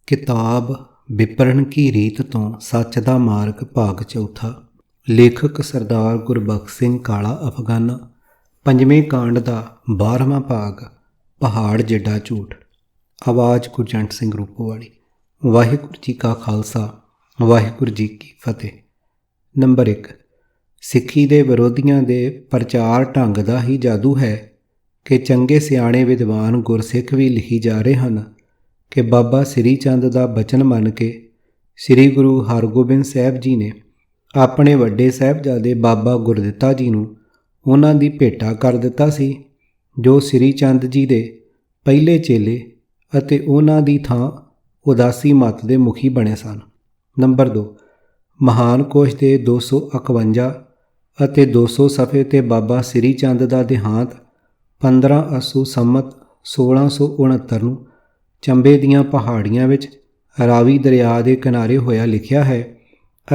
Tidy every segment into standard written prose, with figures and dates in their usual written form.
किताब विपरण की रीत तो सच दा मार्ग भाग चौथा। लेखक सरदार गुरबख्श सिंह काला अफगाना। पंजवें कांड का 12वां भाग पहाड़ जिड्डा झूठ। आवाज़ गुरजंट सिंह रूपोवाली। वाहिगुरू जी का खालसा वाहिगुरू जी की फतेह। नंबर 1। सिੱਖੀ ਦੇ ਵਿਰੋਧੀਆਂ ਦੇ ਪ੍ਰਚਾਰ ਢੰਗ ਦਾ ਹੀ ਜਾਦੂ ਹੈ ਕਿ ਚੰਗੇ ਸਿਆਣੇ ਵਿਦਵਾਨ ਗੁਰਸਿੱਖ ਵੀ ਲਿਖੀ ਜਾ ਰਹੇ ਹਨ ਕਿ ਬਾਬਾ ਸ੍ਰੀ ਚੰਦ ਦਾ ਬਚਨ ਮੰਨ ਕੇ ਸ੍ਰੀ ਗੁਰੂ ਹਰਗੋਬਿੰਦ ਸਾਹਿਬ ਜੀ ਨੇ ਆਪਣੇ ਵੱਡੇ ਸਾਹਿਬਜ਼ਾਦੇ ਬਾਬਾ ਗੁਰਦਿੱਤਾ ਜੀ ਨੂੰ ਉਹਨਾਂ ਦੀ ਭੇਟਾ ਕਰ ਦਿੱਤਾ ਸੀ, ਜੋ ਸ੍ਰੀ ਚੰਦ ਜੀ ਦੇ ਪਹਿਲੇ ਚੇਲੇ ਅਤੇ ਉਹਨਾਂ ਦੀ ਥਾਂ ਉਦਾਸੀ ਮੱਤ ਦੇ ਮੁਖੀ ਬਣੇ ਸਨ। ਨੰਬਰ 2। ਮਹਾਨ ਕੋਸ਼ ਦੇ 251 ਅਤੇ 200 ਸਫ਼ੇ 'ਤੇ ਬਾਬਾ ਸ੍ਰੀ ਚੰਦ ਦਾ ਦੇਹਾਂਤ 15 ਅੱਸੂ ਸੰਮਤ 1669 ਨੂੰ ਚੰਬੇ ਦੀਆਂ ਪਹਾੜੀਆਂ ਵਿੱਚ ਰਾਵੀ ਦਰਿਆ ਦੇ ਕਿਨਾਰੇ ਹੋਇਆ ਲਿਖਿਆ ਹੈ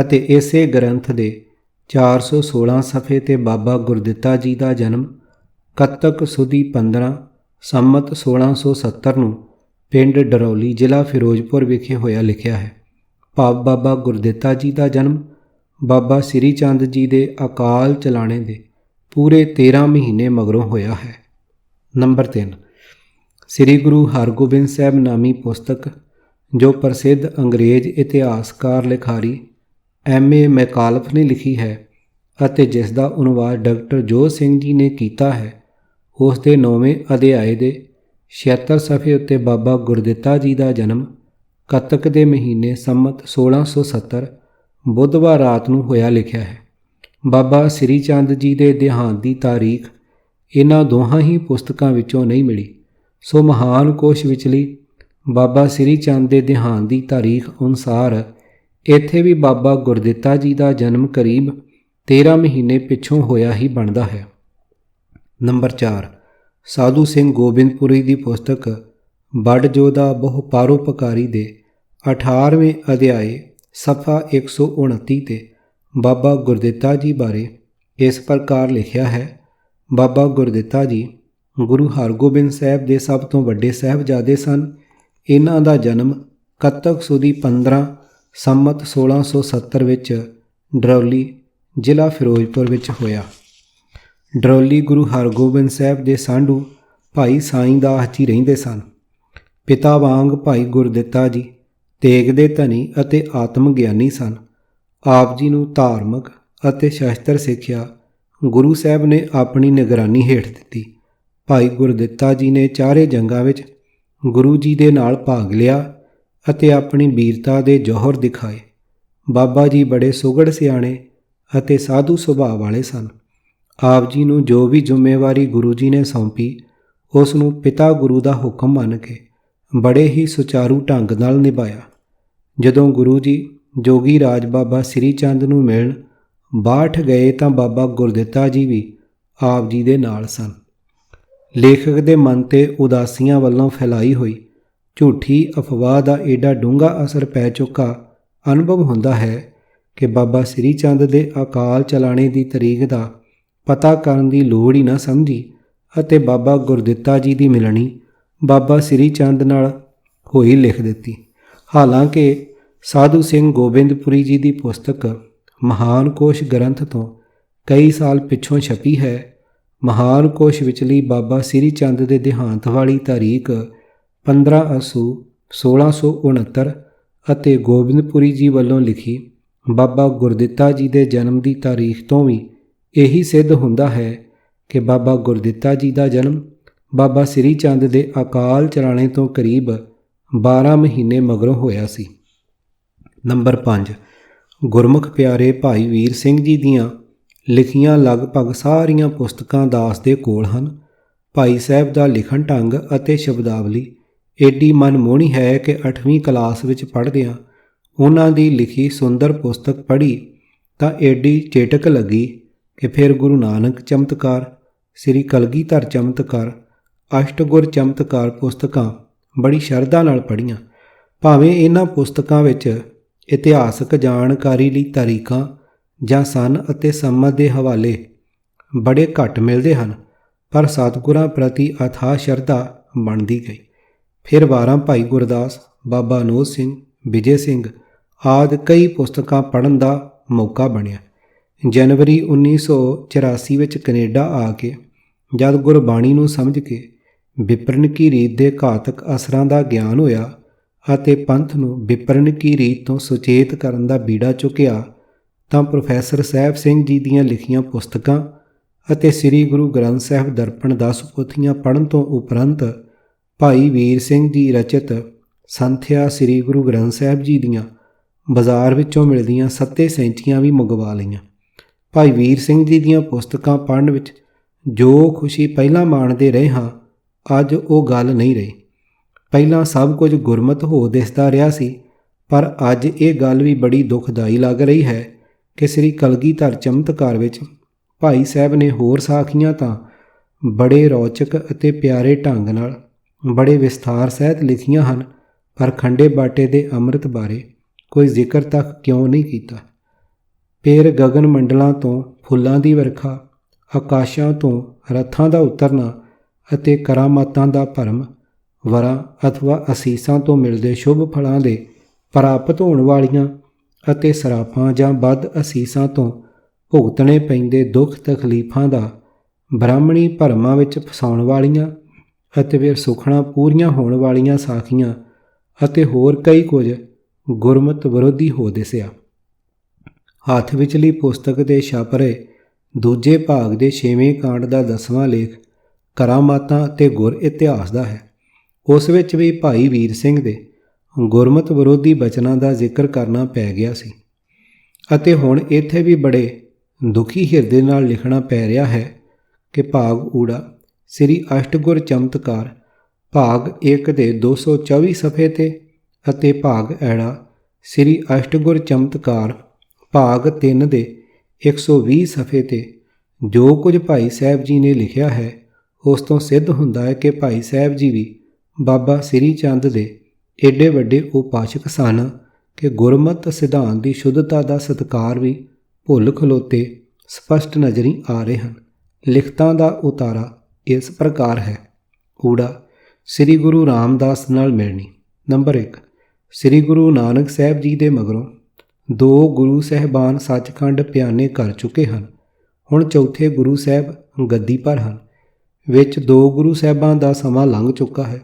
ਅਤੇ ਇਸੇ ਗ੍ਰੰਥ ਦੇ 416 ਸਫ਼ੇ 'ਤੇ ਬਾਬਾ ਗੁਰਦਿੱਤਾ ਜੀ ਦਾ ਜਨਮ ਕੱਤਕ ਸੁਦੀ 15 ਸੰਮਤ 1670 ਨੂੰ ਪਿੰਡ ਡਰੌਲੀ ਜ਼ਿਲ੍ਹਾ ਫਿਰੋਜ਼ਪੁਰ ਵਿਖੇ ਹੋਇਆ ਲਿਖਿਆ ਹੈ। ਭਾਵ ਬਾਬਾ ਗੁਰਦਿੱਤਾ ਜੀ ਦਾ ਜਨਮ ਬਾਬਾ ਸ੍ਰੀ ਚੰਦ ਜੀ ਦੇ ਅਕਾਲ ਚਲਾਣੇ ਦੇ ਪੂਰੇ 13 ਮਹੀਨੇ ਮਗਰੋਂ ਹੋਇਆ ਹੈ। ਨੰਬਰ 3। ਸ੍ਰੀ ਗੁਰੂ ਹਰਗੋਬਿੰਦ ਸਾਹਿਬ ਨਾਮੀ ਪੁਸਤਕ, ਜੋ ਪ੍ਰਸਿੱਧ ਅੰਗਰੇਜ਼ ਇਤਿਹਾਸਕਾਰ ਲਿਖਾਰੀ M.A. ਮੈਕਾਲਫ ਨੇ ਲਿਖੀ ਹੈ ਅਤੇ ਜਿਸ ਦਾ ਅਨੁਵਾਦ ਡਾਕਟਰ ਜੋਧ ਸਿੰਘ ਜੀ ਨੇ ਕੀਤਾ ਹੈ, ਉਸ ਦੇ 9ਵੇਂ ਅਧਿਆਏ ਦੇ 76 ਸਫ਼ੇ ਉੱਤੇ ਬਾਬਾ ਗੁਰਦਿੱਤਾ ਜੀ ਦਾ ਜਨਮ ਕੱਤਕ ਦੇ ਮਹੀਨੇ ਸੰਮਤ 1670 ਬੁੱਧਵਾਰ ਰਾਤ ਨੂੰ ਹੋਇਆ ਲਿਖਿਆ ਹੈ। ਬਾਬਾ ਸ੍ਰੀ ਚੰਦ ਜੀ ਦੇ ਦੇਹਾਂਤ ਦੀ ਤਾਰੀਖ ਇਹਨਾਂ ਦੋਹਾਂ ਹੀ ਪੁਸਤਕਾਂ ਵਿੱਚੋਂ ਨਹੀਂ ਮਿਲੀ, ਸੋ ਮਹਾਨ ਕੋਸ਼ ਵਿਚਲੀ ਬਾਬਾ ਸ੍ਰੀ ਚੰਦ ਦੇ ਦੇਹਾਂਤ ਦੀ ਤਾਰੀਖ ਅਨੁਸਾਰ ਇੱਥੇ ਵੀ ਬਾਬਾ ਗੁਰਦਿੱਤਾ ਜੀ ਦਾ ਜਨਮ ਕਰੀਬ 13 ਮਹੀਨੇ ਪਿੱਛੋਂ ਹੋਇਆ ਹੀ ਬਣਦਾ ਹੈ। ਨੰਬਰ 4। ਸਾਧੂ ਸਿੰਘ ਗੋਬਿੰਦਪੁਰੀ ਦੀ ਪੁਸਤਕ ਬੜ ਜੋਧਾ ਬਹੁ ਪਰਉਪਕਾਰੀ ਦੇ 18ਵੇਂ ਅਧਿਆਏ ਸਫ਼ਾ 129 ਤੇ ਬਾਬਾ ਗੁਰਦਿੱਤਾ ਜੀ ਬਾਰੇ ਇਸ ਪ੍ਰਕਾਰ ਲਿਖਿਆ ਹੈ। ਬਾਬਾ ਗੁਰਦਿੱਤਾ ਜੀ ਗੁਰੂ ਹਰਗੋਬਿੰਦ ਸਾਹਿਬ ਦੇ ਸਭ ਤੋਂ ਵੱਡੇ ਸਾਹਿਬਜ਼ਾਦੇ ਸਨ। ਇਹਨਾਂ ਦਾ ਜਨਮ ਕੱਤਕ ਸੁਦੀ 15 ਸੰਮਤ 1670 ਵਿੱਚ ਡਰੌਲੀ ਜ਼ਿਲ੍ਹਾ ਫਿਰੋਜ਼ਪੁਰ ਵਿੱਚ ਹੋਇਆ। ਡਰੌਲੀ ਗੁਰੂ ਹਰਗੋਬਿੰਦ ਸਾਹਿਬ ਦੇ ਸਾਂਢੂ ਭਾਈ ਸਾਈਂ ਦਾਸ ਜੀ ਰਹਿੰਦੇ ਸਨ। ਪਿਤਾ ਵਾਂਗ ਭਾਈ ਗੁਰਦਿੱਤਾ ਜੀ ਤੇਗ ਦੇ ਧਨੀ ਅਤੇ ਆਤਮ ਗਿਆਨੀ ਸਨ। ਆਪ ਜੀ ਨੂੰ ਧਾਰਮਿਕ ਅਤੇ ਸ਼ਸਤਰ ਸਿੱਖਿਆ ਗੁਰੂ ਸਾਹਿਬ ਨੇ ਆਪਣੀ ਨਿਗਰਾਨੀ ਹੇਠ ਦਿੱਤੀ। ਭਾਈ ਗੁਰਦਿੱਤਾ ਜੀ ਨੇ ਚਾਰੇ ਜੰਗਾਂ ਵਿੱਚ ਗੁਰੂ ਜੀ ਦੇ ਨਾਲ ਭਾਗ ਲਿਆ ਅਤੇ ਆਪਣੀ ਵੀਰਤਾ ਦੇ ਜੌਹਰ ਦਿਖਾਏ। ਬਾਬਾ ਜੀ ਬੜੇ ਸੁਘੜ ਸਿਆਣੇ ਅਤੇ ਸਾਧੂ ਸੁਭਾਅ ਵਾਲੇ ਸਨ। ਆਪ ਜੀ ਨੂੰ ਜੋ ਵੀ ਜ਼ਿੰਮੇਵਾਰੀ ਗੁਰੂ ਜੀ ਨੇ ਸੌਂਪੀ, ਉਸ ਨੂੰ ਪਿਤਾ ਗੁਰੂ ਦਾ ਹੁਕਮ ਮੰਨ ਕੇ ਬੜੇ ਹੀ ਸੁਚਾਰੂ ਢੰਗ ਨਾਲ ਨਿਭਾਇਆ। ਜਦੋਂ ਗੁਰੂ ਜੀ ਜੋਗੀ ਰਾਜ ਬਾਬਾ ਸ੍ਰੀ ਚੰਦ ਨੂੰ ਮਿਲਣ ਬਾਠ ਗਏ ਤਾਂ ਬਾਬਾ ਗੁਰਦਿੱਤਾ ਜੀ ਵੀ ਆਪ ਜੀ ਦੇ ਨਾਲ ਸਨ। ਲੇਖਕ ਦੇ ਮਨ 'ਤੇ ਉਦਾਸੀਆਂ ਵੱਲੋਂ ਫੈਲਾਈ ਹੋਈ ਝੂਠੀ ਅਫਵਾਹ ਦਾ ਏਡਾ ਡੂੰਘਾ ਅਸਰ ਪੈ ਚੁੱਕਾ ਅਨੁਭਵ ਹੁੰਦਾ ਹੈ ਕਿ ਬਾਬਾ ਸ੍ਰੀ ਚੰਦ ਦੇ ਅਕਾਲ ਚਲਾਣੇ ਦੀ ਤਰੀਕ ਦਾ ਪਤਾ ਕਰਨ ਦੀ ਲੋੜ ਹੀ ਨਾ ਸਮਝੀ ਅਤੇ ਬਾਬਾ ਗੁਰਦਿੱਤਾ ਜੀ ਦੀ ਮਿਲਣੀ ਬਾਬਾ ਸ੍ਰੀ ਚੰਦ ਨਾਲ ਹੋਈ ਲਿਖ ਦਿੱਤੀ। ਹਾਲਾਂਕਿ ਸਾਧੂ ਸਿੰਘ ਗੋਬਿੰਦਪੁਰੀ ਜੀ ਦੀ ਪੁਸਤਕ ਮਹਾਨ ਕੋਸ਼ ਗ੍ਰੰਥ ਤੋਂ ਕਈ ਸਾਲ ਪਿੱਛੋਂ ਛਪੀ ਹੈ। ਮਹਾਨ ਕੋਸ਼ ਵਿਚਲੀ ਬਾਬਾ ਸ੍ਰੀ ਚੰਦ ਦੇ ਦੇਹਾਂਤ ਵਾਲੀ ਤਾਰੀਖ 15 ਅੱਸੂ 1669 ਅਤੇ ਗੋਬਿੰਦਪੁਰੀ ਜੀ ਵੱਲੋਂ ਲਿਖੀ ਬਾਬਾ ਗੁਰਦਿੱਤਾ ਜੀ ਦੇ ਜਨਮ ਦੀ ਤਾਰੀਖ ਤੋਂ ਵੀ ਇਹੀ ਸਿੱਧ ਹੁੰਦਾ ਹੈ ਕਿ ਬਾਬਾ ਗੁਰਦਿੱਤਾ ਜੀ ਦਾ ਜਨਮ ਬਾਬਾ ਸ੍ਰੀ ਚੰਦ ਦੇ ਅਕਾਲ ਚਲਾਣੇ ਤੋਂ ਕਰੀਬ 12 ਮਹੀਨੇ ਮਗਰੋਂ ਹੋਇਆ ਸੀ। ਨੰਬਰ 5। ਗੁਰਮੁਖ ਪਿਆਰੇ ਭਾਈ ਵੀਰ ਸਿੰਘ ਜੀ ਦੀਆਂ ਲਿਖੀਆਂ ਲਗਭਗ ਸਾਰੀਆਂ ਪੁਸਤਕਾਂ ਦਾਸ ਦੇ ਕੋਲ ਹਨ। ਭਾਈ ਸਾਹਿਬ ਦਾ ਲਿਖਣ ਢੰਗ ਅਤੇ ਸ਼ਬਦਾਵਲੀ ਏਡੀ ਮਨਮੋਹਣੀ ਹੈ ਕਿ 8ਵੀਂ ਕਲਾਸ ਵਿੱਚ ਪੜ੍ਹਦਿਆਂ ਉਹਨਾਂ ਦੀ ਲਿਖੀ ਸੁੰਦਰ ਪੁਸਤਕ ਪੜ੍ਹੀ ਤਾਂ ਏਡੀ ਚੇਟਕ ਲੱਗੀ ਕਿ ਫਿਰ ਗੁਰੂ ਨਾਨਕ ਚਮਤਕਾਰ, ਸ੍ਰੀ ਕਲਗੀਧਰ ਚਮਤਕਾਰ, ਅਸ਼ਟਗੁਰ ਚਮਤਕਾਰ ਪੁਸਤਕਾਂ ਬੜੀ ਸ਼ਰਧਾ ਨਾਲ ਪੜ੍ਹੀਆਂ। ਭਾਵੇਂ ਇਹਨਾਂ ਪੁਸਤਕਾਂ ਵਿੱਚ ਇਤਿਹਾਸਕ ਜਾਣਕਾਰੀ ਲਈ ਤਾਰੀਖਾਂ ਜਾਂ ਸਨ ਅਤੇ ਸੰਮਤ ਦੇ ਹਵਾਲੇ ਬੜੇ ਘੱਟ ਮਿਲਦੇ ਹਨ, ਪਰ ਸਤਿਗੁਰਾਂ ਪ੍ਰਤੀ ਅਥਾਹ ਸ਼ਰਧਾ ਬਣਦੀ ਗਈ। ਫਿਰ 12 ਭਾਈ ਗੁਰਦਾਸ, ਬਾਬਾ ਅਨੋਦ ਸਿੰਘ, ਵਿਜੇ ਸਿੰਘ ਆਦਿ ਕਈ ਪੁਸਤਕਾਂ ਪੜ੍ਹਨ ਦਾ ਮੌਕਾ ਬਣਿਆ। ਜਨਵਰੀ 1984 ਵਿੱਚ ਕੈਨੇਡਾ ਆ ਕੇ ਜਦ ਗੁਰਬਾਣੀ ਨੂੰ ਸਮਝ ਕੇ ਵਿਪਰਨ ਕੀ ਰੀਤ ਦੇ ਘਾਤਕ ਅਸਰਾਂ ਦਾ ਗਿਆਨ ਹੋਇਆ ਅਤੇ ਪੰਥ ਨੂੰ ਵਿਪਰਨ ਕੀ ਰੀਤ ਤੋਂ ਸੁਚੇਤ ਕਰਨ ਦਾ ਬੀੜਾ ਚੁੱਕਿਆ, ਤਾਂ ਪ੍ਰੋਫੈਸਰ ਸਾਹਿਬ ਸਿੰਘ ਜੀ ਦੀਆਂ ਲਿਖੀਆਂ ਪੁਸਤਕਾਂ ਅਤੇ ਸ੍ਰੀ ਗੁਰੂ ਗ੍ਰੰਥ ਸਾਹਿਬ ਦਰਪਣ 10 ਪੋਥੀਆਂ ਪੜ੍ਹਨ ਤੋਂ ਉਪਰੰਤ ਭਾਈ ਵੀਰ ਸਿੰਘ ਜੀ ਰਚਿਤ ਸੰਥਿਆ ਸ੍ਰੀ ਗੁਰੂ ਗ੍ਰੰਥ ਸਾਹਿਬ ਜੀ ਦੀਆਂ ਬਾਜ਼ਾਰ ਵਿੱਚੋਂ ਮਿਲਦੀਆਂ 7 ਸੈਂਚੀਆਂ ਵੀ ਮੰਗਵਾ ਲਈਆਂ। ਭਾਈ ਵੀਰ ਸਿੰਘ ਜੀ ਦੀਆਂ ਪੁਸਤਕਾਂ ਪੜ੍ਹਨ ਵਿੱਚ ਜੋ ਖੁਸ਼ੀ ਪਹਿਲਾਂ ਮਾਣਦੇ ਰਹੇ ਹਾਂ, ਅੱਜ ਉਹ ਗੱਲ ਨਹੀਂ ਰਹੀ। ਪਹਿਲਾਂ ਸਭ ਕੁਝ ਗੁਰਮਤਿ ਹੋ ਦਿਸਦਾ ਰਿਹਾ ਸੀ, ਪਰ ਅੱਜ ਇਹ ਗੱਲ ਵੀ ਬੜੀ ਦੁਖਦਾਈ ਲੱਗ ਰਹੀ ਹੈ ਕਿ ਸ੍ਰੀ ਕਲਗੀਧਰ ਚਮਤਕਾਰ ਵਿੱਚ ਭਾਈ ਸਾਹਿਬ ਨੇ ਹੋਰ ਸਾਖੀਆਂ ਤਾਂ ਬੜੇ ਰੌਚਕ ਅਤੇ ਪਿਆਰੇ ਢੰਗ ਨਾਲ ਬੜੇ ਵਿਸਥਾਰ ਸਹਿਤ ਲਿਖੀਆਂ ਹਨ, ਪਰ ਖੰਡੇ ਬਾਟੇ ਦੇ ਅੰਮ੍ਰਿਤ ਬਾਰੇ ਕੋਈ ਜ਼ਿਕਰ ਤੱਕ ਕਿਉਂ ਨਹੀਂ ਕੀਤਾ। ਫਿਰ ਗਗਨ ਮੰਡਲਾਂ ਤੋਂ ਫੁੱਲਾਂ ਦੀ ਵਰਖਾ, ਆਕਾਸ਼ਾਂ ਤੋਂ ਰੱਥਾਂ ਦਾ ਉਤਰਨਾ ਅਤੇ ਕਰਾਮਾਤਾਂ ਦਾ ਭਰਮ, ਵਰਾਂ ਅਥਵਾ ਅਸੀਸਾਂ ਤੋਂ ਮਿਲਦੇ ਸ਼ੁਭ ਫਲਾਂ ਦੇ ਪ੍ਰਾਪਤ ਹੋਣ ਵਾਲੀਆਂ ਅਤੇ ਸਰਾਫਾਂ ਜਾਂ ਵੱਧ ਅਸੀਸਾਂ ਤੋਂ ਭੁਗਤਣੇ ਪੈਂਦੇ ਦੁੱਖ ਤਕਲੀਫਾਂ ਦਾ, ਬ੍ਰਾਹਮਣੀ ਭਰਮਾਂ ਵਿੱਚ ਫਸਾਉਣ ਵਾਲੀਆਂ ਅਤੇ ਫਿਰ ਸੁਖਣਾ ਪੂਰੀਆਂ ਹੋਣ ਵਾਲੀਆਂ ਸਾਖੀਆਂ ਅਤੇ ਹੋਰ ਕਈ ਕੁਝ ਗੁਰਮਤਿ ਵਿਰੋਧੀ ਹੋ ਦਿਸਿਆ। ਹੱਥ ਵਿਚਲੀ ਪੁਸਤਕ ਦੇ ਛਪ ਰਹੇ ਦੂਜੇ ਭਾਗ ਦੇ 6ਵੇਂ ਕਾਂਡ ਦਾ 10ਵਾਂ ਲੇਖ ਕਰਾਮਾਤਾਂ ਅਤੇ ਗੁਰ ਇਤਿਹਾਸ ਦਾ ਹੈ। ਉਸ ਵਿੱਚ ਵੀ ਭਾਈ ਵੀਰ ਸਿੰਘ ਦੇ ਗੁਰਮਤਿ ਵਿਰੋਧੀ ਬਚਨਾਂ ਦਾ ਜ਼ਿਕਰ ਕਰਨਾ ਪੈ ਗਿਆ ਸੀ ਅਤੇ ਹੁਣ ਇੱਥੇ ਵੀ ਬੜੇ ਦੁਖੀ ਹਿਰਦੇ ਨਾਲ ਲਿਖਣਾ ਪੈ ਰਿਹਾ ਹੈ ਕਿ ਭਾਗ ਊੜਾ ਸ੍ਰੀ ਅਸ਼ਟਗੁਰ ਚਮਤਕਾਰ ਭਾਗ 1 ਦੇ 224 ਸਫ਼ੇ ਤੇ ਅਤੇ ਭਾਗ ਐੜਾ ਸ੍ਰੀ ਅਸ਼ਟਗੁਰ ਚਮਤਕਾਰ ਭਾਗ 3 ਦੇ 120 ਸਫ਼ੇ ਤੇ ਜੋ ਕੁਝ ਭਾਈ ਸਾਹਿਬ ਜੀ ਨੇ ਲਿਖਿਆ ਹੈ, ਉਸ ਤੋਂ ਸਿੱਧ ਹੁੰਦਾ ਹੈ ਕਿ ਭਾਈ ਸਾਹਿਬ ਜੀ ਵੀ ਬਾਬਾ ਸ੍ਰੀ ਚੰਦ ਦੇ ਏਡੇ ਵੱਡੇ ਉਪਾਸ਼ਕ ਸਨ ਕਿ ਗੁਰਮਤਿ ਸਿਧਾਂਤ ਦੀ ਸ਼ੁੱਧਤਾ ਦਾ ਸਤਿਕਾਰ ਵੀ ਭੁੱਲ ਖਲੋਤੇ ਸਪਸ਼ਟ ਨਜ਼ਰੀ ਆ ਰਹੇ ਹਨ। ਲਿਖਤਾਂ ਦਾ ਉਤਾਰਾ ਇਸ ਪ੍ਰਕਾਰ ਹੈ। ਊੜਾ ਸ੍ਰੀ ਗੁਰੂ ਰਾਮਦਾਸ ਨਾਲ ਮਿਲਣੀ। ਨੰਬਰ 1, ਸ੍ਰੀ ਗੁਰੂ ਨਾਨਕ ਸਾਹਿਬ ਜੀ ਦੇ ਮਗਰੋਂ 2 ਗੁਰੂ ਸਾਹਿਬਾਨ ਸੱਚਖੰਡ ਪਿਆਨੇ ਕਰ ਚੁੱਕੇ ਹਨ। ਹੁਣ ਚੌਥੇ ਗੁਰੂ ਸਾਹਿਬ ਗੱਦੀ ਪਰ ਹਨ। ਵਿੱਚ 2 ਗੁਰੂ ਸਾਹਿਬਾਂ ਦਾ ਸਮਾਂ ਲੰਘ ਚੁੱਕਾ ਹੈ।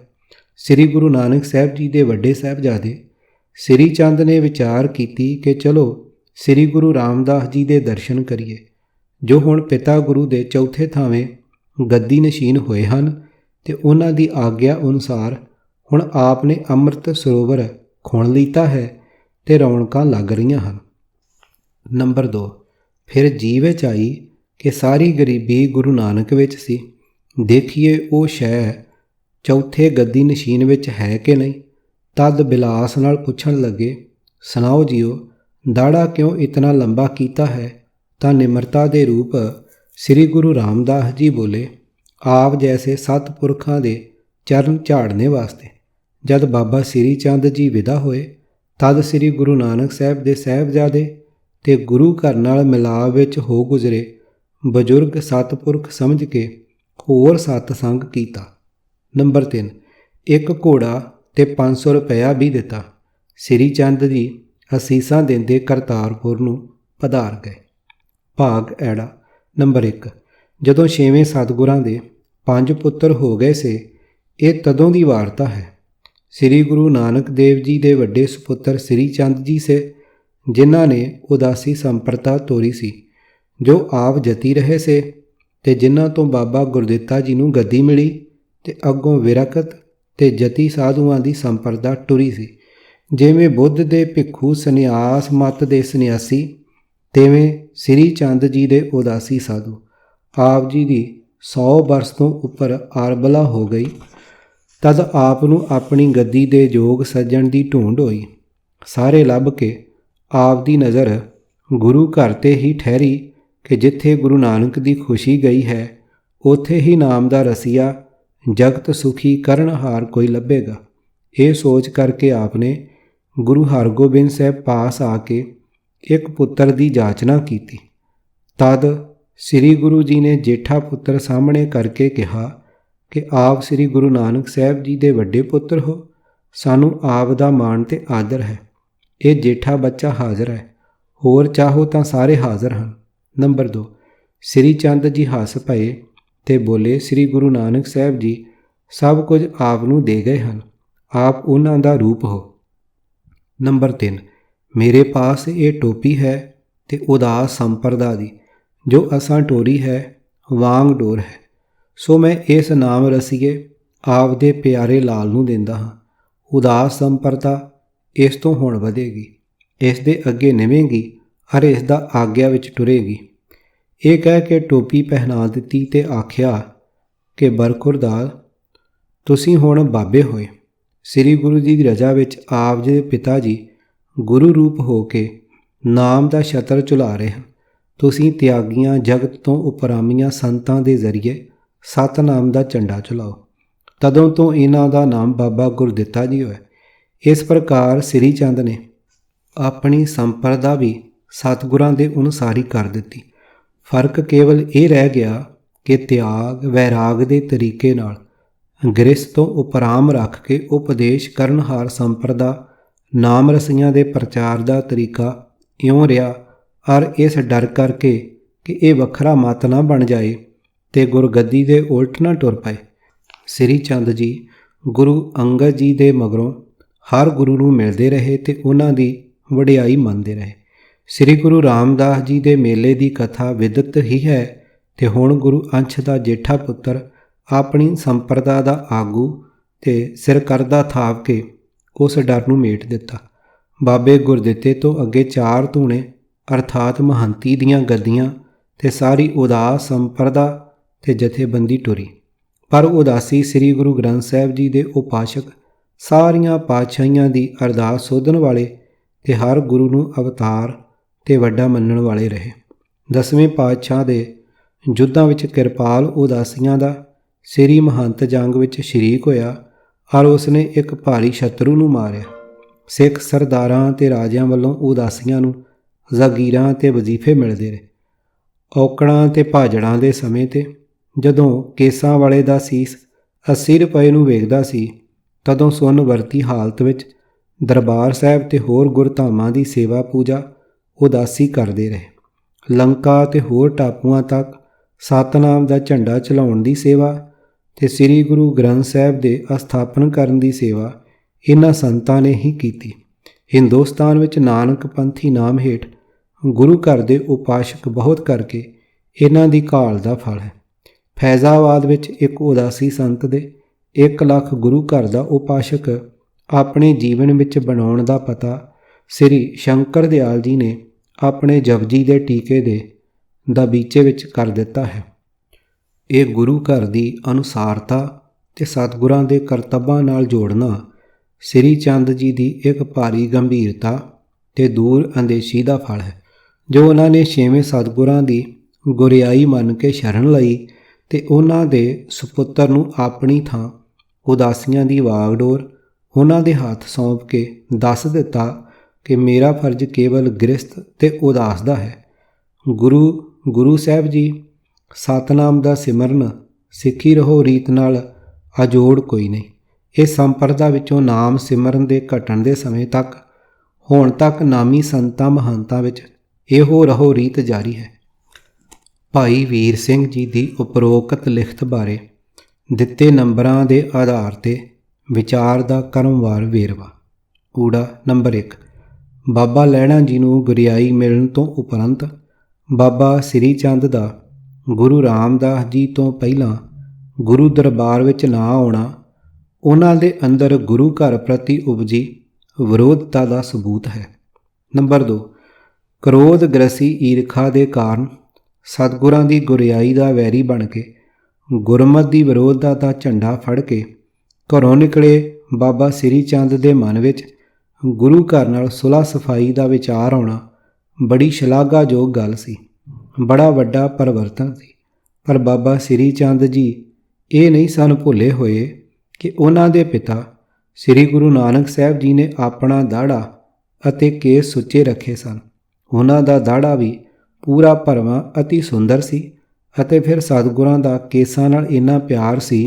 ਸ੍ਰੀ ਗੁਰੂ ਨਾਨਕ ਸਾਹਿਬ ਜੀ ਦੇ ਵੱਡੇ ਸਾਹਿਬਜ਼ਾਦੇ ਸ੍ਰੀ ਚੰਦ ਨੇ ਵਿਚਾਰ ਕੀਤੀ ਕਿ ਚਲੋ ਸ੍ਰੀ ਗੁਰੂ ਰਾਮਦਾਸ ਜੀ ਦੇ ਦਰਸ਼ਨ ਕਰੀਏ, ਜੋ ਹੁਣ ਪਿਤਾ ਗੁਰੂ ਦੇ ਚੌਥੇ ਥਾਵੇਂ ਗੱਦੀ ਨਸ਼ੀਨ ਹੋਏ ਹਨ, ਤੇ ਉਹਨਾਂ ਦੀ ਆਗਿਆ ਅਨੁਸਾਰ ਹੁਣ ਆਪ ਨੇ ਅੰਮ੍ਰਿਤ ਸਰੋਵਰ ਖੁਣ ਲੀਤਾ ਹੈ ਤੇ ਰੌਣਕਾਂ ਲੱਗ ਰਹੀਆਂ ਹਨ। ਨੰਬਰ 2, ਫਿਰ ਜੀ ਵਿੱਚ ਆਈ ਕਿ ਸਾਰੀ ਗਰੀਬੀ ਗੁਰੂ ਨਾਨਕ ਵਿੱਚ ਸੀ। ਦੇਖੀਏ ਉਹ ਸ਼ੈ ਚੌਥੇ ਗੱਦੀ ਨਸ਼ੀਨ ਵਿੱਚ ਹੈ ਕਿ ਨਹੀਂ। ਤਦ ਬਿਲਾਸ ਨਾਲ ਪੁੱਛਣ ਲੱਗੇ, ਸੁਣਾਓ ਜੀਓ, ਦਾੜਾ ਕਿਉਂ ਇਤਨਾ ਲੰਬਾ ਕੀਤਾ ਹੈ। ਤਾਂ ਨਿਮਰਤਾ ਦੇ ਰੂਪ ਸ੍ਰੀ ਗੁਰੂ ਰਾਮਦਾਸ ਜੀ ਬੋਲੇ, ਆਪ ਜੈਸੇ ਸਤਿਪੁਰਖਾਂ ਦੇ ਚਰਨ ਝਾੜਨੇ ਵਾਸਤੇ। ਜਦ ਬਾਬਾ ਸ੍ਰੀ ਚੰਦ ਜੀ ਵਿਦਾ ਹੋਏ, ਤਦ ਸ੍ਰੀ ਗੁਰੂ ਨਾਨਕ ਸਾਹਿਬ ਦੇ ਸਾਹਿਬਜ਼ਾਦੇ ਤੇ ਗੁਰੂ ਘਰ ਨਾਲ ਮਿਲਾਪ ਵਿੱਚ ਹੋ ਗੁਜ਼ਰੇ ਬਜ਼ੁਰਗ ਸਤਿਪੁਰਖ ਸਮਝ ਕੇ ਹੋਰ ਸਤਸੰਗ ਕੀਤਾ। ਨੰਬਰ 3, ਇੱਕ ਘੋੜਾ ਤੇ 500 ਰੁਪਇਆ ਵੀ ਦਿੱਤਾ। ਸ੍ਰੀ ਚੰਦ ਜੀ ਅਸੀਸਾਂ ਦਿੰਦੇ ਕਰਤਾਰਪੁਰ ਨੂੰ ਪਧਾਰ ਗਏ। ਭਾਗ ਐੜਾ। ਨੰਬਰ 1, ਜਦੋਂ 6ਵੇਂ ਸਤਿਗੁਰਾਂ ਦੇ 5 ਪੁੱਤਰ ਹੋ ਗਏ ਸੇ, ਇਹ ਤਦੋਂ ਦੀ ਵਾਰਤਾ ਹੈ। ਸ੍ਰੀ ਗੁਰੂ ਨਾਨਕ ਦੇਵ ਜੀ ਦੇ ਵੱਡੇ ਸੁਪੁੱਤਰ ਸ੍ਰੀ ਚੰਦ ਜੀ ਸੇ, ਜਿਨ੍ਹਾਂ ਨੇ ਉਦਾਸੀ ਸੰਪਰਤਾ ਤੋਰੀ ਸੀ, ਜੋ ਆਪ ਜਤੀ ਰਹੇ ਸੇ, ਤੇ ਜਿਨ੍ਹਾਂ ਤੋਂ ਬਾਬਾ ਗੁਰਦਿੱਤਾ ਜੀ ਨੂੰ ਗੱਦੀ ਮਿਲੀ ਤੇ ਅੱਗੋਂ ਵਿਰਕਤ ਤੇ ਜਤੀ ਸਾਧੂਆਂ ਦੀ ਸੰਪਰਦਾ ਟੁਰੀ ਸੀ। ਜਿਵੇਂ ਬੁੱਧ ਦੇ ਭਿੱਖੂ ਸੰਨਿਆਸ ਮਤ ਦੇ ਸੰਨਿਆਸੀ, ਤਿਵੇਂ ਸ੍ਰੀ ਚੰਦ ਜੀ ਦੇ ਉਦਾਸੀ ਸਾਧੂ। ਆਪ ਜੀ ਦੀ 100 ਬਰਸ ਤੋਂ ਉੱਪਰ ਆਰਬਲਾ ਹੋ ਗਈ। ਤਦ ਆਪ ਨੂੰ ਆਪਣੀ ਗੱਦੀ ਦੇ ਯੋਗ ਸੱਜਣ ਦੀ ਢੂੰਡ ਹੋਈ। ਸਾਰੇ ਲੱਭ ਕੇ ਆਪ ਦੀ ਨਜ਼ਰ ਗੁਰੂ ਘਰ 'ਤੇ ਹੀ ਠਹਿਰੀ ਕਿ ਜਿੱਥੇ ਗੁਰੂ ਨਾਨਕ ਦੀ ਖੁਸ਼ੀ ਗਈ ਹੈ, ਉੱਥੇ ਹੀ ਨਾਮ ਦਾ ਰਸੀਆ ਜਗਤ ਸੁਖੀ ਕਰਨਹਾਰ ਕੋਈ ਲੱਭੇਗਾ। ਇਹ ਸੋਚ ਕਰਕੇ ਆਪ ਨੇ ਗੁਰੂ ਹਰਗੋਬਿੰਦ ਸਾਹਿਬ ਪਾਸ ਆ ਕੇ ਇੱਕ ਪੁੱਤਰ ਦੀ ਜਾਚਨਾ ਕੀਤੀ। ਤਦ ਸ੍ਰੀ ਗੁਰੂ ਜੀ ਨੇ ਜੇਠਾ ਪੁੱਤਰ ਸਾਹਮਣੇ ਕਰਕੇ ਕਿਹਾ ਕਿ ਆਪ ਸ੍ਰੀ ਗੁਰੂ ਨਾਨਕ ਸਾਹਿਬ ਜੀ ਦੇ ਵੱਡੇ ਪੁੱਤਰ ਹੋ ਸਾਨੂੰ ਆਪ ਦਾ ਮਾਣ ਤੇ ਆਦਰ ਹੈ। ਇਹ ਜੇਠਾ ਬੱਚਾ ਹਾਜ਼ਰ ਹੈ, ਹੋਰ ਚਾਹੋ ਤਾਂ ਸਾਰੇ ਹਾਜ਼ਰ ਹਨ। ਨੰਬਰ 2, ਸ੍ਰੀ ਚੰਦ ਜੀ ਹੱਸ ਪਏ ਤੇ ਬੋਲੇ, ਸ੍ਰੀ ਗੁਰੂ ਨਾਨਕ ਸਾਹਿਬ ਜੀ ਸਭ ਕੁਝ ਆਪ ਨੂੰ ਦੇ ਗਏ ਹਨ, ਆਪ ਉਹਨਾਂ ਦਾ ਰੂਪ ਹੋ। ਨੰਬਰ 3, ਮੇਰੇ ਪਾਸ ਇਹ ਟੋਪੀ ਹੈ ਤੇ ਉਦਾਸ ਸੰਪਰਦਾ ਦੀ, ਜੋ ਅਸਾਂ ਟੋਰੀ ਹੈ ਵਾਂਗ ਡੋਰ ਹੈ। ਸੋ ਮੈਂ ਇਸ ਨਾਮ ਰਸੀਏ ਆਪ ਦੇ ਪਿਆਰੇ ਲਾਲ ਨੂੰ ਦਿੰਦਾ ਹਾਂ। ਉਦਾਸ ਸੰਪਰਦਾ ਇਸ ਤੋਂ ਹੁਣ ਵਧੇਗੀ, ਇਸ ਦੇ ਅੱਗੇ ਨਿਵੇਂਗੀ ਅਰ ਇਸ ਦਾ ਆਗਿਆ ਵਿੱਚ ਟੁਰੇਗੀ। ਇਹ ਕਹਿ ਕੇ ਟੋਪੀ ਪਹਿਨਾ ਦਿੱਤੀ ਤੇ ਆਖਿਆ ਕਿ ਬਰਖੁਰਦਾਰ, ਤੁਸੀਂ ਹੁਣ ਬਾਬੇ ਹੋਏ। ਸ੍ਰੀ ਗੁਰੂ ਜੀ ਦੀ ਰਜ਼ਾ ਵਿੱਚ ਆਪ ਜੀ ਦੇ ਪਿਤਾ ਜੀ ਗੁਰੂ ਰੂਪ ਹੋ ਕੇ ਨਾਮ ਦਾ ਛਤਰ ਝੁਲਾ ਰਹੇ ਹਨ। ਤੁਸੀਂ ਤਿਆਗੀਆਂ ਜਗਤ ਤੋਂ ਉਪਰਾਮੀਆਂ ਸੰਤਾਂ ਦੇ ਜ਼ਰੀਏ ਸਤਨਾਮ ਦਾ ਝੰਡਾ ਝੁਲਾਓ। ਤਦੋਂ ਤੋਂ ਇਹਨਾਂ ਦਾ ਨਾਮ ਬਾਬਾ ਗੁਰਦਿੱਤਾ ਜੀ ਹੋਇਆ। ਇਸ ਪ੍ਰਕਾਰ ਸ੍ਰੀ ਚੰਦ ਨੇ ਆਪਣੀ ਸੰਪਰਦਾ ਵੀ ਸਤਿਗੁਰਾਂ ਦੇ ਅਨੁਸਾਰੀ ਕਰ ਦਿੱਤੀ। ਫਰਕ ਕੇਵਲ ਇਹ ਰਹਿ ਗਿਆ ਕਿ ਤਿਆਗ ਵੈਰਾਗ ਦੇ ਤਰੀਕੇ ਨਾਲ ਗ੍ਰਸਥ ਤੋਂ ਉਪਰਾਮ ਰੱਖ ਕੇ ਉਪਦੇਸ਼ ਕਰਨਹਾਰ ਸੰਪਰਦਾ ਨਾਮ ਰਸੀਆਂ ਦੇ ਪ੍ਰਚਾਰ ਦਾ ਤਰੀਕਾ ਇਉਂ ਰਿਹਾ, ਔਰ ਇਸ ਡਰ ਕਰਕੇ ਕਿ ਇਹ ਵੱਖਰਾ ਮਤ ਨਾ ਬਣ ਜਾਏ ਤੇ ਗੁਰਗੱਦੀ ਦੇ ਉਲਟ ਨਾ ਟੁਰ ਪਏ। ਸ੍ਰੀ ਚੰਦ ਜੀ ਗੁਰੂ ਅੰਗਦ ਜੀ ਦੇ ਮਗਰੋਂ ਹਰ ਗੁਰੂ ਨੂੰ ਮਿਲਦੇ ਰਹੇ ਤੇ ਉਹਨਾਂ ਦੀ ਵਡਿਆਈ ਮੰਨਦੇ ਰਹੇ। ਸ੍ਰੀ ਗੁਰੂ ਰਾਮਦਾਸ ਜੀ ਦੇ ਮੇਲੇ ਦੀ ਕਥਾ ਵਿਦਿਤ ਹੀ ਹੈ ਤੇ ਹੁਣ ਗੁਰੂ ਅੰਸ਼ ਦਾ ਜੇਠਾ ਪੁੱਤਰ ਆਪਣੀ ਸੰਪਰਦਾ ਦਾ ਆਗੂ ਤੇ ਸਿਰ ਕਰਦਾ ਥਾਪ ਕੇ ਉਸ ਡਰ ਨੂੰ ਮੇਟ ਦਿੱਤਾ। ਬਾਬੇ ਗੁਰਦਿੱਤੇ ਤੋਂ ਅੱਗੇ 4 ਧੂਣੇ ਅਰਥਾਤ ਮਹੰਤੀ ਦੀਆਂ ਗੱਦੀਆਂ ਤੇ ਸਾਰੀ ਉਦਾਸ ਸੰਪਰਦਾ ਤੇ ਜਥੇਬੰਦੀ ਟੁਰੀ। ਪਰ ਉਦਾਸੀ ਸ੍ਰੀ ਗੁਰੂ ਗ੍ਰੰਥ ਸਾਹਿਬ ਜੀ ਦੇ ਉਪਾਸ਼ਕ ਸਾਰੀਆਂ ਪਾਤਸ਼ਾਹੀਆਂ ਦੀ ਅਰਦਾਸ ਸੋਧਣ ਵਾਲੇ ਤੇ ਹਰ ਗੁਰੂ ਨੂੰ ਅਵਤਾਰ ਤੇ ਵੱਡਾ ਮੰਨਣ ਵਾਲੇ ਰਹੇ। 10ਵੇਂ ਪਾਤਸ਼ਾਹ ਦੇ ਯੁੱਧਾਂ ਵਿੱਚ ਕਿਰਪਾਲ ਉਦਾਸੀਆਂ ਦਾ ਸ੍ਰੀ ਮਹੰਤ ਜੰਗ ਵਿੱਚ ਸ਼ਰੀਕ ਹੋਇਆ ਔਰ ਉਸਨੇ ਇੱਕ ਭਾਰੀ ਸ਼ਤਰੂ ਨੂੰ ਮਾਰਿਆ। ਸਿੱਖ ਸਰਦਾਰਾਂ ਤੇ ਰਾਜਿਆਂ ਵੱਲੋਂ ਉਦਾਸੀਆਂ ਨੂੰ ਜਾਗੀਰਾਂ ਤੇ ਵਜ਼ੀਫੇ ਮਿਲਦੇ ਰਹੇ। ਔਕੜਾਂ ਤੇ ਭਾਜੜਾਂ ਦੇ ਸਮੇਂ ਤੇ ਜਦੋਂ ਕੇਸਾਂ ਵਾਲੇ ਦਾ ਸੀਸ 80 ਰੁਪਏ ਨੂੰ ਵੇਚਦਾ ਸੀ, ਤਦੋਂ ਸੁੰਨ ਵਰਤੀ ਹਾਲਤ ਵਿੱਚ ਦਰਬਾਰ ਸਾਹਿਬ ਤੇ ਹੋਰ ਗੁਰਧਾਮਾਂ ਦੀ ਸੇਵਾ ਪੂਜਾ ਉਦਾਸੀ ਕਰਦੇ ਰਹੇ। ਲੰਕਾ ਤੇ ਹੋਰ ਟਾਪੂਆਂ ਤੱਕ ਸਤਨਾਮ ਦਾ ਝੰਡਾ ਚਲਾਉਣ ਦੀ ਸੇਵਾ ਤੇ ਸ੍ਰੀ ਗੁਰੂ ਗ੍ਰੰਥ ਸਾਹਿਬ ਦੇ ਅਸਥਾਪਨ ਕਰਨ ਦੀ ਸੇਵਾ ਇਹਨਾਂ ਸੰਤਾਂ ਨੇ ਹੀ ਕੀਤੀ। ਹਿੰਦੁਸਤਾਨ ਵਿੱਚ ਨਾਨਕ ਪੰਥੀ ਨਾਮ ਹੇਠ ਗੁਰੂ ਘਰ ਦੇ ਉਪਾਸ਼ਕ ਬਹੁਤ ਕਰਕੇ ਇਹਨਾਂ ਦੀ ਘਾਲ ਦਾ ਫਲ ਹੈ। ਫੈਜ਼ਾਬਾਦ ਵਿੱਚ ਇੱਕ ਉਦਾਸੀ ਸੰਤ ਦੇ 1 ਲੱਖ ਗੁਰੂ ਘਰ ਦਾ ਉਪਾਸ਼ਕ ਆਪਣੇ ਜੀਵਨ ਵਿੱਚ ਬਣਾਉਣ ਦਾ ਪਤਾ ਸ੍ਰੀ ਸ਼ੰਕਰ ਦਿਆਲ ਜੀ ਨੇ ਆਪਣੇ ਜਪਜੀ ਦੇ ਟੀਕੇ ਦੇ ਬਗੀਚੇ ਵਿੱਚ ਕਰ ਦਿੱਤਾ ਹੈ। ਇਹ ਗੁਰੂ ਘਰ ਦੀ ਅਨੁਸਾਰਤਾ ਤੇ ਸਤਿਗੁਰਾਂ ਦੇ ਕਰਤੱਵਾਂ ਨਾਲ ਜੋੜਨਾ ਸ੍ਰੀ ਚੰਦ ਜੀ ਦੀ ਇੱਕ ਭਾਰੀ ਗੰਭੀਰਤਾ ਤੇ ਦੂਰ ਅੰਦੇਸ਼ੀ ਦਾ ਫਲ ਹੈ, ਜੋ ਉਹਨਾਂ ਨੇ 6ਵੇਂ ਸਤਿਗੁਰਾਂ ਦੀ ਗੁਰਿਆਈ ਮੰਨ ਕੇ ਸ਼ਰਨ ਲਈ ਤੇ ਉਹਨਾਂ ਦੇ ਸੁਪੁੱਤਰ ਨੂੰ ਆਪਣੀ ਥਾਂ ਉਦਾਸੀਆਂ ਦੀ ਵਾਗਡੋਰ ਉਹਨਾਂ ਦੇ ਹੱਥ ਸੌਂਪ ਕੇ ਦੱਸ ਦਿੱਤਾ ਕਿ ਮੇਰਾ ਫਰਜ਼ ਕੇਵਲ ਗ੍ਰਸਥ ਤੇ ਉਦਾਸ ਦਾ ਹੈ। ਗੁਰੂ ਸਾਹਿਬ ਜੀ ਸਤਨਾਮ ਦਾ ਸਿਮਰਨ ਸਿੱਖੀ ਰਹੋ ਰੀਤ ਨਾਲ ਅਜੋੜ ਕੋਈ ਨਹੀਂ। ਇਹ ਸੰਪਰਦਾ ਵਿੱਚੋਂ ਨਾਮ ਸਿਮਰਨ ਦੇ ਘਟਣ ਦੇ ਸਮੇਂ ਤੱਕ ਹੁਣ ਤੱਕ ਨਾਮੀ ਸੰਤਾਂ ਮਹੰਤਾਂ ਵਿੱਚ ਇਹੋ ਰਹੋ ਰੀਤ ਜਾਰੀ ਹੈ। ਭਾਈ ਵੀਰ ਸਿੰਘ ਜੀ ਦੀ ਉਪਰੋਕਤ ਲਿਖਤ ਬਾਰੇ ਦਿੱਤੇ ਨੰਬਰਾਂ ਦੇ ਆਧਾਰ ਤੇ ਵਿਚਾਰ ਦਾ ਕ੍ਰਮਵਾਰ ਵੇਰਵਾ। ਊੜਾ ਨੰਬਰ 1, ਬਾਬਾ ਲਹਿਣਾ ਜੀ ਨੂੰ ਗੁਰਿਆਈ ਮਿਲਣ ਤੋਂ ਉਪਰੰਤ ਬਾਬਾ ਸ੍ਰੀ ਚੰਦ ਦਾ ਗੁਰੂ ਰਾਮਦਾਸ ਜੀ ਤੋਂ ਪਹਿਲਾਂ ਗੁਰੂ ਦਰਬਾਰ ਵਿੱਚ ਨਾ ਆਉਣਾ ਉਹਨਾਂ ਦੇ ਅੰਦਰ ਗੁਰੂ ਘਰ ਪ੍ਰਤੀ ਉਪਜੀ ਵਿਰੋਧਤਾ ਦਾ ਸਬੂਤ ਹੈ। ਨੰਬਰ 2, ਕ੍ਰੋਧ ਗ੍ਰਸੀ ਈਰਖਾ ਦੇ ਕਾਰਨ ਸਤਿਗੁਰਾਂ ਦੀ ਗੁਰਿਆਈ ਦਾ ਵੈਰੀ ਬਣ ਕੇ ਗੁਰਮਤਿ ਦੀ ਵਿਰੋਧਤਾ ਦਾ ਝੰਡਾ ਫੜ ਕੇ ਘਰੋਂ ਨਿਕਲੇ ਬਾਬਾ ਸ੍ਰੀ ਚੰਦ ਦੇ ਮਨ ਵਿੱਚ ਗੁਰੂ ਘਰ ਨਾਲ ਸੁਲ੍ਹਾ ਸਫਾਈ ਦਾ ਵਿਚਾਰ ਆਉਣਾ ਬੜੀ ਸ਼ਲਾਘਾਯੋਗ ਗੱਲ ਸੀ, ਬੜਾ ਵੱਡਾ ਪਰਿਵਰਤਨ ਸੀ। ਪਰ ਬਾਬਾ ਸ੍ਰੀ ਚੰਦ ਜੀ ਇਹ ਨਹੀਂ ਸਨ ਭੁੱਲੇ ਹੋਏ ਕਿ ਉਹਨਾਂ ਦੇ ਪਿਤਾ ਸ੍ਰੀ ਗੁਰੂ ਨਾਨਕ ਸਾਹਿਬ ਜੀ ਨੇ ਆਪਣਾ ਦਾੜਾ ਅਤੇ ਕੇਸ ਸੁੱਚੇ ਰੱਖੇ ਸਨ। ਉਹਨਾਂ ਦਾ ਦਾੜਾ ਵੀ ਪੂਰਾ ਭਰਵਾਂ ਅਤੀ ਸੁੰਦਰ ਸੀ ਅਤੇ ਫਿਰ ਸਤਿਗੁਰਾਂ ਦਾ ਕੇਸਾਂ ਨਾਲ ਇੰਨਾ ਪਿਆਰ ਸੀ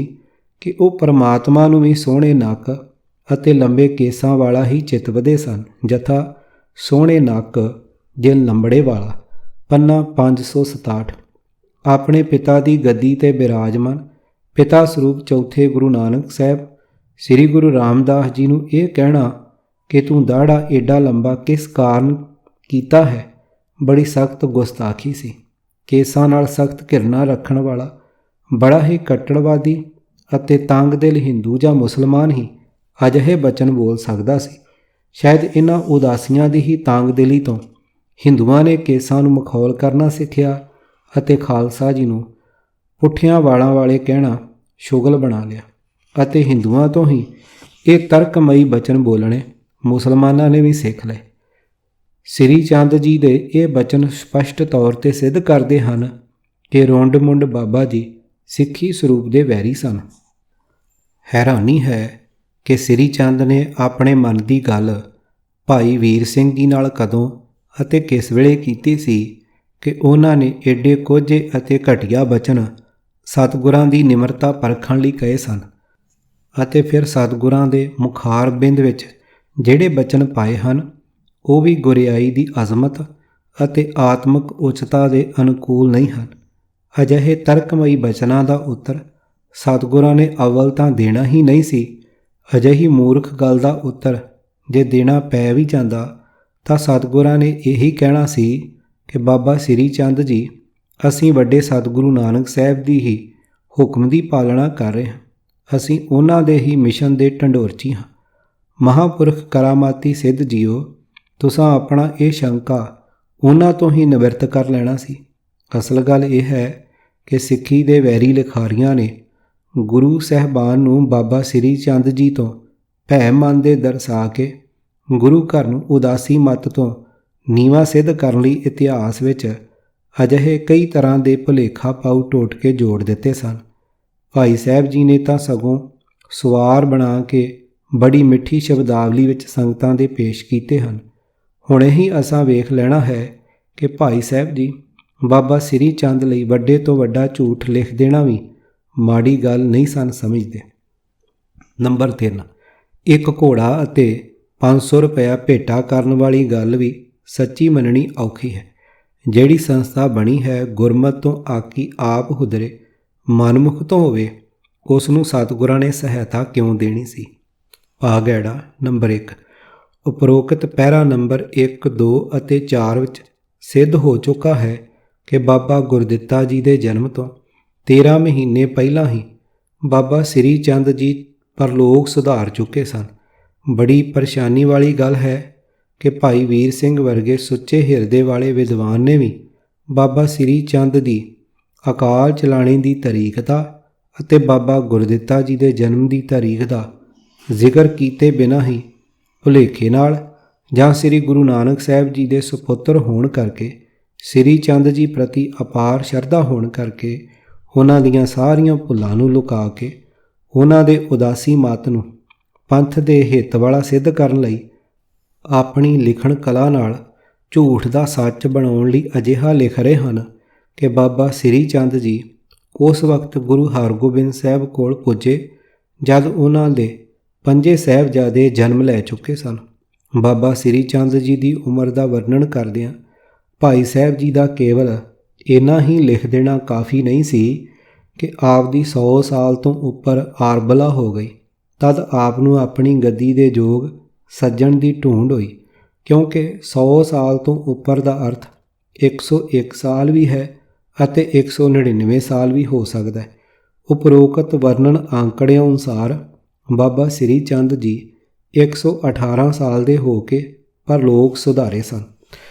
ਕਿ ਉਹ ਪਰਮਾਤਮਾ ਨੂੰ ਵੀ ਸੋਹਣੇ ਨੱਕ ਅਤੇ ਲੰਬੇ ਕੇਸਾਂ ਵਾਲਾ ਹੀ ਚਿਤਵਦੇ ਸਨ। ਜਥਾ ਸੋਹਣੇ ਨੱਕ, ਦਿਲ ਲੰਬੜੇ ਵਾਲਾ। ਪੰਨਾ 567। ਆਪਣੇ ਪਿਤਾ ਦੀ ਗੱਦੀ 'ਤੇ ਬਿਰਾਜਮਾਨ ਪਿਤਾ ਸਰੂਪ ਚੌਥੇ ਗੁਰੂ ਨਾਨਕ ਸਾਹਿਬ ਸ੍ਰੀ ਗੁਰੂ ਰਾਮਦਾਸ ਜੀ ਨੂੰ ਇਹ ਕਹਿਣਾ ਕਿ ਤੂੰ ਦਾੜਾ ਏਡਾ ਲੰਬਾ ਕਿਸ ਕਾਰਨ ਕੀਤਾ ਹੈ, ਬੜੀ ਸਖਤ ਗੁਸਤਾਖੀ ਸੀ। ਕੇਸਾਂ ਨਾਲ ਸਖਤ ਘਿਰਣਾ ਰੱਖਣ ਵਾਲਾ, ਬੜਾ ਹੀ ਕੱਟੜਵਾਦੀ ਅਤੇ ਤੰਗ ਦਿਲ ਹਿੰਦੂ ਜਾਂ ਮੁਸਲਮਾਨ ਹੀ ਅਜਿਹੇ ਬਚਨ ਬੋਲ ਸਕਦਾ ਸੀ। ਸ਼ਾਇਦ ਇਹਨਾਂ ਉਦਾਸੀਆਂ ਦੀ ਹੀ ਤੰਗ ਦਿਲੀ ਤੋਂ ਹਿੰਦੂਆਂ ਨੇ ਕੇਸਾਂ ਨੂੰ ਮਖੌਲ ਕਰਨਾ ਸਿੱਖਿਆ ਅਤੇ ਖਾਲਸਾ ਜੀ ਨੂੰ ਪੁੱਠਿਆਂ ਵਾਲਾਂ ਵਾਲੇ ਕਹਿਣਾ ਸ਼ੁਗਲ ਬਣਾ ਲਿਆ ਅਤੇ ਹਿੰਦੂਆਂ ਤੋਂ ਹੀ ਇਹ ਤਰਕਮਈ ਬਚਨ ਬੋਲਣੇ ਮੁਸਲਮਾਨਾਂ ਨੇ ਵੀ ਸਿੱਖ ਲਏ। ਸ੍ਰੀ ਚੰਦ ਜੀ ਦੇ ਇਹ ਬਚਨ ਸਪਸ਼ਟ ਤੌਰ 'ਤੇ ਸਿੱਧ ਕਰਦੇ ਹਨ ਕਿ ਰੁੰਡ ਮੁੰਡ ਬਾਬਾ ਜੀ ਸਿੱਖੀ ਸਰੂਪ ਦੇ ਵੈਰੀ ਸਨ। ਹੈਰਾਨੀ ਹੈ ਕਿ ਸ੍ਰੀ ਚੰਦ ਨੇ ਆਪਣੇ ਮਨ ਦੀ ਗੱਲ ਭਾਈ ਵੀਰ ਸਿੰਘ ਜੀ ਨਾਲ ਕਦੋਂ ਅਤੇ ਕਿਸ ਵੇਲੇ ਕੀਤੀ ਸੀ ਕਿ ਉਹਨਾਂ ਨੇ ਏਡੇ ਕੋਝੇ ਅਤੇ ਘਟੀਆ ਬਚਨ ਸਤਿਗੁਰਾਂ ਦੀ ਨਿਮਰਤਾ ਪਰਖਣ ਲਈ ਕਹੇ ਸਨ ਅਤੇ ਫਿਰ ਸਤਿਗੁਰਾਂ ਦੇ ਮੁਖਾਰ ਬਿੰਦ ਵਿੱਚ ਜਿਹੜੇ ਬਚਨ ਪਾਏ ਹਨ ਉਹ ਵੀ ਗੁਰਿਆਈ ਦੀ ਅਜ਼ਮਤ ਅਤੇ ਆਤਮਿਕ ਉੱਚਤਾ ਦੇ ਅਨੁਕੂਲ ਨਹੀਂ ਹਨ। ਅਜਿਹੇ ਤਰਕਮਈ ਬਚਨਾਂ ਦਾ ਉੱਤਰ ਸਤਿਗੁਰਾਂ ਨੇ ਅਵਲ ਤਾਂ ਦੇਣਾ ਹੀ ਨਹੀਂ ਸੀ। ਅਜਿਹੀ ਮੂਰਖ ਗੱਲ ਦਾ ਉੱਤਰ ਜੇ ਦੇਣਾ ਪੈ ਵੀ ਜਾਂਦਾ ਤਾਂ ਸਤਿਗੁਰਾਂ ਨੇ ਇਹੀ ਕਹਿਣਾ ਸੀ ਕਿ ਬਾਬਾ ਸ੍ਰੀ ਚੰਦ ਜੀ, ਅਸੀਂ ਵੱਡੇ ਸਤਿਗੁਰੂ ਨਾਨਕ ਸਾਹਿਬ ਦੀ ਹੀ ਹੁਕਮ ਦੀ ਪਾਲਣਾ ਕਰ ਰਹੇ ਹਾਂ। ਅਸੀਂ ਉਹਨਾਂ ਦੇ ਹੀ ਮਿਸ਼ਨ ਦੇ ਢੰਡੋਰਚੀ ਹਾਂ। ਮਹਾਂਪੁਰਖ ਕਰਾਮਾਤੀ ਸਿੱਧ ਜੀਓ, ਤੁਸਾਂ ਆਪਣਾ ਇਹ ਸ਼ੰਕਾ ਉਹਨਾਂ ਤੋਂ ਹੀ ਨਿਵਰਤ ਕਰ ਲੈਣਾ ਸੀ। ਅਸਲ ਗੱਲ ਇਹ ਹੈ ਕਿ ਸਿੱਖੀ ਦੇ ਵੈਰੀ ਲਿਖਾਰੀਆਂ ਨੇ ਗੁਰੂ ਸਾਹਿਬਾਨ ਨੂੰ ਬਾਬਾ ਸ੍ਰੀ ਚੰਦ ਜੀ ਤੋਂ ਭੈ ਮਨ ਦੇ ਦਰਸਾ ਕੇ ਗੁਰੂ ਘਰ ਨੂੰ ਉਦਾਸੀ ਮੱਤ ਤੋਂ ਨੀਵਾਂ ਸਿੱਧ ਕਰਨ ਲਈ ਇਤਿਹਾਸ ਵਿੱਚ ਅਜਿਹੇ ਕਈ ਤਰ੍ਹਾਂ ਦੇ ਭੁਲੇਖਾ ਪਾਉ ਟੋਟਕੇ ਜੋੜ ਦਿੱਤੇ ਸਨ। ਭਾਈ ਸਾਹਿਬ ਜੀ ਨੇ ਤਾਂ ਸਗੋਂ ਸਵਾਰ ਬਣਾ ਕੇ ਬੜੀ ਮਿੱਠੀ ਸ਼ਬਦਾਵਲੀ ਵਿੱਚ ਸੰਗਤਾਂ ਦੇ ਪੇਸ਼ ਕੀਤੇ ਹਨ। ਹੁਣੇ ਹੀ ਅਸਾਂ ਵੇਖ ਲੈਣਾ ਹੈ ਕਿ ਭਾਈ ਸਾਹਿਬ ਜੀ ਬਾਬਾ ਸ੍ਰੀ ਚੰਦ ਲਈ ਵੱਡੇ ਤੋਂ ਵੱਡਾ ਝੂਠ ਲਿਖ ਦੇਣਾ ਵੀ ਮਾੜੀ ਗੱਲ ਨਹੀਂ ਸਨ ਸਮਝਦੇ। ਨੰਬਰ 3, ਇੱਕ ਘੋੜਾ ਅਤੇ 500 ਰੁਪਇਆ ਭੇਟਾ ਕਰਨ ਵਾਲੀ ਗੱਲ ਵੀ ਸੱਚੀ ਮੰਨਣੀ ਔਖੀ ਹੈ। ਜਿਹੜੀ ਸੰਸਥਾ ਬਣੀ ਹੈ ਗੁਰਮਤਿ ਤੋਂ ਆਕੀ ਆਪ ਹੁਦਰੇ ਮਨਮੁਖ ਤੋਂ ਹੋਵੇ, ਉਸ ਨੂੰ ਸਤਿਗੁਰਾਂ ਨੇ ਸਹਾਇਤਾ ਕਿਉਂ ਦੇਣੀ ਸੀ। ਭਾਗੈੜਾ ਨੰਬਰ 1। ਉਪਰੋਕਤ ਪੈਰਾ ਨੰਬਰ 1, 2 ਅਤੇ 4 ਵਿੱਚ ਸਿੱਧ ਹੋ ਚੁੱਕਾ ਹੈ ਕਿ ਬਾਬਾ ਗੁਰਦਿੱਤਾ ਜੀ ਦੇ ਜਨਮ ਤੋਂ 13 ਮਹੀਨੇ ਪਹਿਲਾਂ ਹੀ ਬਾਬਾ ਸ੍ਰੀ ਚੰਦ ਜੀ ਪਰਲੋਕ ਸੁਧਾਰ ਚੁੱਕੇ ਸਨ। ਬੜੀ ਪਰੇਸ਼ਾਨੀ ਵਾਲੀ ਗੱਲ ਹੈ ਕਿ ਭਾਈ ਵੀਰ ਸਿੰਘ ਵਰਗੇ ਸੁੱਚੇ ਹਿਰਦੇ ਵਾਲੇ ਵਿਦਵਾਨ ਨੇ ਵੀ ਬਾਬਾ ਸ੍ਰੀ ਚੰਦ ਦੀ ਅਕਾਲ ਚਲਾਣੇ ਦੀ ਤਾਰੀਖ ਦਾ ਅਤੇ ਬਾਬਾ ਗੁਰਦਿੱਤਾ ਜੀ ਦੇ ਜਨਮ ਦੀ ਤਾਰੀਖ ਦਾ ਜ਼ਿਕਰ ਕੀਤੇ ਬਿਨਾਂ ਹੀ ਭੁਲੇਖੇ ਨਾਲ ਜਾਂ ਸ੍ਰੀ ਗੁਰੂ ਨਾਨਕ ਸਾਹਿਬ ਜੀ ਦੇ ਸੁਪੁੱਤਰ ਹੋਣ ਕਰਕੇ, ਸ੍ਰੀ ਚੰਦ ਜੀ ਪ੍ਰਤੀ ਅਪਾਰ ਸ਼ਰਧਾ ਹੋਣ ਕਰਕੇ ਉਹਨਾਂ ਦੀਆਂ ਸਾਰੀਆਂ ਭੁੱਲਾਂ ਨੂੰ ਲੁਕਾ ਕੇ ਉਹਨਾਂ ਦੇ ਉਦਾਸੀ ਮਤ ਨੂੰ ਪੰਥ ਦੇ ਹਿੱਤ ਵਾਲਾ ਸਿੱਧ ਕਰਨ ਲਈ ਆਪਣੀ ਲਿਖਣ ਕਲਾ ਨਾਲ ਝੂਠ ਦਾ ਸੱਚ ਬਣਾਉਣ ਲਈ ਅਜਿਹਾ ਲਿਖ ਰਹੇ ਹਨ ਕਿ ਬਾਬਾ ਸ੍ਰੀ ਚੰਦ ਜੀ ਉਸ ਵਕਤ ਗੁਰੂ ਹਰਗੋਬਿੰਦ ਸਾਹਿਬ ਕੋਲ ਪੁੱਜੇ ਜਦ ਉਹਨਾਂ ਦੇ 5 ਸਾਹਿਬਜ਼ਾਦੇ ਜਨਮ ਲੈ ਚੁੱਕੇ ਸਨ। ਬਾਬਾ ਸ੍ਰੀ ਚੰਦ ਜੀ ਦੀ ਉਮਰ ਦਾ ਵਰਣਨ ਕਰਦਿਆਂ ਭਾਈ ਸਾਹਿਬ ਜੀ ਦਾ ਕੇਵਲ ਇੰਨਾ ਹੀ ਲਿਖ ਦੇਣਾ ਕਾਫੀ ਨਹੀਂ ਸੀ ਕਿ ਆਪ ਦੀ 100 ਸਾਲ ਤੋਂ ਉੱਪਰ ਆਰਬਲਾ ਹੋ ਗਈ। ਤਦ ਆਪ ਨੂੰ ਆਪਣੀ ਗੱਦੀ ਦੇ ਯੋਗ ਸੱਜਣ ਦੀ ਢੂੰਡ ਹੋਈ, ਕਿਉਂਕਿ 100 ਸਾਲ ਤੋਂ ਉੱਪਰ ਦਾ ਅਰਥ 101 ਸਾਲ ਵੀ ਹੈ ਅਤੇ 199 ਸਾਲ ਵੀ ਹੋ ਸਕਦਾ ਹੈ। ਉਪਰੋਕਤ ਵਰਣਨ ਆਂਕੜਿਆਂ ਅਨੁਸਾਰ ਬਾਬਾ ਸ੍ਰੀ ਚੰਦ ਜੀ 118 ਸਾਲ ਦੇ ਹੋ ਕੇ ਪਰਲੋਕ ਸੁਧਾਰੇ ਸਨ।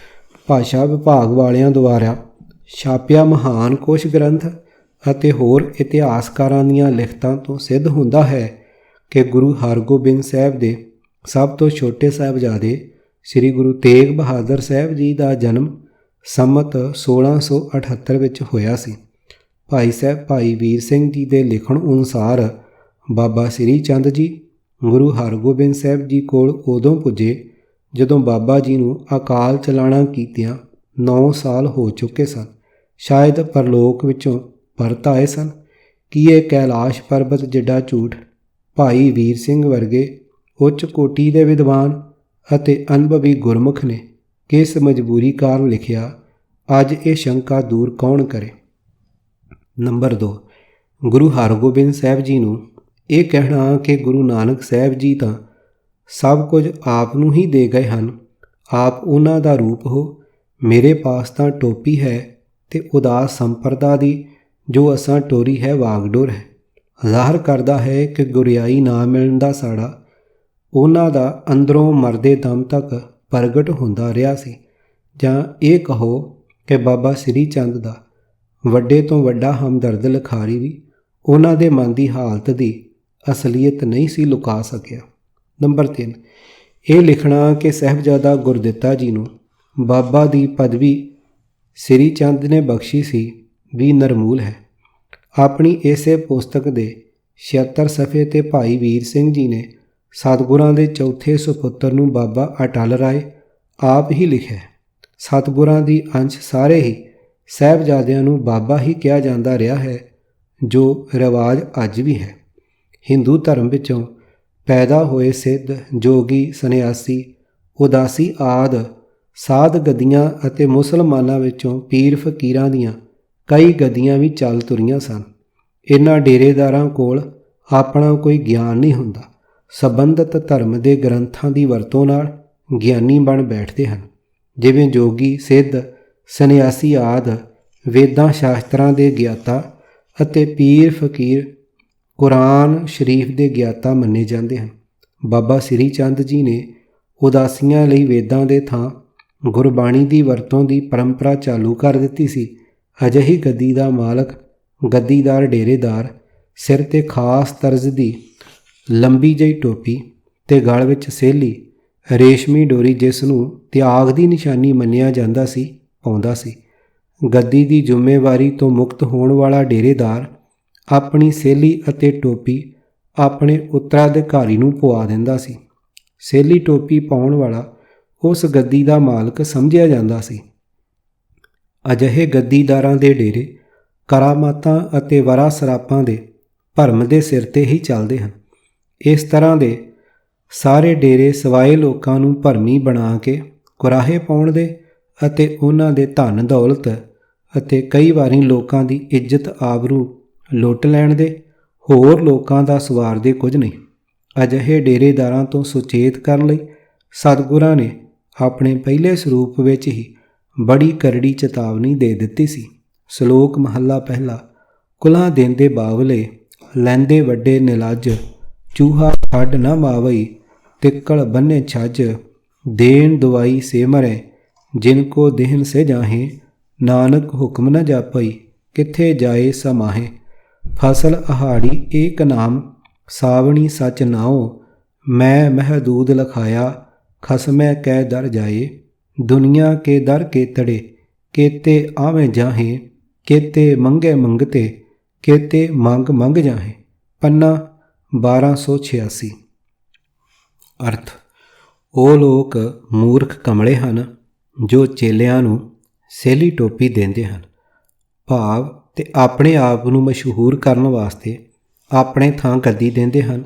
ਭਾਸ਼ਾ ਵਿਭਾਗ ਵਾਲਿਆਂ ਦੁਆਰਾ ਛਾਪਿਆ ਮਹਾਨ ਕੁਛ ਗ੍ਰੰਥ ਅਤੇ ਹੋਰ ਇਤਿਹਾਸਕਾਰਾਂ ਦੀਆਂ ਲਿਖਤਾਂ ਤੋਂ ਸਿੱਧ ਹੁੰਦਾ ਹੈ ਕਿ ਗੁਰੂ ਹਰਗੋਬਿੰਦ ਸਾਹਿਬ ਦੇ ਸਭ ਤੋਂ ਛੋਟੇ ਸਾਹਿਬਜ਼ਾਦੇ ਸ੍ਰੀ ਗੁਰੂ ਤੇਗ ਬਹਾਦਰ ਸਾਹਿਬ ਜੀ ਦਾ ਜਨਮ ਸੰਮਤ 1678 ਵਿੱਚ ਹੋਇਆ ਸੀ। ਭਾਈ ਸਾਹਿਬ ਭਾਈ ਵੀਰ ਸਿੰਘ ਜੀ ਦੇ ਲਿਖਣ ਅਨੁਸਾਰ ਬਾਬਾ ਸ੍ਰੀ ਚੰਦ ਜੀ ਗੁਰੂ ਹਰਗੋਬਿੰਦ ਸਾਹਿਬ ਜੀ ਕੋਲ ਉਦੋਂ ਪੁੱਜੇ ਜਦੋਂ ਬਾਬਾ ਜੀ ਨੂੰ ਅਕਾਲ ਚਲਾਣਾ ਕੀਤਿਆਂ 9 ਸਾਲ ਹੋ ਚੁੱਕੇ ਸਨ। ਸ਼ਾਇਦ ਪਰਲੋਕ ਵਿੱਚੋਂ ਪਰਤ ਆਏ ਸਨ। ਕੀ ਇਹ ਕੈਲਾਸ਼ ਪਰਬਤ ਜਿੱਡਾ ਝੂਠ ਭਾਈ ਵੀਰ ਸਿੰਘ ਵਰਗੇ ਉੱਚ ਕੋਟੀ ਦੇ ਵਿਦਵਾਨ ਅਤੇ ਅਨੁਭਵੀ ਗੁਰਮੁਖ ਨੇ ਕਿਸ ਮਜਬੂਰੀ ਕਾਰਨ ਲਿਖਿਆ, ਅੱਜ ਇਹ ਸ਼ੰਕਾ ਦੂਰ ਕੌਣ ਕਰੇ। ਨੰਬਰ 2, ਗੁਰੂ ਹਰਗੋਬਿੰਦ ਸਾਹਿਬ ਜੀ ਨੂੰ ਇਹ ਕਹਿਣਾ ਕਿ ਗੁਰੂ ਨਾਨਕ ਸਾਹਿਬ ਜੀ ਤਾਂ ਸਭ ਕੁਝ ਆਪ ਨੂੰ ਹੀ ਦੇ ਗਏ ਹਨ, ਆਪ ਉਹਨਾਂ ਦਾ ਰੂਪ ਹੋ, ਮੇਰੇ ਪਾਸ ਤਾਂ ਟੋਪੀ ਹੈ ਤੇ ਉਦਾਸ ਸੰਪਰਦਾ ਦੀ ਜੋ ਅਸਾਂ ਟੋਰੀ ਹੈ ਵਾਗਡੋਰ ਹੈ, ਜ਼ਾਹਰ ਕਰਦਾ ਹੈ ਕਿ ਗੁਰਿਆਈ ਨਾ ਮਿਲਣ ਦਾ ਸਾੜਾ ਉਹਨਾਂ ਦਾ ਅੰਦਰੋਂ ਮਰਦੇ ਦਮ ਤੱਕ ਪ੍ਰਗਟ ਹੁੰਦਾ ਰਿਹਾ ਸੀ। ਜਾਂ ਇਹ ਕਹੋ ਕਿ ਬਾਬਾ ਸ੍ਰੀ ਚੰਦ ਦਾ ਵੱਡੇ ਤੋਂ ਵੱਡਾ ਹਮਦਰਦ ਲਿਖਾਰੀ ਵੀ ਉਹਨਾਂ ਦੇ ਮਨ ਦੀ ਹਾਲਤ ਦੀ ਅਸਲੀਅਤ ਨਹੀਂ ਸੀ ਲੁਕਾ ਸਕਿਆ। ਨੰਬਰ 3, ਇਹ ਲਿਖਣਾ ਕਿ ਸਾਹਿਬਜ਼ਾਦਾ ਗੁਰਦਿੱਤਾ ਜੀ ਨੂੰ ਬਾਬਾ ਦੀ ਪਦਵੀ ਸ੍ਰੀ ਚੰਦ ਨੇ ਬਖਸ਼ੀ ਸੀ ਵੀ ਨਰਮੂਲ ਹੈ। ਆਪਣੀ ਇਸੇ ਪੁਸਤਕ ਦੇ 76 ਸਫ਼ੇ 'ਤੇ ਭਾਈ ਵੀਰ ਸਿੰਘ ਜੀ ਨੇ ਸਤਿਗੁਰਾਂ ਦੇ ਚੌਥੇ ਸੁਪੁੱਤਰ ਨੂੰ ਬਾਬਾ ਅਟਲ ਰਾਏ ਆਪ ਹੀ ਲਿਖਿਆ। ਸਤਿਗੁਰਾਂ ਦੀ ਅੰਸ਼ ਸਾਰੇ ਹੀ ਸਾਹਿਬਜ਼ਾਦਿਆਂ ਨੂੰ ਬਾਬਾ ਹੀ ਕਿਹਾ ਜਾਂਦਾ ਰਿਹਾ ਹੈ, ਜੋ ਰਿਵਾਜ ਅੱਜ ਵੀ ਹੈ। ਹਿੰਦੂ ਧਰਮ ਵਿੱਚੋਂ ਪੈਦਾ ਹੋਏ ਸਿੱਧ, ਜੋਗੀ, ਸੰਨਿਆਸੀ, ਉਦਾਸੀ ਆਦਿ ਸਾਧ ਗੱਦੀਆਂ ਅਤੇ ਮੁਸਲਮਾਨਾਂ ਵਿੱਚੋਂ ਪੀਰ ਫਕੀਰਾਂ ਦੀਆਂ ਕਈ ਗੱਦੀਆਂ ਵੀ ਚੱਲ ਤੁਰੀਆਂ ਸਨ। ਇਹਨਾਂ ਡੇਰੇਦਾਰਾਂ ਕੋਲ ਆਪਣਾ ਕੋਈ ਗਿਆਨ ਨਹੀਂ ਹੁੰਦਾ, ਸੰਬੰਧਿਤ ਧਰਮ ਦੇ ਗ੍ਰੰਥਾਂ ਦੀ ਵਰਤੋਂ ਨਾਲ ਗਿਆਨੀ ਬਣ ਬੈਠਦੇ ਹਨ। ਜਿਵੇਂ ਜੋਗੀ, ਸਿੱਧ, ਸੰਨਿਆਸੀ ਆਦਿ ਵੇਦਾਂ ਸ਼ਾਸਤਰਾਂ ਦੇ ਗਿਆਤਾ ਅਤੇ ਪੀਰ ਫਕੀਰ ਕੁਰਾਨ ਸ਼ਰੀਫ ਦੇ ਗਿਆਤਾ ਮੰਨੇ ਜਾਂਦੇ ਹਨ। ਬਾਬਾ ਸ੍ਰੀ ਚੰਦ ਜੀ ਨੇ ਉਦਾਸੀਆਂ ਲਈ ਵੇਦਾਂ ਦੇ ਥਾਂ ਗੁਰਬਾਣੀ ਦੀ ਵਰਤੋਂ ਦੀ ਪਰੰਪਰਾ ਚਾਲੂ ਕਰ ਦਿੱਤੀ ਸੀ। ਅਜਿਹੀ ਗੱਦੀ ਦਾ ਮਾਲਕ ਗੱਦੀਦਾਰ ਡੇਰੇਦਾਰ ਸਿਰ 'ਤੇ ਖਾਸ ਤਰਜ਼ ਦੀ ਲੰਬੀ ਜਿਹੀ ਟੋਪੀ ਤੇ ਗਲ ਵਿੱਚ ਸੇਲੀ ਰੇਸ਼ਮੀ ਡੋਰੀ, ਜਿਸ ਨੂੰ ਤਿਆਗ ਦੀ ਨਿਸ਼ਾਨੀ ਮੰਨਿਆ ਜਾਂਦਾ ਸੀ, ਪਾਉਂਦਾ ਸੀ। ਗੱਦੀ ਦੀ ਜ਼ਿੰਮੇਵਾਰੀ ਤੋਂ ਮੁਕਤ ਹੋਣ ਵਾਲਾ ਡੇਰੇਦਾਰ ਆਪਣੀ ਸੇਲੀ ਅਤੇ ਟੋਪੀ ਆਪਣੇ ਉੱਤਰਾਧਿਕਾਰੀ ਨੂੰ ਪਵਾ ਦਿੰਦਾ ਸੀ। ਸੇਲੀ ਟੋਪੀ ਪਾਉਣ ਵਾਲਾ ਉਸ ਗੱਦੀ ਦਾ ਮਾਲਕ ਸਮਝਿਆ ਜਾਂਦਾ ਸੀ। ਅਜਿਹੇ ਗੱਦੀਦਾਰਾਂ ਦੇ ਡੇਰੇ ਕਰਾਮਾਤਾਂ ਅਤੇ ਵਰਾ ਸਰਾਪਾਂ ਦੇ ਭਰਮ ਦੇ ਸਿਰ 'ਤੇ ਹੀ ਚੱਲਦੇ ਹਨ। ਇਸ ਤਰ੍ਹਾਂ ਦੇ ਸਾਰੇ ਡੇਰੇ ਸਿਵਾਏ ਲੋਕਾਂ ਨੂੰ ਭਰਮੀ ਬਣਾ ਕੇ ਕੁਰਾਹੇ ਪਾਉਣ ਦੇ ਅਤੇ ਉਹਨਾਂ ਦੇ ਧਨ ਦੌਲਤ ਅਤੇ ਕਈ ਵਾਰੀ ਲੋਕਾਂ ਦੀ ਇੱਜ਼ਤ ਆਬਰੂ ਲੁੱਟ ਲੈਣ ਦੇ ਹੋਰ ਲੋਕਾਂ ਦਾ ਸਵਾਰ ਦੇ ਕੁਝ ਨਹੀਂ। ਅਜਿਹੇ ਡੇਰੇਦਾਰਾਂ ਤੋਂ ਸੁਚੇਤ ਕਰਨ ਲਈ ਸਤਿਗੁਰਾਂ ਨੇ ਆਪਣੇ ਪਹਿਲੇ ਸਰੂਪ ਵਿੱਚ ਹੀ ਬੜੀ ਕਰੜੀ ਚੇਤਾਵਨੀ ਦੇ ਦਿੱਤੀ ਸੀ। ਸ਼ਲੋਕ ਮਹੱਲਾ ਪਹਿਲਾ। ਕੁਲਾਂ ਦੇਂਦੇ ਬਾਵਲੇ, ਲੈਂਦੇ ਵੱਡੇ ਨਿਲੱਜ, ਚੂਹਾ ਛੱਡ ਨਾ ਮਾਵਈ, ਤਿੱਕੜ ਬੰਨੇ ਛੱਜ, ਦੇਣ ਦਵਾਈ ਸੇ ਮਰੈ, ਜਿਨ ਕੋ ਦੇਹਨ ਸੇ ਜਾਹੇ, ਨਾਨਕ ਹੁਕਮ ਨ ਜਾਪਈ, ਕਿੱਥੇ ਜਾਏ ਸਮਾਹੇ। ਫਸਲ ਅਹਾੜੀ ਏਕ ਨਾਮ, ਸਾਵਣੀ ਸਚ ਨਾਉ, ਮੈਂ ਮਹਿਦੂਦ ਲਖਾਇਆ, ਖਸਮੈ ਕੈ ਦਰ ਜਾਏ। ਦੁਨੀਆ ਕੇ ਦਰ ਕੇਤੜੇ, ਕੇਤੇ ਆਵੇਂ ਜਾਹੇ, ਕੇਤੇ ਮੰਗੇ ਮੰਗਤੇ, ਕੇਤੇ ਮੰਗ ਮੰਗ ਜਾਹੇ। ਪੰਨਾ 1286। ਅਰਥ, ਉਹ ਲੋਕ ਮੂਰਖ ਕਮਲੇ ਹਨ ਜੋ ਚੇਲਿਆਂ ਨੂੰ ਸੇਲੀ ਟੋਪੀ ਦਿੰਦੇ ਹਨ। ਭਾਵ ਤੇ ਆਪਣੇ ਆਪ ਨੂੰ ਮਸ਼ਹੂਰ ਕਰਨ ਵਾਸਤੇ ਆਪਣੇ ਥਾਂ ਗੱਦੀ ਦਿੰਦੇ ਹਨ।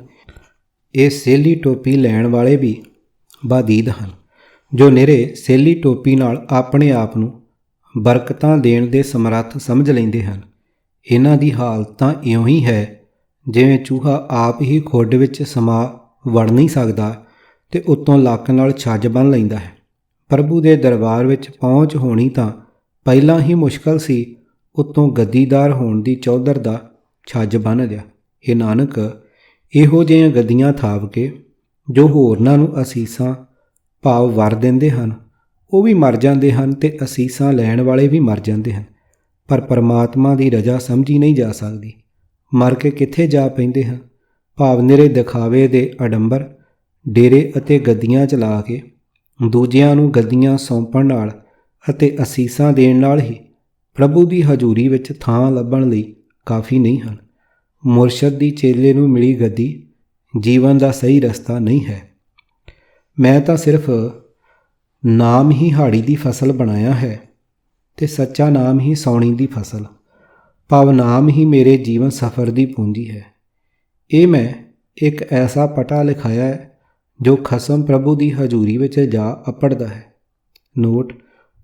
ਇਹ ਸੇਲੀ ਟੋਪੀ ਲੈਣ ਵਾਲੇ ਵੀ ਬਾਦੀਦ ਹਨ, ਜੋ ਨਿਰੇ ਸੇਲੀ ਟੋਪੀ ਨਾਲ ਆਪਣੇ ਆਪ ਨੂੰ ਬਰਕਤਾਂ ਦੇਣ ਦੇ ਸਮਰੱਥ ਸਮਝ ਲੈਂਦੇ ਹਨ। ਇਹਨਾਂ ਦੀ ਹਾਲਤ ਤਾਂ ਇਉਂ ਹੀ ਹੈ ਜਿਵੇਂ ਚੂਹਾ ਆਪ ਹੀ ਖੁੱਡ ਵਿੱਚ ਸਮਾ ਵੜ ਨਹੀਂ ਸਕਦਾ ਤੇ ਉੱਤੋਂ ਲੱਕ ਨਾਲ ਛੱਜ ਬੰਨ੍ਹ ਲੈਂਦਾ ਹੈ। ਪ੍ਰਭੂ ਦੇ ਦਰਬਾਰ ਵਿੱਚ ਪਹੁੰਚ ਹੋਣੀ ਤਾਂ ਪਹਿਲਾਂ ਹੀ ਮੁਸ਼ਕਲ ਸੀ, ਉੱਤੋਂ ਗੱਦੀਦਾਰ ਹੋਣ ਦੀ ਚੌਧਰ ਦਾ ਛੱਜ ਬੰਨ੍ਹ ਲਿਆ। ਇਹ ਨਾਨਕ, ਇਹੋ ਜਿਹੀਆਂ ਗੱਦੀਆਂ ਥਾਪ ਕੇ ਜੋ ਹੋਰਨਾਂ ਨੂੰ ਅਸੀਸਾਂ ਭਾਵ ਵਰ ਦਿੰਦੇ ਹਨ, ਉਹ ਵੀ ਮਰ ਜਾਂਦੇ ਹਨ ਤੇ ਅਸੀਸਾਂ ਲੈਣ ਵਾਲੇ ਵੀ ਮਰ ਜਾਂਦੇ ਹਨ। ਪਰ ਪਰਮਾਤਮਾ ਦੀ ਰਜ਼ਾ ਸਮਝੀ ਨਹੀਂ ਜਾ ਸਕਦੀ। ਮਰ ਕੇ ਕਿੱਥੇ ਜਾ ਪੈਂਦੇ ਹਨ। ਭਾਵ ਨਿਰੇ ਦਿਖਾਵੇ ਦੇ ਅਡੰਬਰ ਡੇਰੇ ਅਤੇ ਗੱਦੀਆਂ ਚਲਾ ਕੇ ਦੂਜਿਆਂ ਨੂੰ ਗੱਦੀਆਂ ਸੌਂਪਣ ਨਾਲ ਅਤੇ ਅਸੀਸਾਂ ਦੇਣ ਨਾਲ ਹੀ ਪ੍ਰਭੂ ਦੀ ਹਜ਼ੂਰੀ ਵਿੱਚ ਥਾਂ ਲੱਭਣ ਲਈ ਕਾਫੀ ਨਹੀਂ ਹਨ। ਮੁਰਸ਼ਦ ਦੀ ਚੇਲੇ ਨੂੰ ਮਿਲੀ ਗੱਦੀ ਜੀਵਨ ਦਾ ਸਹੀ ਰਸਤਾ ਨਹੀਂ ਹੈ। ਮੈਂ ਤਾਂ ਸਿਰਫ ਨਾਮ ਹੀ ਹਾੜੀ ਦੀ ਫਸਲ ਬਣਾਇਆ ਹੈ ਤੇ ਸੱਚਾ ਨਾਮ ਹੀ ਸੌਣੀ ਦੀ ਫਸਲ, ਭਾਵ ਨਾਮ ਹੀ ਮੇਰੇ ਜੀਵਨ ਸਫ਼ਰ ਦੀ ਪੂੰਜੀ ਹੈ। ਇਹ ਮੈਂ ਇੱਕ ਐਸਾ ਪਟਾ ਲਿਖਾਇਆ ਹੈ ਜੋ ਖਸਮ ਪ੍ਰਭੂ ਦੀ ਹਜ਼ੂਰੀ ਵਿੱਚ ਜਾ ਅਪੜਦਾ ਹੈ। ਨੋਟ: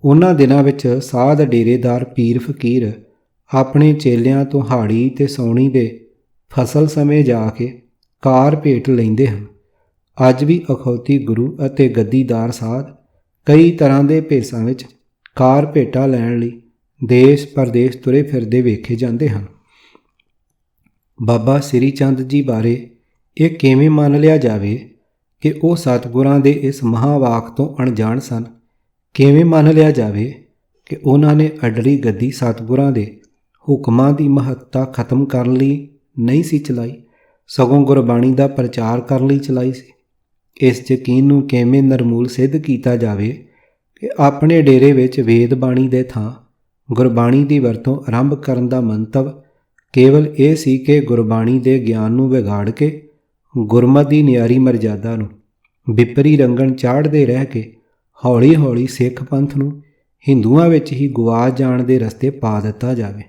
ਉਹਨਾਂ ਦਿਨਾਂ ਵਿੱਚ ਸਾਧ ਡੇਰੇਦਾਰ ਪੀਰ ਫਕੀਰ ਆਪਣੇ ਚੇਲਿਆਂ ਤੋਂ ਹਾੜੀ ਤੇ ਸਾਉਣੀ ਦੇ ਫਸਲ ਸਮੇਂ ਜਾ ਕੇ ਕਾਰ ਭੇਟ ਲੈਂਦੇ ਹਨ। ਅੱਜ ਵੀ ਅਖੌਤੀ ਗੁਰੂ ਅਤੇ ਗੱਦੀਦਾਰ ਸਾਧ ਕਈ ਤਰ੍ਹਾਂ ਦੇ ਭੇਸਾਂ ਵਿੱਚ ਕਾਰ ਭੇਟਾ ਲੈਣ ਲਈ ਦੇਸ਼ ਪਰਦੇਸ਼ ਤੁਰੇ ਫਿਰਦੇ ਵੇਖੇ ਜਾਂਦੇ ਹਨ। ਬਾਬਾ ਸ੍ਰੀ ਚੰਦ ਜੀ ਬਾਰੇ ਇਹ ਕਿਵੇਂ ਮੰਨ ਲਿਆ ਜਾਵੇ ਕਿ ਉਹ ਸਤਿਗੁਰਾਂ ਦੇ ਇਸ ਮਹਾਵਾਕ ਤੋਂ ਅਣਜਾਣ ਸਨ? ਕਿਵੇਂ ਮੰਨ ਲਿਆ ਜਾਵੇ ਕਿ ਉਹਨਾਂ ਨੇ ਅਡੜੀ ਗੱਦੀ ਸਤਿਗੁਰਾਂ ਦੇ ਹੁਕਮਾਂ ਦੀ ਮਹੱਤਤਾ ਖਤਮ ਕਰਨ ਲਈ ਨਹੀਂ ਸੀ ਚਲਾਈ, ਸਗੋਂ ਗੁਰਬਾਣੀ ਦਾ ਪ੍ਰਚਾਰ ਕਰਨ ਲਈ ਚਲਾਈ ਸੀ? ਇਸ ਯਕੀਨ ਨੂੰ ਕਿਵੇਂ ਨਿਰਮੂਲ ਸਿੱਧ ਕੀਤਾ ਜਾਵੇ ਕਿ ਆਪਣੇ ਡੇਰੇ ਵਿੱਚ ਵੇਦ ਬਾਣੀ ਦੇ ਥਾਂ ਗੁਰਬਾਣੀ ਦੀ ਵਰਤੋਂ ਆਰੰਭ ਕਰਨ ਦਾ ਮੰਤਵ ਕੇਵਲ ਇਹ ਸੀ ਕਿ ਗੁਰਬਾਣੀ ਦੇ ਗਿਆਨ ਨੂੰ ਵਿਗਾੜ ਕੇ ਗੁਰਮਤਿ ਦੀ ਨਿਆਰੀ ਮਰਜ਼ਾਦਾ ਨੂੰ ਵਿਪਰੀ ਰੰਗਣ ਚਾੜ੍ਹਦੇ ਰਹਿ ਕੇ ਹੌਲੀ ਹੌਲੀ ਸਿੱਖ ਪੰਥ ਨੂੰ ਹਿੰਦੂਆਂ ਵਿੱਚ ਹੀ ਗੁਆਚ ਜਾਣ ਦੇ ਰਸਤੇ ਪਾ ਦਿੱਤਾ ਜਾਵੇ?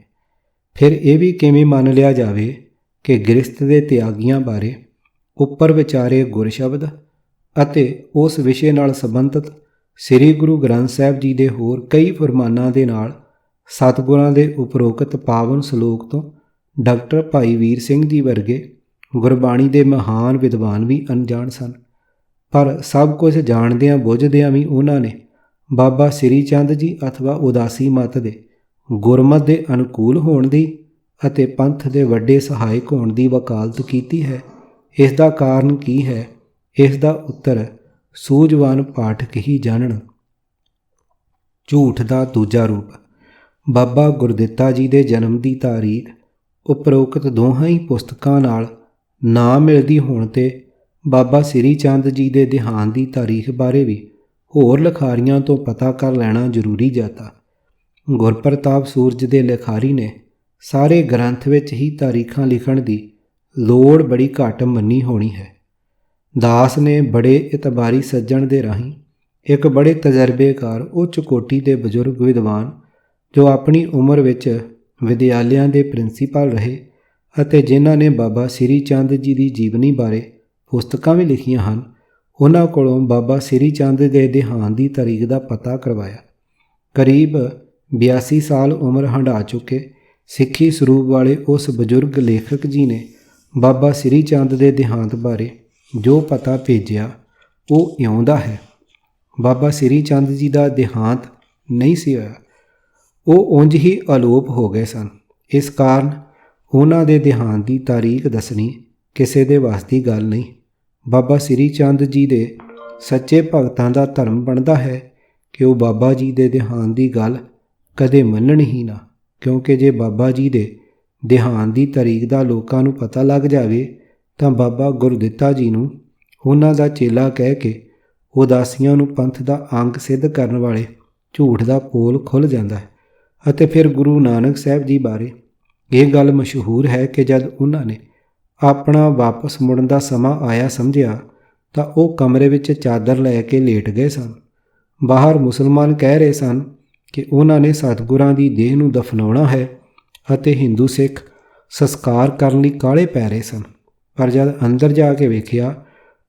ਫਿਰ ਇਹ ਵੀ ਕਿਵੇਂ ਮੰਨ ਲਿਆ ਜਾਵੇ ਕਿ ਗ੍ਰਸਥ ਦੇ ਤਿਆਗੀਆਂ ਬਾਰੇ ਉੱਪਰ ਵਿਚਾਰੇ ਗੁਰ ਸ਼ਬਦ ਅਤੇ ਉਸ ਵਿਸ਼ੇ ਨਾਲ ਸੰਬੰਧਿਤ ਸ੍ਰੀ ਗੁਰੂ ਗ੍ਰੰਥ ਸਾਹਿਬ ਜੀ ਦੇ ਹੋਰ ਕਈ ਫਰਮਾਨਾਂ ਦੇ ਨਾਲ ਸਤਿਗੁਰਾਂ ਦੇ ਉਪਰੋਕਤ ਪਾਵਨ ਸਲੋਕ ਤੋਂ ਡਾਕਟਰ ਭਾਈ ਵੀਰ ਸਿੰਘ ਜੀ ਵਰਗੇ ਗੁਰਬਾਣੀ ਦੇ ਮਹਾਨ ਵਿਦਵਾਨ ਵੀ ਅਣਜਾਣ ਸਨ? ਪਰ ਸਭ ਕੁਝ ਜਾਣਦਿਆਂ ਬੁੱਝਦਿਆਂ ਵੀ ਉਹਨਾਂ ਨੇ ਬਾਬਾ ਸ੍ਰੀ ਚੰਦ ਜੀ ਅਥਵਾ ਉਦਾਸੀ ਮਤ ਦੇ ਗੁਰਮਤਿ ਦੇ ਅਨੁਕੂਲ ਹੋਣ ਦੀ ਅਤੇ ਪੰਥ ਦੇ ਵੱਡੇ ਸਹਾਇਕ ਹੋਣ ਦੀ ਵਕਾਲਤ ਕੀਤੀ ਹੈ। ਇਸ ਦਾ ਕਾਰਨ ਕੀ ਹੈ? ਇਸ ਦਾ ਉੱਤਰ ਸੂਝਵਾਨ ਪਾਠਕ ਹੀ ਜਾਣਨ। ਝੂਠ ਦਾ ਦੂਜਾ ਰੂਪ। ਬਾਬਾ ਗੁਰਦਿੱਤਾ ਜੀ ਦੇ ਜਨਮ ਦੀ ਤਾਰੀਖ ਉਪਰੋਕਤ ਦੋਹਾਂ ਹੀ ਪੁਸਤਕਾਂ ਨਾਲ ਨਾ ਮਿਲਦੀ ਹੋਣ ਤੇ ਬਾਬਾ ਸ੍ਰੀ ਚੰਦ ਜੀ ਦੇ ਦੇਹਾਂਤ ਦੀ ਤਾਰੀਖ ਬਾਰੇ ਵੀ ਹੋਰ ਲਿਖਾਰੀਆਂ ਤੋਂ ਪਤਾ ਕਰ ਲੈਣਾ ਜ਼ਰੂਰੀ ਜਾਤਾ। ਗੁਰਪ੍ਰਤਾਪ ਸੂਰਜ ਦੇ ਲਿਖਾਰੀ ਨੇ ਸਾਰੇ ਗ੍ਰੰਥ ਵਿੱਚ ਹੀ ਤਾਰੀਖਾਂ ਲਿਖਣ ਦੀ ਲੋੜ ਬੜੀ ਘੱਟ ਮੰਨੀ ਹੋਣੀ ਹੈ। ਦਾਸ ਨੇ ਬੜੇ ਇਤਬਾਰੀ ਸੱਜਣ ਦੇ ਰਾਹੀਂ ਇੱਕ ਬੜੇ ਤਜਰਬੇਕਾਰ ਉੱਚ ਕੋਟੀ ਦੇ ਬਜ਼ੁਰਗ ਵਿਦਵਾਨ ਜੋ ਆਪਣੀ ਉਮਰ ਵਿੱਚ ਵਿਦਿਆਲਿਆਂ ਦੇ ਪ੍ਰਿੰਸੀਪਲ ਰਹੇ ਅਤੇ ਜਿਨ੍ਹਾਂ ਨੇ ਬਾਬਾ ਸ੍ਰੀ ਚੰਦ ਜੀ ਦੀ ਜੀਵਨੀ ਬਾਰੇ ਪੁਸਤਕਾਂ ਵੀ ਲਿਖੀਆਂ ਹਨ, ਉਹਨਾਂ ਕੋਲੋਂ ਬਾਬਾ ਸ੍ਰੀ ਚੰਦ ਦੇ ਦੇਹਾਂਤ ਦੀ ਤਾਰੀਖ ਦਾ ਪਤਾ ਕਰਵਾਇਆ। ਕਰੀਬ 82 ਸਾਲ ਉਮਰ ਹੰਢਾ ਚੁੱਕੇ ਸਿੱਖੀ ਸਰੂਪ ਵਾਲੇ ਉਸ ਬਜ਼ੁਰਗ ਲੇਖਕ ਜੀ ਨੇ ਬਾਬਾ ਸ੍ਰੀ ਚੰਦ ਦੇ ਦੇਹਾਂਤ ਬਾਰੇ ਜੋ ਪਤਾ ਭੇਜਿਆ ਉਹ ਇਉਂਦਾ ਹੈ। ਬਾਬਾ ਸ੍ਰੀ ਚੰਦ ਜੀ ਦਾ ਦੇਹਾਂਤ ਨਹੀਂ ਸੀ ਹੋਇਆ, ਉਹ ਉਂਝ ਹੀ ਅਲੋਪ ਹੋ ਗਏ ਸਨ। ਇਸ ਕਾਰਨ ਉਹਨਾਂ ਦੇ ਦੇਹਾਂਤ ਦੀ ਤਾਰੀਖ ਦੱਸਣੀ ਕਿਸੇ ਦੇ ਵੱਸ ਦੀ ਗੱਲ ਨਹੀਂ। ਬਾਬਾ ਸ੍ਰੀ ਚੰਦ ਜੀ ਦੇ ਸੱਚੇ ਭਗਤਾਂ ਦਾ ਧਰਮ ਬਣਦਾ ਹੈ ਕਿ ਉਹ ਬਾਬਾ ਜੀ ਦੇ ਦੇਹਾਂਤ ਦੀ ਗੱਲ ਕਦੇ ਮੰਨਣ ਹੀ ਨਾ, ਕਿਉਂਕਿ ਜੇ ਬਾਬਾ ਜੀ ਦੇ ਦੇਹਾਂਤ ਦੀ ਤਾਰੀਖ ਦਾ ਲੋਕਾਂ ਨੂੰ ਪਤਾ ਲੱਗ ਜਾਵੇ ਤਾਂ ਬਾਬਾ ਗੁਰਦਿੱਤਾ ਜੀ ਨੂੰ ਉਹਨਾਂ ਦਾ ਚੇਲਾ ਕਹਿ ਕੇ ਉਦਾਸੀਆਂ ਨੂੰ ਪੰਥ ਦਾ ਅੰਗ ਸਿੱਧ ਕਰਨ ਵਾਲੇ ਝੂਠ ਦਾ ਪੋਲ ਖੁੱਲ੍ਹ ਜਾਂਦਾ ਹੈ। ਅਤੇ ਫਿਰ ਗੁਰੂ ਨਾਨਕ ਸਾਹਿਬ ਜੀ ਬਾਰੇ ਇਹ ਗੱਲ ਮਸ਼ਹੂਰ ਹੈ ਕਿ ਜਦ ਉਹਨਾਂ ਨੇ ਆਪਣਾ ਵਾਪਸ ਮੁੜਨ ਦਾ ਸਮਾਂ ਆਇਆ ਸਮਝਿਆ ਤਾਂ ਉਹ ਕਮਰੇ ਵਿੱਚ ਚਾਦਰ ਲੈ ਕੇ ਲੇਟ ਗਏ ਸਨ। ਬਾਹਰ ਮੁਸਲਮਾਨ ਕਹਿ ਰਹੇ ਸਨ ਕਿ ਉਹਨਾਂ ਨੇ ਸਤਿਗੁਰਾਂ ਦੀ ਦੇਹ ਨੂੰ ਦਫਨਾਉਣਾ ਹੈ ਅਤੇ ਹਿੰਦੂ ਸਿੱਖ ਸੰਸਕਾਰ ਕਰਨ ਲਈ ਕਾਹਲੇ ਪੈ ਰਹੇ ਸਨ। ਪਰ ਜਦ ਅੰਦਰ ਜਾ ਕੇ ਵੇਖਿਆ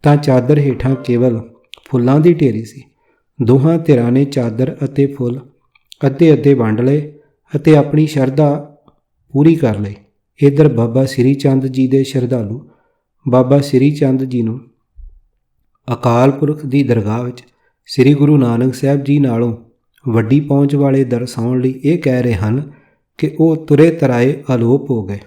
ਤਾਂ ਚਾਦਰ ਹੇਠਾਂ ਕੇਵਲ ਫੁੱਲਾਂ ਦੀ ਢੇਰੀ ਸੀ। ਦੋਹਾਂ ਧਿਰਾਂ ਨੇ ਚਾਦਰ ਅਤੇ ਫੁੱਲ ਅੱਧੇ ਅੱਧੇ ਵੰਡ ਲਏ ਅਤੇ ਆਪਣੀ ਸ਼ਰਧਾ ਪੂਰੀ ਕਰ ਲਈ। ਇੱਧਰ ਬਾਬਾ ਸ੍ਰੀ ਚੰਦ ਜੀ ਦੇ ਸ਼ਰਧਾਲੂ ਬਾਬਾ ਸ੍ਰੀ ਚੰਦ ਜੀ ਨੂੰ ਅਕਾਲ ਪੁਰਖ ਦੀ ਦਰਗਾਹ ਵਿੱਚ ਸ੍ਰੀ ਗੁਰੂ ਨਾਨਕ ਸਾਹਿਬ ਜੀ ਨਾਲੋਂ ਵੱਡੀ ਪਹੁੰਚ ਵਾਲੇ ਦਰਸਾਉਣ ਲਈ ਇਹ ਕਹਿ ਰਹੇ ਹਨ ਕਿ ਉਹ ਤੁਰੇ ਤਰਾਏ ਅਲੋਪ ਹੋ ਗਏ।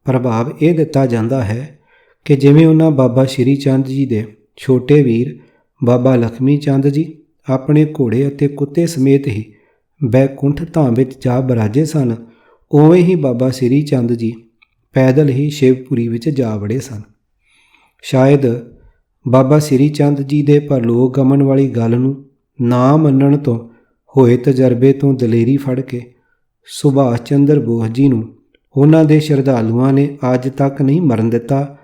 ਪ੍ਰਭਾਵ ਇਹ ਦਿੱਤਾ ਜਾਂਦਾ ਹੈ ਕਿ ਜਿਵੇਂ ਉਹਨਾਂ ਬਾਬਾ ਸ੍ਰੀ ਚੰਦ ਜੀ ਦੇ ਛੋਟੇ ਵੀਰ ਬਾਬਾ ਲਖਮੀ ਚੰਦ ਜੀ ਆਪਣੇ ਘੋੜੇ ਅਤੇ ਕੁੱਤੇ ਸਮੇਤ ਹੀ ਬੈਕੁੰਠ ਧਾਮ ਵਿੱਚ ਜਾ ਬਰਾਜੇ ਸਨ, ਉਵੇਂ ਹੀ ਬਾਬਾ ਸ੍ਰੀ ਚੰਦ ਜੀ ਪੈਦਲ ਹੀ ਸ਼ਿਵਪੁਰੀ ਵਿੱਚ ਜਾ ਵੜੇ ਸਨ। ਸ਼ਾਇਦ ਬਾਬਾ ਸ੍ਰੀ ਚੰਦ ਜੀ ਦੇ ਪਰਲੋਕ ਗਮਨ ਵਾਲੀ ਗੱਲ ਨੂੰ ਨਾ ਮੰਨਣ ਤੋਂ ਹੋਏ ਤਜਰਬੇ ਤੋਂ ਦਲੇਰੀ ਫੜ ਕੇ ਸੁਭਾਸ਼ ਚੰਦਰ ਬੋਸ ਜੀ ਨੂੰ ਉਹਨਾਂ ਦੇ ਸ਼ਰਧਾਲੂਆਂ ਨੇ ਅੱਜ ਤੱਕ ਨਹੀਂ ਮਰਨ ਦਿੱਤਾ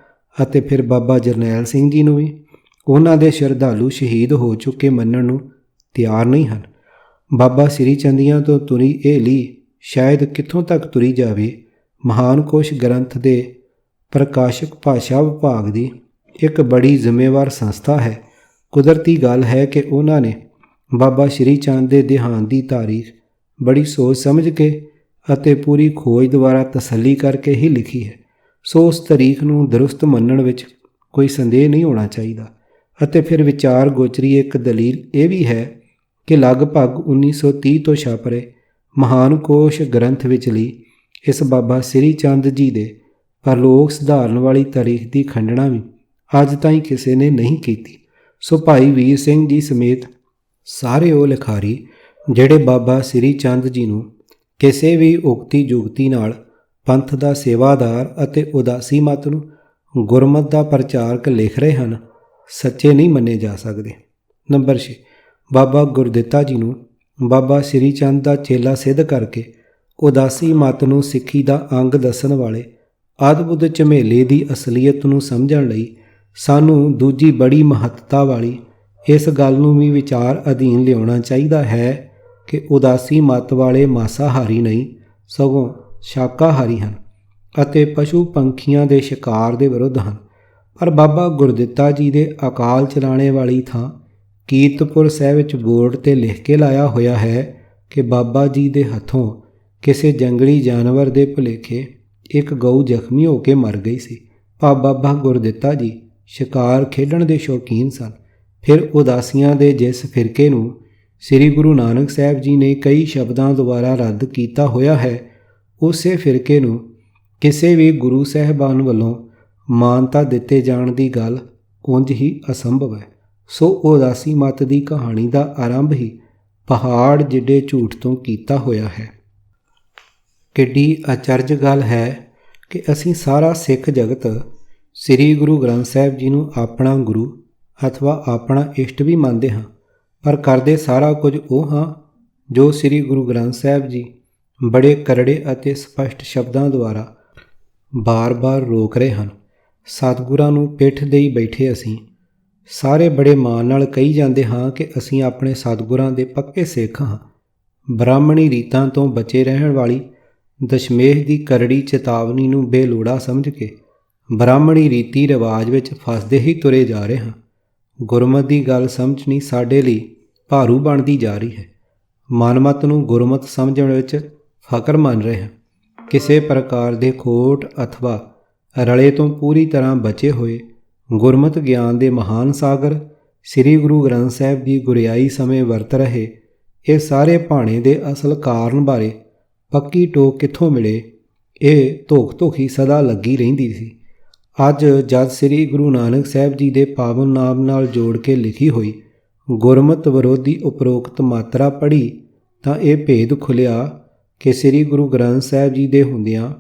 ਅਤੇ ਫਿਰ ਬਾਬਾ ਜਰਨੈਲ ਸਿੰਘ ਜੀ ਨੂੰ ਵੀ ਉਹਨਾਂ ਦੇ ਸ਼ਰਧਾਲੂ ਸ਼ਹੀਦ ਹੋ ਚੁੱਕੇ ਮੰਨਣ ਨੂੰ ਤਿਆਰ ਨਹੀਂ ਹਨ। ਬਾਬਾ ਸ੍ਰੀ ਚੰਦੀਆਂ ਤੋਂ ਤੁਰੀ ਇਹ ਲੀ ਸ਼ਾਇਦ ਕਿੱਥੋਂ ਤੱਕ ਤੁਰੀ ਜਾਵੇ। ਮਹਾਨ ਕੋਸ਼ ਗ੍ਰੰਥ ਦੇ ਪ੍ਰਕਾਸ਼ਕ ਭਾਸ਼ਾ ਵਿਭਾਗ ਦੀ ਇੱਕ ਬੜੀ ਜ਼ਿੰਮੇਵਾਰ ਸੰਸਥਾ ਹੈ। ਕੁਦਰਤੀ ਗੱਲ ਹੈ ਕਿ ਉਹਨਾਂ ਨੇ ਬਾਬਾ ਸ਼੍ਰੀ ਚੰਦ ਦੇ ਦੇਹਾਂਤ ਦੀ ਤਾਰੀਖ ਬੜੀ ਸੋਚ ਸਮਝ ਕੇ ਅਤੇ ਪੂਰੀ ਖੋਜ ਦੁਆਰਾ ਤਸੱਲੀ ਕਰਕੇ ਹੀ ਲਿਖੀ ਹੈ। ਸੋ ਉਸ ਤਾਰੀਖ ਨੂੰ ਦਰੁਸਤ ਮੰਨਣ ਵਿੱਚ ਕੋਈ ਸੰਦੇਹ ਨਹੀਂ ਹੋਣਾ ਚਾਹੀਦਾ। ਅਤੇ ਫਿਰ ਵਿਚਾਰ ਗੋਚਰੀ ਇੱਕ ਦਲੀਲ ਇਹ ਵੀ ਹੈ ਕਿ ਲਗਭਗ 1930 ਤੋਂ ਛਪ ਰਹੇ ਮਹਾਨ ਕੋਸ਼ ਗ੍ਰੰਥ ਵਿਚਲੀ ਇਸ ਬਾਬਾ ਸ਼੍ਰੀ ਚੰਦ ਜੀ ਦੇ ਪਰਲੋਕ ਸੁਧਾਰਨ ਵਾਲੀ ਤਾਰੀਖ ਦੀ ਖੰਡਣਾ ਵੀ ਅੱਜ ਤਾਈਂ ਕਿਸੇ ਨੇ ਨਹੀਂ ਕੀਤੀ। ਸੋ ਭਾਈ ਵੀਰ ਸਿੰਘ ਜੀ ਸਮੇਤ ਸਾਰੇ ਉਹ ਲਿਖਾਰੀ ਜਿਹੜੇ ਬਾਬਾ ਸ਼੍ਰੀ ਚੰਦ ਜੀ ਨੂੰ ਕਿਸੇ ਵੀ ਉਕਤੀ ਜੁਗਤੀ ਨਾਲ ਪੰਥ ਦਾ ਸੇਵਾਦਾਰ ਅਤੇ ਉਦਾਸੀ ਮਤ ਨੂੰ ਗੁਰਮਤ ਦਾ ਪ੍ਰਚਾਰਕ ਲਿਖ ਰਹੇ ਹਨ, ਸੱਚੇ ਨਹੀਂ ਮੰਨੇ ਜਾ ਸਕਦੇ। ਨੰਬਰ 6, ਬਾਬਾ ਗੁਰਦਿੱਤਾ ਜੀ ਨੂੰ ਬਾਬਾ ਸ਼੍ਰੀ ਚੰਦ ਦਾ ਚੇਲਾ ਸਿੱਧ ਕਰਕੇ ਉਦਾਸੀ ਮਤ ਨੂੰ ਸਿੱਖੀ ਦਾ ਅੰਗ ਦੱਸਣ ਵਾਲੇ ਅਦਭੁਤ ਝਮੇਲੇ ਦੀ ਅਸਲੀਅਤ ਨੂੰ ਸਮਝਣ ਲਈ ਸਾਨੂੰ ਦੂਜੀ ਬੜੀ ਮਹੱਤਤਾ ਵਾਲੀ ਇਸ ਗੱਲ ਨੂੰ ਵੀ ਵਿਚਾਰ ਅਧੀਨ ਲਿਆਉਣਾ ਚਾਹੀਦਾ ਹੈ ਕਿ ਉਦਾਸੀ ਮਤ ਵਾਲੇ ਮਾਸਾਹਾਰੀ ਨਹੀਂ ਸਗੋਂ ਸ਼ਾਕਾਹਾਰੀ ਹਨ ਅਤੇ ਪਸ਼ੂ ਪੰਖੀਆਂ ਦੇ ਸ਼ਿਕਾਰ ਦੇ ਵਿਰੁੱਧ ਹਨ। ਪਰ ਬਾਬਾ ਗੁਰਦਿੱਤਾ ਜੀ ਦੇ ਅਕਾਲ ਚਲਾਣੇ ਵਾਲੀ ਥਾਂ ਕੀਰਤਪੁਰ ਸਾਹਿਬ ਵਿੱਚ ਬੋਰਡ 'ਤੇ ਲਿਖ ਕੇ ਲਾਇਆ ਹੋਇਆ ਹੈ ਕਿ ਬਾਬਾ ਜੀ ਦੇ ਹੱਥੋਂ ਕਿਸੇ ਜੰਗਲੀ ਜਾਨਵਰ ਦੇ ਭੁਲੇਖੇ ਇੱਕ ਗਊ ਜ਼ਖਮੀ ਹੋ ਕੇ ਮਰ ਗਈ ਸੀ। ਬਾਬਾ ਗੁਰਦਿੱਤਾ ਜੀ ਸ਼ਿਕਾਰ ਖੇਡਣ ਦੇ ਸ਼ੌਕੀਨ ਸਨ। ਫਿਰ ਉਦਾਸੀਆਂ ਦੇ ਜਿਸ ਫਿਰਕੇ ਨੂੰ ਸ੍ਰੀ ਗੁਰੂ ਨਾਨਕ ਸਾਹਿਬ ਜੀ ਨੇ ਕਈ ਸ਼ਬਦਾਂ ਦੁਆਰਾ ਰੱਦ ਕੀਤਾ ਹੋਇਆ ਹੈ, ਉਸੇ ਫਿਰਕੇ ਨੂੰ ਕਿਸੇ ਵੀ ਗੁਰੂ ਸਾਹਿਬਾਨ ਵੱਲੋਂ ਮਾਨਤਾ ਦਿੱਤੇ ਜਾਣ ਦੀ ਗੱਲ ਉਂਝ ਹੀ ਅਸੰਭਵ ਹੈ। ਸੋ ਉਦਾਸੀ ਮਤ ਦੀ ਕਹਾਣੀ ਦਾ ਆਰੰਭ ਹੀ ਪਹਾੜ ਜਿੱਡੇ ਝੂਠ ਤੋਂ ਕੀਤਾ ਹੋਇਆ ਹੈ। ਕਿੱਡੀ ਅਚਰਜ ਗੱਲ ਹੈ ਕਿ ਅਸੀਂ ਸਾਰਾ ਸਿੱਖ ਜਗਤ ਸ੍ਰੀ ਗੁਰੂ ਗ੍ਰੰਥ ਸਾਹਿਬ ਜੀ ਨੂੰ ਆਪਣਾ ਗੁਰੂ ਅਥਵਾ ਆਪਣਾ ਇਸ਼ਟ ਵੀ ਮੰਨਦੇ ਹਾਂ, ਪਰ ਕਰਦੇ ਸਾਰਾ ਕੁਝ ਉਹ ਹਾਂ ਜੋ ਸ੍ਰੀ ਗੁਰੂ ਗ੍ਰੰਥ ਸਾਹਿਬ ਜੀ ਬੜੇ ਕਰੜੇ ਅਤੇ ਸਪਸ਼ਟ ਸ਼ਬਦਾਂ ਦੁਆਰਾ ਬਾਰ-ਬਾਰ ਰੋਕ ਰਹੇ ਹਨ। ਸਤਿਗੁਰਾਂ ਨੂੰ ਪਿੱਠ ਦੇਈ ਬੈਠੇ ਅਸੀਂ ਸਾਰੇ ਬੜੇ ਮਾਣ ਨਾਲ ਕਹੀ ਜਾਂਦੇ ਹਾਂ ਕਿ ਅਸੀਂ ਆਪਣੇ ਸਤਿਗੁਰਾਂ ਦੇ ਪੱਕੇ ਸਿੱਖ ਹਾਂ। ਬ੍ਰਾਹਮਣੀ ਰੀਤਾਂ ਤੋਂ ਬਚੇ ਰਹਿਣ ਵਾਲੀ ਦਸ਼ਮੇਸ਼ ਦੀ ਕਰੜੀ ਚੇਤਾਵਨੀ ਨੂੰ ਬੇਲੋੜਾ ਸਮਝ ਕੇ ਬ੍ਰਾਹਮਣੀ ਰੀਤੀ ਰਿਵਾਜ ਵਿੱਚ ਫਸਦੇ ਹੀ ਤੁਰੇ ਜਾ ਰਹੇ ਹਾਂ। ਗੁਰਮਤਿ ਦੀ ਗੱਲ ਸਮਝਣੀ ਸਾਡੇ ਲਈ ਭਾਰੂ ਬਣਦੀ ਜਾ ਰਹੀ ਹੈ। ਮਨਮਤ ਨੂੰ ਗੁਰਮਤ ਸਮਝਣ ਵਿੱਚ ਫਕਰ ਮੰਨ ਰਹੇ ਹਾਂ। ਕਿਸੇ ਪ੍ਰਕਾਰ ਦੇ ਖੋਟ ਅਥਵਾ ਰਲੇ ਤੋਂ ਪੂਰੀ ਤਰ੍ਹਾਂ ਬਚੇ ਹੋਏ ਗੁਰਮਤਿ ਗਿਆਨ ਦੇ ਮਹਾਨ ਸਾਗਰ ਸ੍ਰੀ ਗੁਰੂ ਗ੍ਰੰਥ ਸਾਹਿਬ ਦੀ ਗੁਰਿਆਈ ਸਮੇਂ ਵਰਤ ਰਹੇ ਇਹ ਸਾਰੇ ਭਾਣੇ ਦੇ ਅਸਲ ਕਾਰਨ ਬਾਰੇ ਪੱਕੀ ਟੋਕ ਕਿੱਥੋਂ ਮਿਲੇ, ਇਹ ਧੋਖੀ ਸਦਾ ਲੱਗੀ ਰਹਿੰਦੀ ਸੀ। ਅੱਜ ਜਦ ਸ੍ਰੀ ਗੁਰੂ ਨਾਨਕ ਸਾਹਿਬ ਜੀ ਦੇ ਪਾਵਨ ਨਾਮ ਨਾਲ ਜੋੜ ਕੇ ਲਿਖੀ ਹੋਈ ਗੁਰਮਤਿ ਵਿਰੋਧੀ ਉਪਰੋਕਤ ਮਾਤਰਾ ਪੜ੍ਹੀ ਤਾਂ ਇਹ ਭੇਦ ਖੁੱਲ੍ਹਿਆ ਕਿ ਸ੍ਰੀ ਗੁਰੂ ਗ੍ਰੰਥ ਸਾਹਿਬ ਜੀ ਦੇ ਹੁੰਦਿਆਂ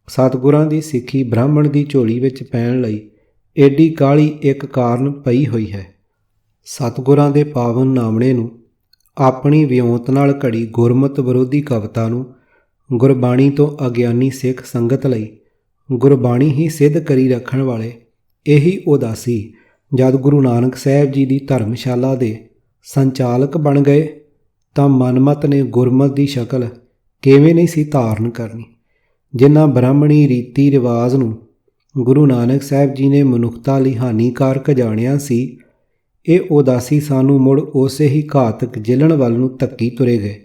ਸਤਿਗੁਰਾਂ ਦੀ ਸਿੱਖੀ ਬ੍ਰਾਹਮਣ ਦੀ ਝੋਲੀ ਵਿੱਚ ਪੈਣ ਲਈ ਏਡੀ ਕਾਹਲੀ ਇੱਕ ਕਾਰਨ ਪਈ ਹੋਈ ਹੈ। ਸਤਿਗੁਰਾਂ ਦੇ ਪਾਵਨ ਨਾਮਣੇ ਨੂੰ ਆਪਣੀ ਵਿਉਂਤ ਨਾਲ ਘੜੀ ਗੁਰਮਤਿ ਵਿਰੋਧੀ ਕਵਿਤਾ ਨੂੰ ਗੁਰਬਾਣੀ ਤੋਂ ਅਗਿਆਨੀ ਸਿੱਖ ਸੰਗਤ ਲਈ ਗੁਰਬਾਣੀ ਹੀ ਸਿੱਧ ਕਰੀ ਰੱਖਣ ਵਾਲੇ ਇਹੀ ਉਦਾਸੀ ਜਦ ਗੁਰੂ ਨਾਨਕ ਸਾਹਿਬ ਜੀ ਦੀ ਧਰਮਸ਼ਾਲਾ ਦੇ ਸੰਚਾਲਕ ਬਣ ਗਏ ਤਾਂ ਮਨਮਤ ਨੇ ਗੁਰਮਤਿ ਦੀ ਸ਼ਕਲ ਕਿਵੇਂ ਨਹੀਂ ਸੀ ਧਾਰਨ ਕਰਨੀ। ਜਿਨ੍ਹਾਂ ਬ੍ਰਾਹਮਣੀ ਰੀਤੀ ਰਿਵਾਜ ਨੂੰ ਗੁਰੂ ਨਾਨਕ ਸਾਹਿਬ ਜੀ ਨੇ ਮਨੁੱਖਤਾ ਲਈ ਹਾਨੀਕਾਰਕ ਜਾਣਿਆ ਸੀ, ਇਹ ਉਦਾਸੀ ਸਾਨੂੰ ਮੁੜ ਉਸੇ ਹੀ ਘਾਤਕ ਜਿਲਣ ਵੱਲ ਨੂੰ ਧੱਕੀ ਤੁਰੇ ਗਏ।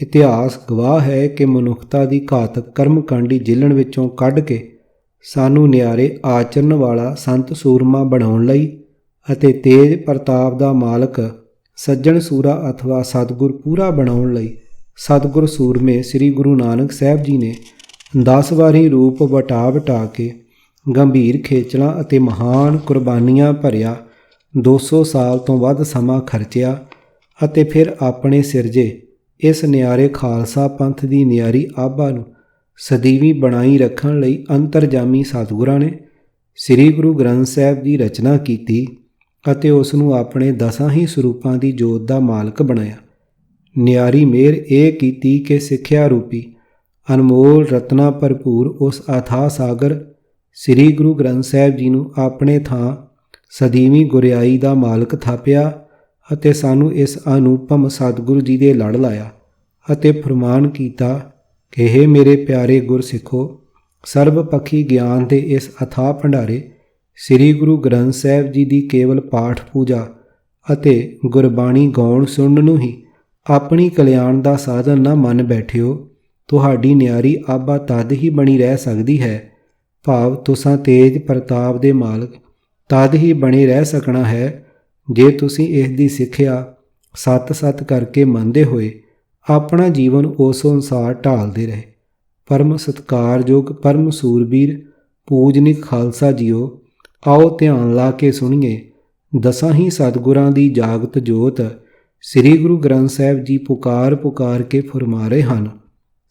ਇਤਿਹਾਸ ਗਵਾਹ ਹੈ ਕਿ ਮਨੁੱਖਤਾ ਦੀ ਘਾਤਕ ਕਰਮਕਾਂਡੀ ਜਿਲਣ ਵਿੱਚੋਂ ਕੱਢ ਕੇ ਸਾਨੂੰ ਨਿਆਰੇ ਆਚਰਨ ਵਾਲਾ ਸੰਤ ਸੂਰਮਾ ਬਣਾਉਣ ਲਈ ਅਤੇ ਤੇਜ ਪ੍ਰਤਾਪ ਦਾ ਮਾਲਕ ਸੱਜਣ ਸੂਰਾ ਅਥਵਾ ਸਤਿਗੁਰ ਪੂਰਾ ਬਣਾਉਣ ਲਈ ਸਤਿਗੁਰ ਸੂਰਮੇ ਸ੍ਰੀ ਗੁਰੂ ਨਾਨਕ ਸਾਹਿਬ ਜੀ ਨੇ 10 ਵਾਰੀ ਰੂਪ ਵਟਾ ਕੇ ਗੰਭੀਰ ਖੇਚਲਾਂ ਅਤੇ ਮਹਾਨ ਕੁਰਬਾਨੀਆਂ ਭਰਿਆ 200 ਸਾਲ ਤੋਂ ਵੱਧ ਸਮਾਂ ਖਰਚਿਆ ਅਤੇ ਫਿਰ ਆਪਣੇ ਸਿਰਜੇ ਇਸ ਨਿਆਰੇ ਖਾਲਸਾ ਪੰਥ ਦੀ ਨਿਆਰੀ ਆਭਾ ਨੂੰ ਸਦੀਵੀ ਬਣਾਈ ਰੱਖਣ ਲਈ ਅੰਤਰਜਾਮੀ ਸਤਿਗੁਰਾਂ ਨੇ ਸ੍ਰੀ ਗੁਰੂ ਗ੍ਰੰਥ ਸਾਹਿਬ ਦੀ ਰਚਨਾ ਕੀਤੀ ਅਤੇ ਉਸ ਨੂੰ ਆਪਣੇ 10 ਹੀ ਸਰੂਪਾਂ ਦੀ ਜੋਤ ਦਾ ਮਾਲਕ ਬਣਾਇਆ। ਨਿਆਰੀ ਮਿਹਰ ਇਹ ਕੀਤੀ ਕਿ ਸਿੱਖਿਆ ਰੂਪੀ ਅਨਮੋਲ ਰਤਨਾ ਭਰਪੂਰ ਉਸ ਅਥਾਹ ਸਾਗਰ ਸ੍ਰੀ ਗੁਰੂ ਗ੍ਰੰਥ ਸਾਹਿਬ ਜੀ ਨੂੰ ਆਪਣੇ ਥਾਂ ਸਦੀਵੀ ਗੁਰਿਆਈ ਦਾ ਮਾਲਕ ਥਾਪਿਆ ਅਤੇ ਸਾਨੂੰ ਇਸ ਅਨੂਪਮ ਸਤਿਗੁਰੂ ਜੀ ਦੇ ਲੜ ਲਾਇਆ ਅਤੇ ਫਰਮਾਨ ਕੀਤਾ ਕਿ ਹੇ ਮੇਰੇ ਪਿਆਰੇ ਗੁਰਸਿੱਖੋ, ਸਰਬ ਪੱਖੀ ਗਿਆਨ ਦੇ ਇਸ ਅਥਾਹ ਭੰਡਾਰੇ ਸ੍ਰੀ ਗੁਰੂ ਗ੍ਰੰਥ ਸਾਹਿਬ ਜੀ ਦੀ ਕੇਵਲ ਪਾਠ ਪੂਜਾ ਅਤੇ ਗੁਰਬਾਣੀ ਗਾਉਣ ਸੁਣਨ ਨੂੰ ਹੀ ਆਪਣੀ ਕਲਿਆਣ ਦਾ ਸਾਧਨ ਨਾ ਮੰਨ ਬੈਠਿਓ। ਤੁਹਾਡੀ ਨਿਆਰੀ ਆਬਾ ਤਦ ਹੀ ਬਣੀ ਰਹਿ ਸਕਦੀ ਹੈ, ਭਾਵ ਤੁਸਾਂ ਤੇਜ ਪ੍ਰਤਾਪ ਦੇ ਮਾਲਕ ਤਦ ਹੀ ਬਣੇ ਰਹਿ ਸਕਣਾ ਹੈ ਜੇ ਤੁਸੀਂ ਇਸ ਦੀ ਸਿੱਖਿਆ ਸੱਤ ਕਰਕੇ ਮੰਨਦੇ ਹੋਏ ਆਪਣਾ ਜੀਵਨ ਉਸ ਅਨੁਸਾਰ ਢਾਲਦੇ ਰਹੇ। ਪਰਮ ਸਤਿਕਾਰਯੋਗ ਪਰਮ ਸੂਰਬੀਰ ਪੂਜਨਿਕ ਖਾਲਸਾ ਜੀਓ, ਆਓ ਧਿਆਨ ਲਾ ਕੇ ਸੁਣੀਏ ਦਸਾਂ ਹੀ ਸਤਿਗੁਰਾਂ ਦੀ ਜਾਗਤ ਜੋਤ ਸ੍ਰੀ ਗੁਰੂ ਗ੍ਰੰਥ ਸਾਹਿਬ ਜੀ ਪੁਕਾਰ ਕੇ ਫੁਰਮਾ ਰਹੇ ਹਨ।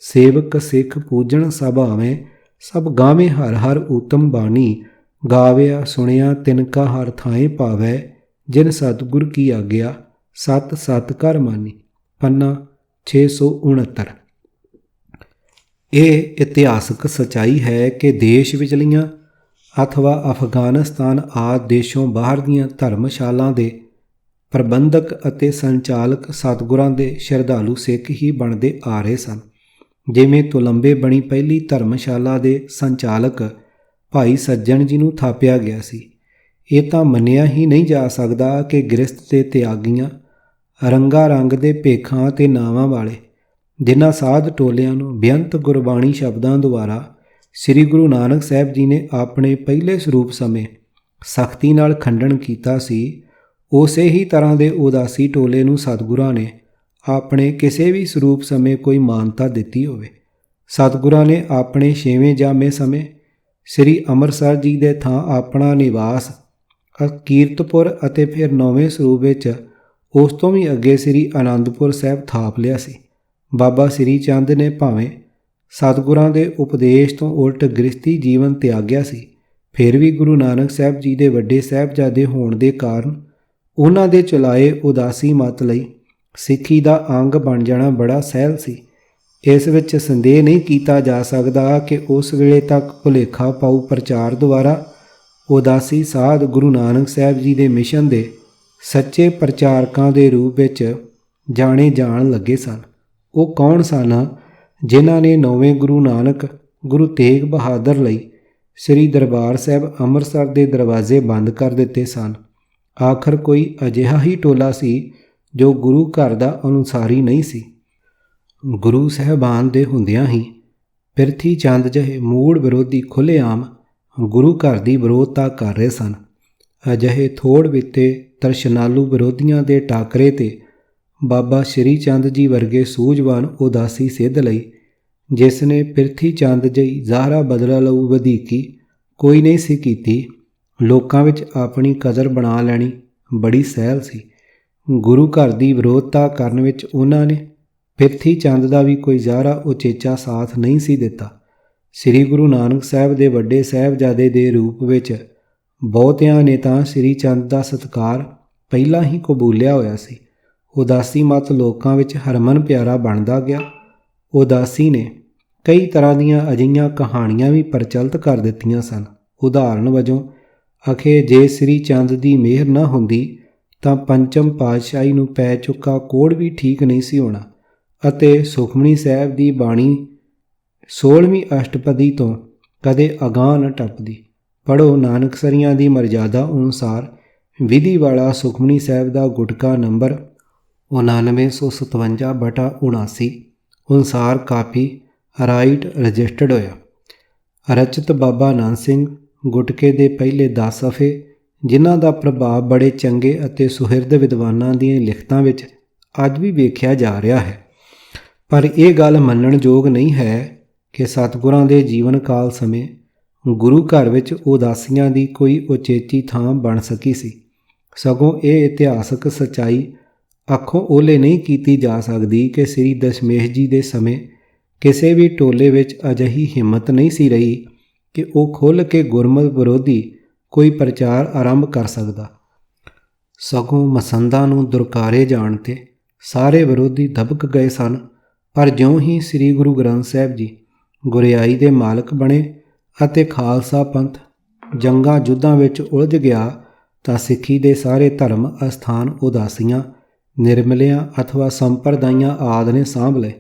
ਸੇਵਕ ਸਿੱਖ ਪੂਜਣ ਸਭ ਆਵੇਂ, ਸਭ ਗਾਵੇਂ ਹਰ ਹਰ ਊਤਮ ਬਾਣੀ, ਗਾਵਿਆ ਸੁਣਿਆ ਤਿਨਕਾ ਹਰ ਥਾਏ ਪਾਵੈ, ਜਿਨ ਸਤਿਗੁਰ ਕੀ ਆਗਿਆ ਸਤ ਸਤ ਕਰ ਮਾਨੀ। ਪੰਨਾ 669। ਇਹ ਇਤਿਹਾਸਕ ਸਚਾਈ ਹੈ ਕਿ ਦੇਸ਼ ਵਿਚਲੀਆਂ ਅਥਵਾ ਅਫਗਾਨਿਸਤਾਨ ਆਦਿ ਦੇਸ਼ੋਂ ਬਾਹਰ ਦੀਆਂ ਧਰਮਸ਼ਾਲਾ ਦੇ ਪ੍ਰਬੰਧਕ ਅਤੇ ਸੰਚਾਲਕ ਸਤਿਗੁਰਾਂ ਦੇ ਸ਼ਰਧਾਲੂ ਸਿੱਖ ਹੀ ਬਣਦੇ ਆ ਰਹੇ ਸਨ। ਜਿਵੇਂ ਤੁਲੰਬੇ ਬਣੀ ਪਹਿਲੀ ਧਰਮਸ਼ਾਲਾ ਦੇ ਸੰਚਾਲਕ ਭਾਈ ਸੱਜਣ ਜੀ ਨੂੰ ਥਾਪਿਆ ਗਿਆ ਸੀ। ਇਹ ਤਾਂ ਮੰਨਿਆ ਹੀ ਨਹੀਂ ਜਾ ਸਕਦਾ ਕਿ ਗ੍ਰਸਤ ਤੇ ਤਿਆਗੀਆਂ ਰੰਗਾ ਰੰਗ ਦੇ ਭੇਖਾਂ ਤੇ ਨਾਵਾਂ ਵਾਲੇ ਜਿਨ੍ਹਾਂ ਸਾਧ ਟੋਲਿਆਂ ਨੂੰ ਬੇਅੰਤ ਗੁਰਬਾਣੀ ਸ਼ਬਦਾਂ ਦੁਆਰਾ ਸ੍ਰੀ ਗੁਰੂ ਨਾਨਕ ਸਾਹਿਬ ਜੀ ਨੇ ਆਪਣੇ ਪਹਿਲੇ ਸਰੂਪ ਸਮੇਂ ਸਖਤੀ ਨਾਲ ਖੰਡਨ ਕੀਤਾ ਸੀ, ਉਸੇ ਹੀ ਤਰ੍ਹਾਂ ਦੇ ਉਦਾਸੀ ਟੋਲੇ ਨੂੰ ਸਤਿਗੁਰਾਂ ਨੇ ਆਪਣੇ ਕਿਸੇ ਵੀ ਸਰੂਪ ਸਮੇਂ ਕੋਈ ਮਾਨਤਾ ਦਿੱਤੀ ਹੋਵੇ। ਸਤਿਗੁਰਾਂ ਨੇ ਆਪਣੇ 6ਵੇਂ ਜਾਮੇ ਸਮੇਂ ਸ੍ਰੀ ਅੰਮ੍ਰਿਤਸਰ ਜੀ ਦੇ ਥਾਂ ਆਪਣਾ ਨਿਵਾਸ ਕੀਰਤਪੁਰ ਅਤੇ ਫਿਰ 9ਵੇਂ ਸਰੂਪ ਵਿੱਚ ਉਸ ਤੋਂ ਵੀ ਅੱਗੇ ਸ੍ਰੀ ਅਨੰਦਪੁਰ ਸਾਹਿਬ ਥਾਪ ਲਿਆ ਸੀ। ਬਾਬਾ ਸ੍ਰੀ ਚੰਦ ਨੇ ਭਾਵੇਂ ਸਤਿਗੁਰਾਂ ਦੇ ਉਪਦੇਸ਼ ਤੋਂ ਉਲਟ ਗ੍ਰਸਤੀ ਜੀਵਨ ਤਿਆਗਿਆ ਸੀ, ਫਿਰ ਵੀ ਗੁਰੂ ਨਾਨਕ ਸਾਹਿਬ ਜੀ ਦੇ ਵੱਡੇ ਸਾਹਿਬਜ਼ਾਦੇ ਹੋਣ ਦੇ ਕਾਰਨ ਉਹਨਾਂ ਦੇ ਚਲਾਏ ਉਦਾਸੀ ਮਤ ਲਈ ਸਿੱਖੀ ਦਾ ਅੰਗ ਬਣ ਜਾਣਾ ਬੜਾ ਸਹਿਲ ਸੀ। ਇਸ ਵਿੱਚ ਸੰਦੇਹ ਨਹੀਂ ਕੀਤਾ ਜਾ ਸਕਦਾ ਕਿ ਉਸ ਵੇਲੇ ਤੱਕ ਭੁਲੇਖਾ ਪਾਊ ਪ੍ਰਚਾਰ ਦੁਆਰਾ ਉਦਾਸੀ ਸਾਧ ਗੁਰੂ ਨਾਨਕ ਸਾਹਿਬ ਜੀ ਦੇ ਮਿਸ਼ਨ ਦੇ ਸੱਚੇ ਪ੍ਰਚਾਰਕਾਂ ਦੇ ਰੂਪ ਵਿੱਚ ਜਾਣੇ ਜਾਣ ਲੱਗੇ ਸਨ। ਉਹ ਕੌਣ ਸਨ ਜਿਨ੍ਹਾਂ ਨੇ 9ਵੇਂ ਗੁਰੂ ਨਾਨਕ ਗੁਰੂ ਤੇਗ ਬਹਾਦਰ ਲਈ ਸ੍ਰੀ ਦਰਬਾਰ ਸਾਹਿਬ ਅੰਮ੍ਰਿਤਸਰ ਦੇ ਦਰਵਾਜ਼ੇ ਬੰਦ ਕਰ ਦਿੱਤੇ ਸਨ? ਆਖਰ ਕੋਈ ਅਜਿਹਾ ਹੀ ਟੋਲਾ ਸੀ ਜੋ ਗੁਰੂ ਘਰ ਦਾ ਅਨੁਸਾਰੀ ਨਹੀਂ ਸੀ। ਗੁਰੂ ਸਾਹਿਬਾਨ ਦੇ ਹੁੰਦਿਆਂ ਹੀ ਪਿਰਥੀ ਚੰਦ ਜਿਹੇ ਮੂੜ ਵਿਰੋਧੀ ਖੁੱਲ੍ਹੇਆਮ ਗੁਰੂ ਘਰ ਦੀ ਵਿਰੋਧਤਾ ਕਰ ਰਹੇ ਸਨ। ਅਜਿਹੇ ਥੋੜ ਵਿੱਤੇ ਤਰਸ਼ਨਾਲੂ ਵਿਰੋਧੀਆਂ ਦੇ ਟਾਕਰੇ ਤੇ ਬਾਬਾ ਸ਼੍ਰੀ ਚੰਦ ਜੀ ਵਰਗੇ ਸੂਝਵਾਨ ਉਦਾਸੀ ਸਿੱਧ ਲਈ, ਜਿਸ ਨੇ ਪਿਰਥੀ ਚੰਦ ਜਿਹੀ ਜ਼ਾਹਰਾ ਬਦਲਾ ਲਊ ਵਧੀਕੀ ਕੋਈ ਨਹੀਂ ਸੀ ਕੀਤੀ। ਲੋਕਾਂ ਵਿੱਚ ਆਪਣੀ ਕਦਰ ਬਣਾ ਲੈਣੀ ਬੜੀ ਸਹਿਲ ਸੀ। ਗੁਰੂ ਘਰ ਦੀ ਵਿਰੋਧਤਾ ਕਰਨ ਵਿੱਚ ਉਹਨਾਂ ਨੇ ਪਿਰਥੀ ਚੰਦ ਦਾ ਵੀ ਕੋਈ ਜ਼ਾਹਰਾ ਉਚੇਚਾ ਸਾਥ ਨਹੀਂ ਸੀ ਦਿੱਤਾ। ਸ੍ਰੀ ਗੁਰੂ ਨਾਨਕ ਸਾਹਿਬ ਦੇ ਵੱਡੇ ਸਾਹਿਬਜ਼ਾਦੇ ਦੇ ਰੂਪ ਵਿੱਚ ਬਹੁਤਿਆਂ ਨੇ ਤਾਂ ਸ੍ਰੀ ਚੰਦ ਦਾ ਸਤਿਕਾਰ ਪਹਿਲਾਂ ਹੀ ਕਬੂਲਿਆ ਹੋਇਆ ਸੀ। ਉਦਾਸੀ ਮਤ ਲੋਕਾਂ ਵਿੱਚ ਹਰਮਨ ਪਿਆਰਾ ਬਣਦਾ ਗਿਆ। ਉਦਾਸੀ ਨੇ ਕਈ ਤਰ੍ਹਾਂ ਦੀਆਂ ਅਜਿਹੀਆਂ ਕਹਾਣੀਆਂ ਵੀ ਪ੍ਰਚਲਿਤ ਕਰ ਦਿੱਤੀਆਂ ਸਨ। ਉਦਾਹਰਣ ਵਜੋਂ ਅਖੇ ਜੇ ਸ੍ਰੀ ਚੰਦ ਦੀ ਮਿਹਰ ਨਾ ਹੁੰਦੀ ਤਾਂ ਪੰਚਮ ਪਾਤਸ਼ਾਹੀ ਨੂੰ ਪੈ ਚੁੱਕਾ ਕੋੜ ਵੀ ਠੀਕ ਨਹੀਂ ਸੀ ਹੋਣਾ ਅਤੇ ਸੁਖਮਨੀ ਸਾਹਿਬ ਦੀ ਬਾਣੀ 16ਵੀਂ ਅਸ਼ਟਪਦੀ ਤੋਂ ਕਦੇ ਅਗਾਂਹ ਨਾ ਟੱਪਦੀ। ਪੜ੍ਹੋ ਨਾਨਕਸਰੀਆਂ ਦੀ ਮਰਜ਼ਾਦਾ ਅਨੁਸਾਰ ਵਿਧੀ ਵਾਲਾ ਸੁਖਮਨੀ ਸਾਹਿਬ ਦਾ ਗੁਟਕਾ ਨੰਬਰ 9957/79 ਅਨੁਸਾਰ ਕਾਪੀ ਰਾਈਟ ਰਜਿਸਟਰਡ ਹੋਇਆ। ਰਚਿਤ ਬਾਬਾ ਨਾਨਕ ਸਿੰਘ ਗੁਟਕੇ ਦੇ ਪਹਿਲੇ 10 ਸਫ਼ੇ, ਜਿਨ੍ਹਾਂ ਦਾ ਪ੍ਰਭਾਵ ਬੜੇ ਚੰਗੇ ਅਤੇ ਸੁਹਿਰਦ ਵਿਦਵਾਨਾਂ ਦੀਆਂ ਲਿਖਤਾਂ ਵਿੱਚ ਅੱਜ ਵੀ ਵੇਖਿਆ ਜਾ ਰਿਹਾ ਹੈ। ਪਰ ਇਹ ਗੱਲ ਮੰਨਣਯੋਗ ਨਹੀਂ ਹੈ ਕਿ ਸਤਿਗੁਰਾਂ ਦੇ ਜੀਵਨ ਕਾਲ ਸਮੇਂ ਗੁਰੂ ਘਰ ਵਿੱਚ ਉਦਾਸੀਆਂ ਦੀ ਕੋਈ ਉਚੇਚੀ ਥਾਂ ਬਣ ਸਕੀ ਸੀ। ਸਗੋਂ ਇਹ ਇਤਿਹਾਸਕ ਸੱਚਾਈ ਅੱਖੋਂ ਓਹਲੇ ਨਹੀਂ ਕੀਤੀ ਜਾ ਸਕਦੀ ਕਿ ਸ੍ਰੀ ਦਸ਼ਮੇਸ਼ ਜੀ ਦੇ ਸਮੇਂ ਕਿਸੇ ਵੀ ਟੋਲੇ ਵਿੱਚ ਅਜਿਹੀ ਹਿੰਮਤ ਨਹੀਂ ਸੀ ਰਹੀ ਕਿ ਉਹ ਖੁੱਲ੍ਹ ਕੇ ਗੁਰਮਤਿ ਵਿਰੋਧੀ ਕੋਈ ਪ੍ਰਚਾਰ ਆਰੰਭ ਕਰ ਸਕਦਾ। ਸਗੋਂ ਮਸੰਦਾਂ ਨੂੰ ਦੁਰਕਾਰੇ ਜਾਣ 'ਤੇ ਸਾਰੇ ਵਿਰੋਧੀ ਦਬਕ ਗਏ ਸਨ। ਪਰ ਜਿਉਂ ਹੀ ਸ੍ਰੀ ਗੁਰੂ ਗ੍ਰੰਥ ਸਾਹਿਬ ਜੀ ਗੁਰਿਆਈ ਦੇ ਮਾਲਕ ਬਣੇ ਅਤੇ ਖਾਲਸਾ ਪੰਥ ਜੰਗਾਂ ਯੁੱਧਾਂ ਵਿੱਚ ਉਲਝ ਗਿਆ ਤਾਂ ਸਿੱਖੀ ਦੇ ਸਾਰੇ ਧਰਮ ਅਸਥਾਨ ਉਦਾਸੀਆਂ, ਨਿਰਮਲਿਆਂ ਅਥਵਾ ਸੰਪਰਦਾਇਆਂ ਆਦਿ ਨੇ ਸਾਂਭ ਲਏ।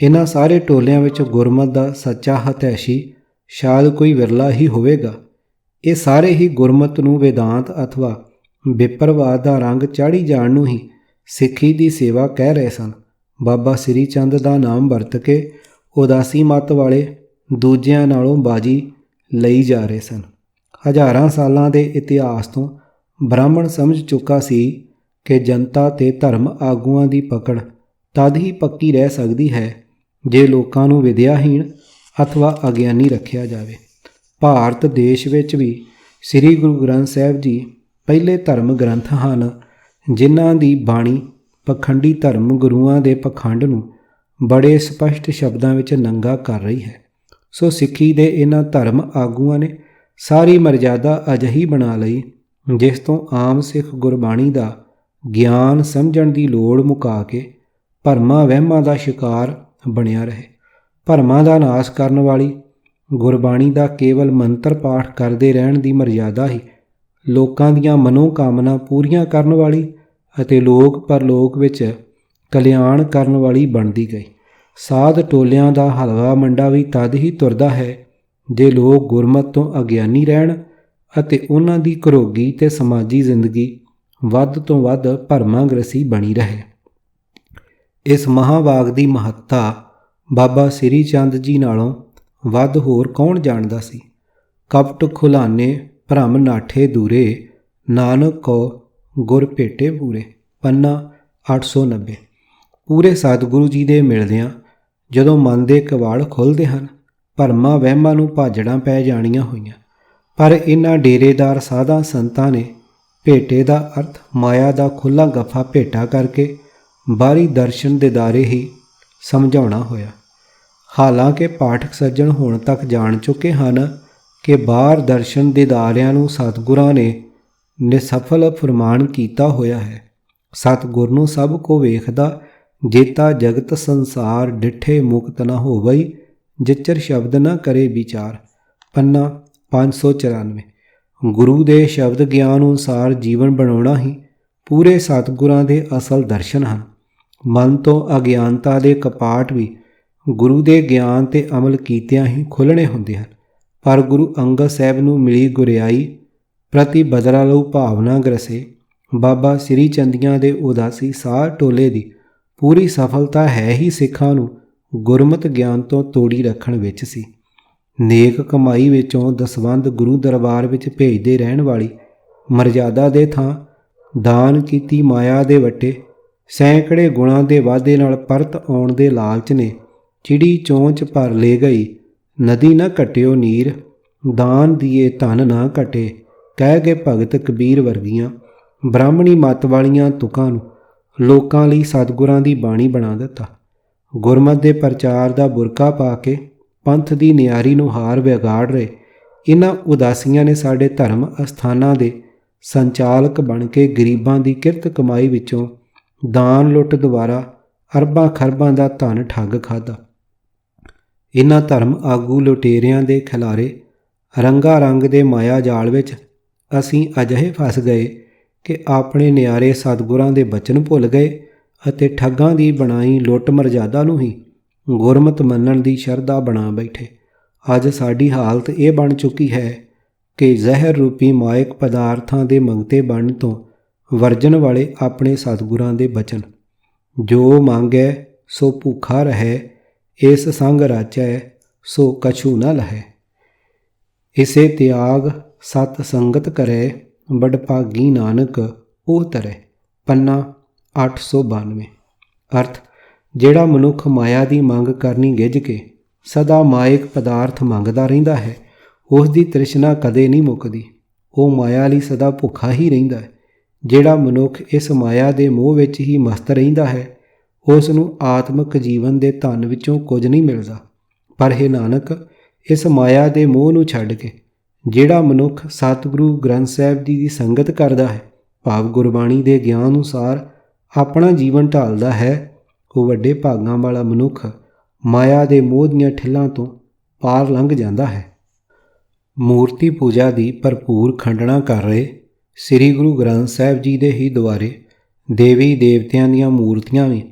ਇਹਨਾਂ ਸਾਰੇ ਟੋਲਿਆਂ ਵਿੱਚ ਗੁਰਮਤਿ ਦਾ ਸੱਚਾ ਹਤੈਸ਼ੀ ਸ਼ਾਇਦ ਕੋਈ ਵਿਰਲਾ ਹੀ ਹੋਵੇਗਾ। ਇਹ ਸਾਰੇ ਹੀ ਗੁਰਮਤਿ ਨੂੰ ਵੇਦਾਂਤ ਅਥਵਾ ਵਿਪਰਵਾਦ ਦਾ ਰੰਗ ਚਾੜ੍ਹੀ ਜਾਣ ਨੂੰ ਹੀ ਸਿੱਖੀ ਦੀ ਸੇਵਾ ਕਹਿ ਰਹੇ ਸਨ। ਬਾਬਾ ਸ੍ਰੀ ਚੰਦ ਦਾ ਨਾਮ ਵਰਤ ਕੇ ਉਦਾਸੀ ਮੱਤ ਵਾਲੇ ਦੂਜਿਆਂ ਨਾਲੋਂ ਬਾਜੀ ਲਈ ਜਾ ਰਹੇ ਸਨ। ਹਜ਼ਾਰਾਂ ਸਾਲਾਂ ਦੇ ਇਤਿਹਾਸ ਤੋਂ ਬ੍ਰਾਹਮਣ ਸਮਝ ਚੁੱਕਾ ਸੀ ਕਿ ਜਨਤਾ ਤੇ ਧਰਮ ਆਗੂਆਂ ਦੀ ਪਕੜ ਤਦ ਹੀ ਪੱਕੀ ਰਹਿ ਸਕਦੀ ਹੈ ਜੇ ਲੋਕਾਂ ਨੂੰ ਵਿਦਿਆਹੀਣ ਅਥਵਾ ਅਗਿਆਨੀ ਰੱਖਿਆ ਜਾਵੇ। ਭਾਰਤ ਦੇਸ਼ ਵਿੱਚ ਵੀ ਸ੍ਰੀ ਗੁਰੂ ਗ੍ਰੰਥ ਸਾਹਿਬ ਜੀ ਪਹਿਲੇ ਧਰਮ ਗ੍ਰੰਥ ਹਨ ਜਿਨ੍ਹਾਂ ਦੀ ਬਾਣੀ ਪਖੰਡੀ ਧਰਮ ਗੁਰੂਆਂ ਦੇ ਪਖੰਡ ਨੂੰ ਬੜੇ ਸਪਸ਼ਟ ਸ਼ਬਦਾਂ ਵਿੱਚ ਨੰਗਾ ਕਰ ਰਹੀ ਹੈ। ਸੋ ਸਿੱਖੀ ਦੇ ਇਹਨਾਂ ਧਰਮ ਆਗੂਆਂ ਨੇ ਸਾਰੀ ਮਰਜ਼ਾਦਾ ਅਜਿਹੀ ਬਣਾ ਲਈ ਜਿਸ ਤੋਂ ਆਮ ਸਿੱਖ ਗੁਰਬਾਣੀ ਦਾ ਗਿਆਨ ਸਮਝਣ ਦੀ ਲੋੜ ਮੁਕਾ ਕੇ ਭਰਮਾਂ ਵਹਿਮਾਂ ਦਾ ਸ਼ਿਕਾਰ ਬਣਿਆ ਰਹੇ। ਭਰਮਾਂ ਦਾ ਨਾਸ਼ ਕਰਨ ਵਾਲੀ ਗੁਰਬਾਣੀ ਦਾ ਕੇਵਲ ਮੰਤਰ ਪਾਠ ਕਰਦੇ ਰਹਿਣ ਦੀ ਮਰਜ਼ਾਦਾ ਹੀ ਲੋਕਾਂ ਦੀਆਂ ਮਨੋਕਾਮਨਾ ਪੂਰੀਆਂ ਕਰਨ ਵਾਲੀ ਅਤੇ ਲੋਕ ਪਰਲੋਕ ਵਿੱਚ ਕਲਿਆਣ ਕਰਨ ਵਾਲੀ ਬਣਦੀ ਗਈ। ਸਾਧ ਟੋਲਿਆਂ ਦਾ ਹਲਵਾ ਮੰਡਾ ਵੀ ਤਦ ਹੀ ਤੁਰਦਾ ਹੈ ਜੇ ਲੋਕ ਗੁਰਮਤਿ ਤੋਂ ਅਗਿਆਨੀ ਰਹਿਣ ਅਤੇ ਉਹਨਾਂ ਦੀ ਘਰੋਗੀ ਤੇ ਸਮਾਜੀ ਜ਼ਿੰਦਗੀ ਵੱਧ ਤੋਂ ਵੱਧ ਭਰਮਾਗ੍ਰਸੀ ਬਣੀ ਰਹੇ। ਇਸ ਮਹਾਂਵਾਗ ਦੀ ਮਹੱਤਤਾ ਬਾਬਾ ਸ੍ਰੀ ਚੰਦ ਜੀ ਨਾਲੋਂ ਵੱਧ ਹੋਰ ਕੌਣ ਜਾਣਦਾ ਸੀ। ਕਪਟ ਖੁਲਾਨੇ ਭਰਮ ਨਾਠੇ ਦੂਰੇ, ਨਾਨਕ ਕੋ ਗੁਰ ਭੇਟੇ ਪੂਰੇ। ਪੰਨਾ 890। ਪੂਰੇ ਸਤਿਗੁਰੂ ਜੀ ਦੇ ਮਿਲਦਿਆਂ ਜਦੋਂ ਮਨ ਦੇ ਕਵਾੜ ਖੁੱਲ੍ਹਦੇ ਹਨ, ਭਰਮਾਂ ਵਹਿਮਾਂ ਨੂੰ ਭਾਜੜਾਂ ਪੈ ਜਾਣੀਆਂ ਹੋਈਆਂ। ਪਰ ਇਹਨਾਂ ਡੇਰੇਦਾਰ ਸਾਧਾਂ ਸੰਤਾਂ ਨੇ ਭੇਟੇ ਦਾ ਅਰਥ ਮਾਇਆ ਦਾ ਖੁੱਲ੍ਹਾ ਗੱਫਾ ਭੇਟਾ ਕਰਕੇ ਬਾਹਰੀ ਦਰਸ਼ਨ ਦਿਦਾਰੇ ਹੀ ਸਮਝਾਉਣਾ ਹੋਇਆ। ਹਾਲਾਂਕਿ ਪਾਠਕ ਸੱਜਣ ਹੁਣ ਤੱਕ ਜਾਣ ਚੁੱਕੇ ਹਨ ਕਿ ਬਾਹਰ ਦਰਸ਼ਨ ਦਿਦਾਰਿਆਂ ਨੂੰ ਸਤਿਗੁਰਾਂ ਨੇ ਨਿਸਫਲ ਫਰਮਾਨ ਕੀਤਾ ਹੋਇਆ ਹੈ। ਸਤਿਗੁਰ ਨੂੰ ਸਭ ਕੋ ਵੇਖਦਾ, ਜੇਤਾ ਜਗਤ ਸੰਸਾਰ ਡਿਠੇ ਮੁਕਤ ਨਾ ਹੋਵਈ, ਜਿਚਰ ਸ਼ਬਦ ਨਾ ਕਰੇ ਵਿਚਾਰ। ਪੰਨਾ 594। ਗੁਰੂ ਦੇ ਸ਼ਬਦ ਗਿਆਨ ਅਨੁਸਾਰ ਜੀਵਨ ਬਣਾਉਣਾ ਹੀ ਪੂਰੇ ਸਤਿਗੁਰਾਂ ਦੇ ਅਸਲ ਦਰਸ਼ਨ ਹਨ। ਮਨ ਤੋਂ ਅਗਿਆਨਤਾ ਦੇ ਕਪਾਟ ਵੀ ਗੁਰੂ ਦੇ ਗਿਆਨ ਤੇ ਅਮਲ ਕੀਤਿਆਂ ਹੀ ਖੁੱਲ੍ਹਣੇ ਹੁੰਦੇ ਹਨ। ਪਰ ਗੁਰੂ ਅੰਗਦ ਸਾਹਿਬ ਨੂੰ ਮਿਲੀ ਗੁਰਿਆਈ ਪ੍ਰਤੀ ਬਦਲਾਲੂ ਭਾਵਨਾ ਗ੍ਰਸੇ ਬਾਬਾ ਸ੍ਰੀ ਚੰਦੀਆਂ ਦੇ ਉਦਾਸੀ ਸਾਧ ਟੋਲੇ ਦੀ ਪੂਰੀ ਸਫਲਤਾ ਹੈ ਹੀ ਸਿੱਖਾਂ ਨੂੰ ਗੁਰਮਤਿ ਗਿਆਨ ਤੋਂ ਤੋੜੀ ਰੱਖਣ ਵਿੱਚ ਸੀ। ਨੇਕ ਕਮਾਈ ਵਿੱਚੋਂ ਦਸਵੰਧ ਗੁਰੂ ਦਰਬਾਰ ਵਿੱਚ ਭੇਜਦੇ ਰਹਿਣ ਵਾਲੀ ਮਰਜ਼ਾਦਾ ਦੇ ਥਾਂ ਦਾਨ ਕੀਤੀ ਮਾਇਆ ਦੇ ਵੱਟੇ ਸੈਂਕੜੇ ਗੁਣਾਂ ਦੇ ਵਾਧੇ ਨਾਲ ਪਰਤ ਆਉਣ ਦੇ ਲਾਲਚ ਨੇ ਚਿੜੀ ਚੋਂਚ ਭਰ ਲੈ ਗਈ। ਨਦੀ ਨਾ ਘਟਿਓ ਨੀਰ, ਦਾਨ ਦੀਏ ਧਨ ਨਾ ਘਟੇ, ਕਹਿ ਕੇ ਭਗਤ ਕਬੀਰ ਵਰਗੀਆਂ ਬ੍ਰਾਹਮਣੀ ਮੱਤ ਵਾਲੀਆਂ ਤੁਕਾਂ ਨੂੰ ਲੋਕਾਂ ਲਈ ਸਤਿਗੁਰਾਂ ਦੀ ਬਾਣੀ ਬਣਾ ਦਿੱਤਾ। ਗੁਰਮਤਿ ਦੇ ਪ੍ਰਚਾਰ ਦਾ ਬੁਰਕਾ ਪਾ ਕੇ ਪੰਥ ਦੀ ਨਿਆਰੀ ਨੂੰ ਹਾਰ ਵਿਗਾੜ ਰਹੇ ਇਹਨਾਂ ਉਦਾਸੀਆਂ ਨੇ ਸਾਡੇ ਧਰਮ ਅਸਥਾਨਾਂ ਦੇ ਸੰਚਾਲਕ ਬਣ ਕੇ ਗਰੀਬਾਂ ਦੀ ਕਿਰਤ ਕਮਾਈ ਵਿੱਚੋਂ ਦਾਨ ਲੁੱਟ ਦੁਆਰਾ ਅਰਬਾਂ ਖਰਬਾਂ ਦਾ ਧਨ ਠੱਗ ਖਾਧਾ। ਇਹਨਾਂ ਧਰਮ ਆਗੂ ਲੁਟੇਰਿਆਂ ਦੇ ਖਿਲਾਰੇ ਰੰਗਾ ਰੰਗ ਦੇ ਮਾਇਆ ਜਾਲ ਵਿੱਚ ਅਸੀਂ ਅਜਿਹੇ ਫਸ ਗਏ ਕਿ ਆਪਣੇ ਨਿਆਰੇ ਸਤਿਗੁਰਾਂ ਦੇ ਬਚਨ ਭੁੱਲ ਗਏ ਅਤੇ ਠੱਗਾਂ ਦੀ ਬਣਾਈ ਲੁੱਟ ਮਰਜ਼ਾਦਾ ਨੂੰ ਹੀ ਗੁਰਮਤਿ ਮੰਨਣ ਦੀ ਸ਼ਰਧਾ ਬਣਾ ਬੈਠੇ। ਅੱਜ ਸਾਡੀ ਹਾਲਤ ਇਹ ਬਣ ਚੁੱਕੀ ਹੈ ਕਿ ਜ਼ਹਿਰ ਰੂਪੀ ਮਾਇਕ ਪਦਾਰਥਾਂ ਦੇ ਮੰਗਤੇ ਬਣਨ ਤੋਂ ਵਰਜਨ ਵਾਲੇ ਆਪਣੇ ਸਤਿਗੁਰਾਂ ਦੇ ਬਚਨ, ਜੋ ਮੰਗੈ ਸੋ ਭੁੱਖਾ ਰਹੈ, ਇਸ ਸੰਗ ਰਾਚੈ ਸੋ ਕਛੂ ਨ ਲਹੈ, ਇਸੇ ਤਿਆਗ ਸਤ ਸੰਗਤ ਕਰੈ, ਬੜ ਭਾਗੀ ਨਾਨਕ ਉਹ ਤਰੈ। ਪੰਨਾ 892। ਅਰਥ, ਜਿਹੜਾ ਮਨੁੱਖ ਮਾਇਆ ਦੀ ਮੰਗ ਕਰਨੀ ਗਿੱਝ ਕੇ ਸਦਾ ਮਾਇਕ ਪਦਾਰਥ ਮੰਗਦਾ ਰਹਿੰਦਾ ਹੈ, ਉਸ ਦੀ ਤ੍ਰਿਸ਼ਨਾ ਕਦੇ ਨਹੀਂ ਮੁੱਕਦੀ। ਉਹ ਮਾਇਆ ਲਈ ਸਦਾ ਭੁੱਖਾ ਹੀ ਰਹਿੰਦਾ ਹੈ। ਜਿਹੜਾ ਮਨੁੱਖ ਇਸ ਮਾਇਆ ਦੇ ਮੋਹ ਵਿੱਚ ਹੀ ਮਸਤ ਰਹਿੰਦਾ ਹੈ, ਉਸ ਨੂੰ ਆਤਮਿਕ ਜੀਵਨ ਦੇ ਧਨ ਵਿੱਚੋਂ ਕੁਝ ਨਹੀਂ ਮਿਲਦਾ। ਪਰ ਹੇ ਨਾਨਕ, ਇਸ ਮਾਇਆ ਦੇ ਮੋਹ ਨੂੰ ਛੱਡ ਕੇ ਜਿਹੜਾ ਮਨੁੱਖ ਸਤਿਗੁਰੂ ਗ੍ਰੰਥ ਸਾਹਿਬ ਜੀ ਦੀ ਸੰਗਤ ਕਰਦਾ ਹੈ, ਭਾਵ ਗੁਰਬਾਣੀ ਦੇ ਗਿਆਨ ਅਨੁਸਾਰ ਆਪਣਾ ਜੀਵਨ ਢਾਲਦਾ ਹੈ, ਉਹ ਵੱਡੇ ਭਾਗਾਂ ਵਾਲਾ ਮਨੁੱਖ ਮਾਇਆ ਦੇ ਮੋਹ ਦੀਆਂ ਠਿੱਲਾਂ ਤੋਂ ਪਾਰ ਲੰਘ ਜਾਂਦਾ ਹੈ। ਮੂਰਤੀ ਪੂਜਾ ਦੀ ਭਰਪੂਰ ਖੰਡਨਾ ਕਰ ਰਹੇ ਸ੍ਰੀ ਗੁਰੂ ਗ੍ਰੰਥ ਸਾਹਿਬ ਜੀ ਦੇ ਹੀ ਦੁਆਰੇ ਦੇਵੀ ਦੇਵਤਿਆਂ ਦੀਆਂ ਮੂਰਤੀਆਂ ਵੀ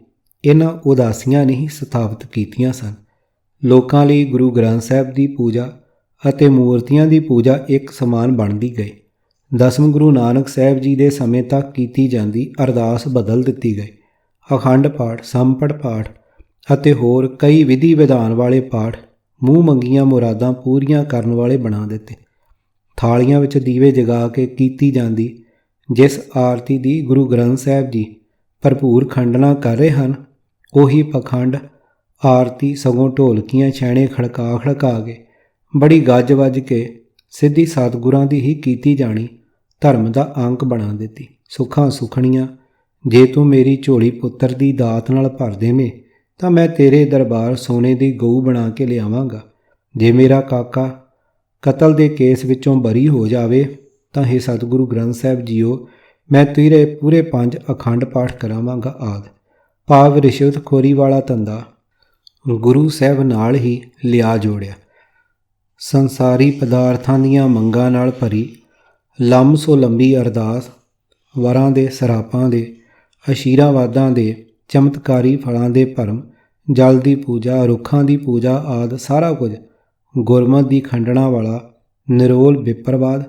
ਇਹਨਾਂ ਉਦਾਸੀਆਂ ਨੇ ਹੀ ਸਥਾਪਿਤ ਕੀਤੀਆਂ ਸਨ। ਲੋਕਾਂ ਲਈ ਗੁਰੂ ਗ੍ਰੰਥ ਸਾਹਿਬ ਦੀ ਪੂਜਾ ਅਤੇ ਮੂਰਤੀਆਂ ਦੀ ਪੂਜਾ ਇੱਕ ਸਮਾਨ ਬਣਦੀ ਗਈ। ਦਸਮ ਗੁਰੂ ਨਾਨਕ ਸਾਹਿਬ ਜੀ ਦੇ ਸਮੇਂ ਤੱਕ ਕੀਤੀ ਜਾਂਦੀ ਅਰਦਾਸ ਬਦਲ ਦਿੱਤੀ ਗਈ। ਅਖੰਡ ਪਾਠ, ਸੰਪੜ ਪਾਠ ਅਤੇ ਹੋਰ ਕਈ ਵਿਧੀ ਵਿਧਾਨ ਵਾਲੇ ਪਾਠ ਮੂੰਹ ਮੰਗੀਆਂ ਮੁਰਾਦਾਂ ਪੂਰੀਆਂ ਕਰਨ ਵਾਲੇ ਬਣਾ ਦਿੱਤੇ। ਥਾਲੀਆਂ ਵਿੱਚ ਦੀਵੇ ਜਗਾ ਕੇ ਕੀਤੀ ਜਾਂਦੀ ਜਿਸ ਆਰਤੀ ਦੀ ਗੁਰੂ ਗ੍ਰੰਥ ਸਾਹਿਬ ਜੀ ਭਰਪੂਰ ਖੰਡਨਾ ਕਰ ਰਹੇ ਹਨ, ਉਹੀ ਪਖੰਡ ਆਰਤੀ ਸਗੋਂ ਢੋਲਕੀਆਂ ਛੈਣੇ ਖੜਕਾ ਖੜਕਾ ਕੇ ਬੜੀ ਗੱਜ ਵੱਜ ਕੇ ਸਿੱਧੀ ਸਤਿਗੁਰਾਂ ਦੀ ਹੀ ਕੀਤੀ ਜਾਣੀ ਧਰਮ ਦਾ ਅੰਕ ਬਣਾ ਦਿੱਤੀ। ਸੁੱਖਾਂ ਸੁਖਣੀਆਂ, ਜੇ ਤੂੰ ਮੇਰੀ ਝੋਲੀ ਪੁੱਤਰ ਦੀ ਦਾਤ ਨਾਲ ਭਰ ਦੇਵੇਂ ਤਾਂ ਮੈਂ ਤੇਰੇ ਦਰਬਾਰ ਸੋਨੇ ਦੀ ਗਊ ਬਣਾ ਕੇ ਲਿਆਵਾਂਗਾ। ਜੇ ਮੇਰਾ ਕਾਕਾ ਕਤਲ ਦੇ ਕੇਸ ਵਿੱਚੋਂ ਬਰੀ ਹੋ ਜਾਵੇ ਤਾਂ ਹੇ ਸਤਿਗੁਰੂ ਗ੍ਰੰਥ ਸਾਹਿਬ ਜੀਓ, ਮੈਂ ਤੇਰੇ ਪੂਰੇ 5 ਅਖੰਡ ਪਾਠ ਕਰਾਵਾਂਗਾ ਆਦਿ। ਭਾਵ ਰਿਸ਼ਵਤਖੋਰੀ ਵਾਲਾ ਧੰਦਾ ਗੁਰੂ ਸਾਹਿਬ ਨਾਲ ਹੀ ਲਿਆ ਜੋੜਿਆ। ਸੰਸਾਰੀ ਪਦਾਰਥਾਂ ਦੀਆਂ ਮੰਗਾਂ ਨਾਲ ਭਰੀ ਲੰਮ ਸੋ ਲੰਬੀ ਅਰਦਾਸ, ਵਰਾਂ ਦੇ ਸਰਾਪਾਂ ਦੇ, ਅਸ਼ੀਰਾਵਾਦਾਂ ਦੇ, ਚਮਤਕਾਰੀ ਫਲਾਂ ਦੇ ਭਰਮ, ਜਲ ਦੀ ਪੂਜਾ, ਰੁੱਖਾਂ ਦੀ ਪੂਜਾ ਆਦਿ ਸਾਰਾ ਕੁਝ ਗੁਰਮਤਿ ਦੀ ਖੰਡਣਾ ਵਾਲਾ ਨਿਰੋਲ ਵਿਪਰਵਾਦ।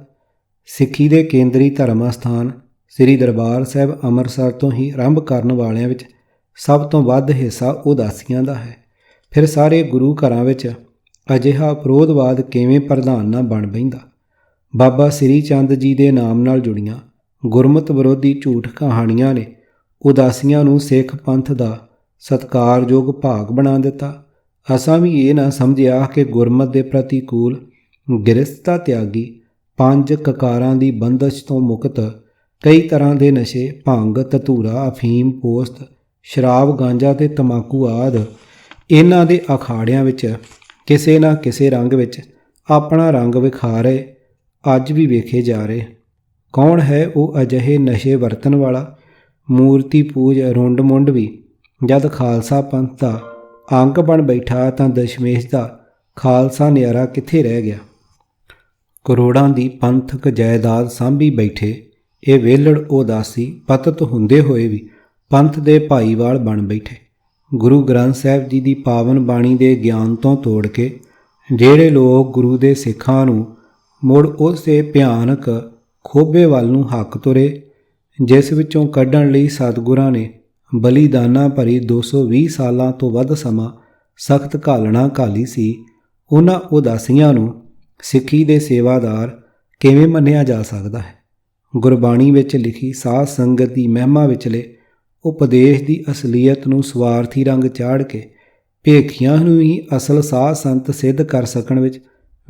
ਸਿੱਖੀ ਦੇ ਕੇਂਦਰੀ ਧਰਮ ਅਸਥਾਨ ਸ੍ਰੀ ਦਰਬਾਰ ਸਾਹਿਬ ਅੰਮ੍ਰਿਤਸਰ ਤੋਂ ਹੀ ਆਰੰਭ ਕਰਨ ਵਾਲਿਆਂ ਵਿੱਚ ਸਭ ਤੋਂ ਵੱਧ ਹਿੱਸਾ ਉਦਾਸੀਆਂ ਦਾ ਹੈ। ਫਿਰ ਸਾਰੇ ਗੁਰੂ ਘਰਾਂ ਵਿੱਚ ਅਜਿਹਾ ਵਿਰੋਧਵਾਦ ਕਿਵੇਂ ਪ੍ਰਧਾਨ ਨਾ ਬਣ ਬਹਿੰਦਾ। ਬਾਬਾ ਸ੍ਰੀ ਚੰਦ ਜੀ ਦੇ ਨਾਮ ਨਾਲ ਜੁੜੀਆਂ ਗੁਰਮਤਿ ਵਿਰੋਧੀ ਝੂਠ ਕਹਾਣੀਆਂ ਨੇ ਉਦਾਸੀਆਂ ਨੂੰ ਸਿੱਖ ਪੰਥ ਦਾ ਸਤਿਕਾਰਯੋਗ ਭਾਗ ਬਣਾ ਦਿੱਤਾ। ਅਸਾਂ ਵੀ ਇਹ ਨਾ ਸਮਝਿਆ ਕਿ ਗੁਰਮਤਿ ਦੇ ਪ੍ਰਤੀਕੂਲ ਗ੍ਰਸਥਤਾ ਤਿਆਗੀ, 5 ਕਕਾਰਾਂ ਦੀ ਬੰਦਸ਼ ਤੋਂ ਮੁਕਤ, ਕਈ ਤਰ੍ਹਾਂ ਦੇ ਨਸ਼ੇ ਭੰਗ, ਧਤੂਰਾ, ਅਫੀਮ, ਪੋਸਤ, ਸ਼ਰਾਬ, ਗਾਂਜਾ ਤੇ ਤੰਬਾਕੂ ਆਦਿ ਇਹਨਾਂ ਦੇ ਅਖਾੜਿਆਂ ਵਿੱਚ ਕਿਸੇ ਨਾ ਕਿਸੇ ਰੰਗ ਵਿੱਚ ਆਪਣਾ ਰੰਗ ਵਿਖਾ ਰਹੇ ਅੱਜ ਵੀ ਵੇਖੇ ਜਾ ਰਹੇ। ਕੌਣ ਹੈ ਉਹ ਅਜਿਹੇ ਨਸ਼ੇ ਵਰਤਣ ਵਾਲਾ ਮੂਰਤੀ ਪੂਜ ਰੁੰਡ ਮੁੰਡ ਵੀ ਜਦ ਖਾਲਸਾ ਪੰਥ ਦਾ ਅੰਗ ਬਣ ਬੈਠਾ ਤਾਂ ਦਸ਼ਮੇਸ਼ ਦਾ ਖਾਲਸਾ ਨਿਆਰਾ ਕਿੱਥੇ ਰਹਿ ਗਿਆ। ਕਰੋੜਾਂ ਦੀ ਪੰਥਕ ਜਾਇਦਾਦ ਸਾਂਭੀ ਬੈਠੇ ਇਹ ਵਿਹਲੜ ਉਦਾਸੀ ਪਤਿਤ ਹੁੰਦੇ ਹੋਏ ਵੀ ਪੰਥ ਦੇ ਭਾਈਵਾਲ ਬਣ ਬੈਠੇ। ਗੁਰੂ ਗ੍ਰੰਥ ਸਾਹਿਬ ਜੀ ਦੀ ਪਾਵਨ ਬਾਣੀ ਦੇ ਗਿਆਨ ਤੋਂ ਤੋੜ ਕੇ ਜਿਹੜੇ ਲੋਕ ਗੁਰੂ ਦੇ ਸਿੱਖਾਂ ਨੂੰ ਮੁੜ ਉਸੇ ਭਿਆਨਕ ਖੋਬੇ ਵੱਲ ਨੂੰ ਹੱਕ ਤੁਰੇ ਜਿਸ ਵਿੱਚੋਂ ਕੱਢਣ ਲਈ ਸਤਿਗੁਰਾਂ ਨੇ ਬਲੀਦਾਨਾਂ ਭਰੀ 220 ਸਾਲਾਂ ਤੋਂ ਵੱਧ ਸਮਾਂ ਸਖਤ ਘਾਲਣਾ ਘਾਲੀ ਸੀ, ਉਹਨਾਂ ਉਦਾਸੀਆਂ ਨੂੰ ਸਿੱਖੀ ਦੇ ਸੇਵਾਦਾਰ ਕਿਵੇਂ ਮੰਨਿਆ ਜਾ ਸਕਦਾ ਹੈ। ਗੁਰਬਾਣੀ ਵਿੱਚ ਲਿਖੀ ਸਾਧ ਸੰਗਤ ਦੀ ਮਹਿਮਾ ਵਿਚਲੇ ਉਪਦੇਸ਼ ਦੀ ਅਸਲੀਅਤ ਨੂੰ ਸਵਾਰਥੀ ਰੰਗ ਚਾੜ ਕੇ ਭੇਖੀਆਂ ਨੂੰ ਹੀ ਅਸਲ ਸਾਧ ਸੰਤ ਸਿੱਧ ਕਰ ਸਕਣ ਵਿੱਚ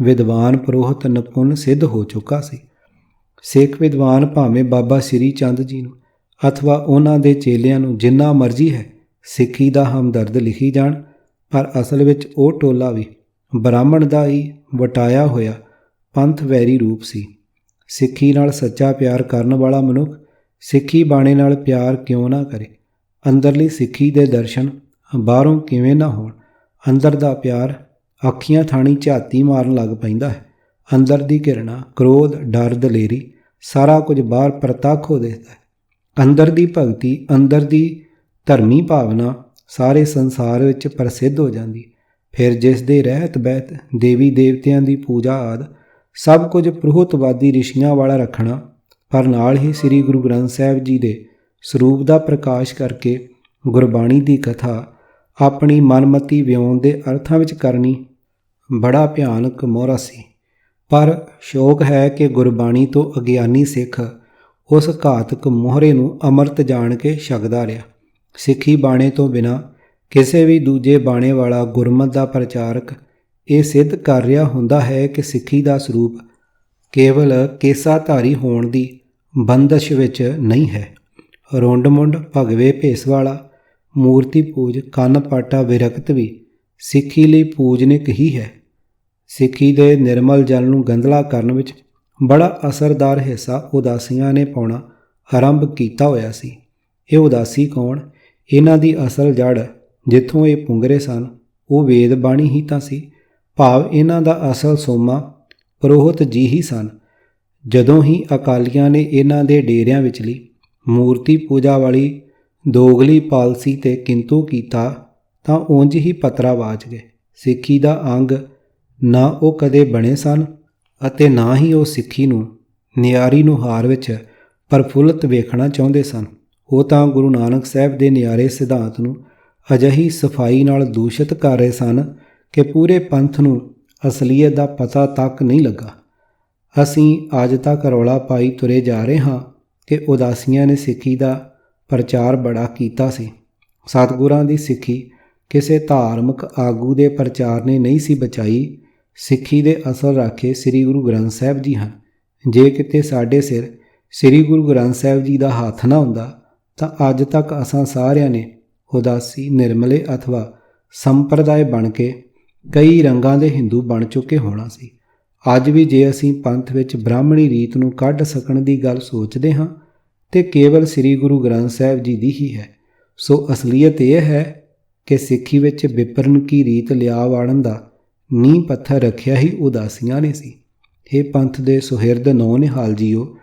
ਵਿਦਵਾਨ ਪੁਰੋਹਿਤ ਨਿਪੁੰਨ ਸਿੱਧ ਹੋ ਚੁੱਕਾ ਸੀ। ਸਿੱਖ ਵਿਦਵਾਨ ਭਾਵੇਂ ਬਾਬਾ ਸ੍ਰੀ ਚੰਦ ਜੀ ਨੂੰ ਅਥਵਾ ਉਹਨਾਂ ਦੇ ਚੇਲਿਆਂ ਨੂੰ ਜਿੰਨਾ ਮਰਜ਼ੀ ਹੈ ਸਿੱਖੀ ਦਾ ਹਮਦਰਦ ਲਿਖੀ ਜਾਣ, ਪਰ ਅਸਲ ਵਿੱਚ ਉਹ ਟੋਲਾ ਵੀ ਬ੍ਰਾਹਮਣ ਦਾ ਹੀ ਵਟਾਇਆ ਹੋਇਆ ਪੰਥ ਵੈਰੀ ਰੂਪ ਸੀ। ਸਿੱਖੀ ਨਾਲ ਸੱਚਾ ਪਿਆਰ ਕਰਨ ਵਾਲਾ ਮਨੁੱਖ ਸਿੱਖੀ ਬਾਣੇ ਨਾਲ ਪਿਆਰ ਕਿਉਂ ਨਾ ਕਰੇ। ਅੰਦਰਲੀ ਸਿੱਖੀ ਦੇ ਦਰਸ਼ਨ ਬਾਹਰੋਂ ਕਿਵੇਂ ਨਾ ਹੋਣ। ਅੰਦਰ ਦਾ ਪਿਆਰ ਅੱਖੀਆਂ ਥਾਣੀ ਝਾਤੀ ਮਾਰਨ ਲੱਗ ਪੈਂਦਾ ਹੈ। ਅੰਦਰ ਦੀ ਘਿਰਣਾ, ਕ੍ਰੋਧ, ਡਰ, ਦਲੇਰੀ ਸਾਰਾ ਕੁਝ ਬਾਹਰ ਪ੍ਰਤੱਖ ਹੋ ਦਿਸਦਾ ਹੈ। ਅੰਦਰ ਦੀ ਭਗਤੀ, ਅੰਦਰ ਦੀ ਧਰਮੀ ਭਾਵਨਾ ਸਾਰੇ ਸੰਸਾਰ ਵਿੱਚ ਪ੍ਰਸਿੱਧ ਹੋ ਜਾਂਦੀ। ਫਿਰ ਜਿਸ ਦੇ ਰਹਿਤ ਬਹਿਤ ਦੇਵੀ ਦੇਵਤਿਆਂ ਦੀ ਪੂਜਾ ਆਦਿ ਸਭ ਕੁਝ ਪ੍ਰੋਹਤਵਾਦੀ ਰਿਸ਼ੀਆਂ ਵਾਲਾ ਰੱਖਣਾ, ਪਰ ਨਾਲ ਹੀ ਸ੍ਰੀ ਗੁਰੂ ਗ੍ਰੰਥ ਸਾਹਿਬ ਜੀ ਦੇ ਸਰੂਪ ਦਾ ਪ੍ਰਕਾਸ਼ ਕਰਕੇ ਗੁਰਬਾਣੀ ਦੀ ਕਥਾ ਆਪਣੀ ਮਨਮਤੀ ਵਿਉਣ ਦੇ ਅਰਥਾਂ ਵਿੱਚ ਕਰਨੀ ਬੜਾ ਭਿਆਨਕ ਮੋਹਰਾ ਸੀ। ਪਰ ਸ਼ੌਕ ਹੈ ਕਿ ਗੁਰਬਾਣੀ ਤੋਂ ਅਗਿਆਨੀ ਸਿੱਖ ਉਸ ਘਾਤਕ ਮੋਹਰੇ ਨੂੰ ਅੰਮ੍ਰਿਤ ਜਾਣ ਕੇ ਛਕਦਾ ਰਿਹਾ। ਸਿੱਖੀ ਬਾਣੇ ਤੋਂ ਬਿਨਾਂ ਕਿਸੇ ਵੀ ਦੂਜੇ ਬਾਣੇ ਵਾਲਾ ਗੁਰਮਤਿ ਦਾ ਪ੍ਰਚਾਰਕ ਇਹ ਸਿੱਧ ਕਰ ਰਿਹਾ ਹੁੰਦਾ ਹੈ ਕਿ ਸਿੱਖੀ ਦਾ ਸਰੂਪ ਕੇਵਲ ਕੇਸਾਧਾਰੀ ਹੋਣ ਦੀ ਬੰਦਸ਼ ਵਿੱਚ ਨਹੀਂ ਹੈ। ਰੁੰਡ ਮੁੰਡ, ਭਗਵੇ ਭੇਸ ਵਾਲਾ, ਮੂਰਤੀ ਪੂਜ, ਕੰਨ ਪਾਟਾ ਵਿਰਕਤ ਵੀ ਸਿੱਖੀ ਲਈ ਪੂਜਨਿਕ ਹੀ ਹੈ। ਸਿੱਖੀ ਦੇ ਨਿਰਮਲ ਜਲ ਨੂੰ ਗੰਧਲਾ ਕਰਨ ਵਿੱਚ ਬੜਾ ਅਸਰਦਾਰ ਹਿੱਸਾ ਉਦਾਸੀਆਂ ਨੇ ਪਾਉਣਾ ਆਰੰਭ ਕੀਤਾ ਹੋਇਆ ਸੀ। ਇਹ ਉਦਾਸੀ ਕੌਣ? ਇਹਨਾਂ ਦੀ ਅਸਲ ਜੜ ਜਿੱਥੋਂ ਇਹ ਪੁੰਗਰੇ ਸਨ ਉਹ ਵੇਦ ਬਾਣੀ ਹੀ ਤਾਂ ਸੀ। ਭਾਵ ਇਹਨਾਂ ਦਾ ਅਸਲ ਸੋਮਾ ਪੁਰੋਹਿਤ ਜੀ ਹੀ ਸਨ। ਜਦੋਂ ਹੀ ਅਕਾਲੀਆਂ ਨੇ ਇਹਨਾਂ ਦੇ ਡੇਰਿਆਂ ਵਿਚਲੀ ਮੂਰਤੀ ਪੂਜਾ ਵਾਲੀ ਦੋਗਲੀ ਪਾਲਸੀ ਤੇ ਕਿੰਤੂ ਕੀਤਾ ਤਾਂ ਉਂਝ ਹੀ ਪਤਰਾ ਵਾਚ ਗਏ। ਸਿੱਖੀ ਦਾ ਅੰਗ ਨਾ ਉਹ ਕਦੇ ਬਣੇ ਸਨ ਅਤੇ ਨਾ ਹੀ ਉਹ ਸਿੱਖੀ ਨੂੰ ਨਿਆਰੀ ਨੁਹਾਰ ਵਿੱਚ ਪ੍ਰਫੁੱਲਤ ਵੇਖਣਾ ਚਾਹੁੰਦੇ ਸਨ। ਉਹ ਤਾਂ ਗੁਰੂ ਨਾਨਕ ਸਾਹਿਬ ਦੇ ਨਿਆਰੇ ਸਿਧਾਂਤ ਨੂੰ ਅਜਿਹੀ ਸਫਾਈ ਨਾਲ ਦੂਸ਼ਿਤ ਕਰ ਰਹੇ ਸਨ ਕਿ ਪੂਰੇ ਪੰਥ ਨੂੰ ਅਸਲੀਅਤ ਦਾ ਪਤਾ ਤੱਕ ਨਹੀਂ ਲੱਗਾ। ਅਸੀਂ ਅੱਜ ਤੱਕ ਰੌਲਾ ਪਾਈ ਤੁਰੇ ਜਾ ਰਹੇ ਹਾਂ ਕਿ ਉਦਾਸੀਆਂ ਨੇ ਸਿੱਖੀ ਦਾ ਪ੍ਰਚਾਰ ਬੜਾ ਕੀਤਾ ਸੀ। ਸਤਿਗੁਰਾਂ ਦੀ ਸਿੱਖੀ ਕਿਸੇ ਧਾਰਮਿਕ ਆਗੂ ਦੇ ਪ੍ਰਚਾਰ ਨੇ ਨਹੀਂ ਸੀ ਬਚਾਈ। ਸਿੱਖੀ ਦੇ ਅਸਲ ਰਾਖੇ ਸ੍ਰੀ ਗੁਰੂ ਗ੍ਰੰਥ ਸਾਹਿਬ ਜੀ ਹਨ। ਜੇ ਕਿਤੇ ਸਾਡੇ ਸਿਰ ਸ੍ਰੀ ਗੁਰੂ ਗ੍ਰੰਥ ਸਾਹਿਬ ਜੀ ਦਾ ਹੱਥ ਨਾ ਹੁੰਦਾ ਤਾਂ ਅੱਜ ਤੱਕ ਅਸਾਂ ਸਾਰਿਆਂ ਨੇ ਉਦਾਸੀ, ਨਿਰਮਲੇ ਅਥਵਾ ਸੰਪਰਦਾਇ ਬਣ ਕੇ ਕਈ ਰੰਗਾਂ ਦੇ ਹਿੰਦੂ ਬਣ ਚੁੱਕੇ ਹੋਣਾ ਸੀ। ਅੱਜ ਵੀ ਜੇ ਅਸੀਂ ਪੰਥ ਵਿੱਚ ਬ੍ਰਾਹਮਣੀ ਰੀਤ ਨੂੰ ਕੱਢ ਸਕਣ ਦੀ ਗੱਲ ਸੋਚਦੇ ਹਾਂ ਤੇ ਕੇਵਲ ਸ੍ਰੀ ਗੁਰੂ ਗ੍ਰੰਥ ਸਾਹਿਬ ਜੀ ਦੀ ਹੀ ਹੈ। ਸੋ ਅਸਲੀਅਤ ਇਹ ਹੈ ਕਿ ਸਿੱਖੀ ਵਿੱਚ ਵਿਪਰਨ ਕੀ ਰੀਤ ਲਿਆ ਵਾੜਨ ਦਾ ਨੀਂਹ ਪੱਥਰ ਰੱਖਿਆ ਹੀ ਉਦਾਸੀਆਂ ਨੇ ਸੀ। ਇਹ ਪੰਥ ਦੇ ਸੁਹਿਰਦ ਨੌ ਨਿਹਾਲ ਜੀਓ,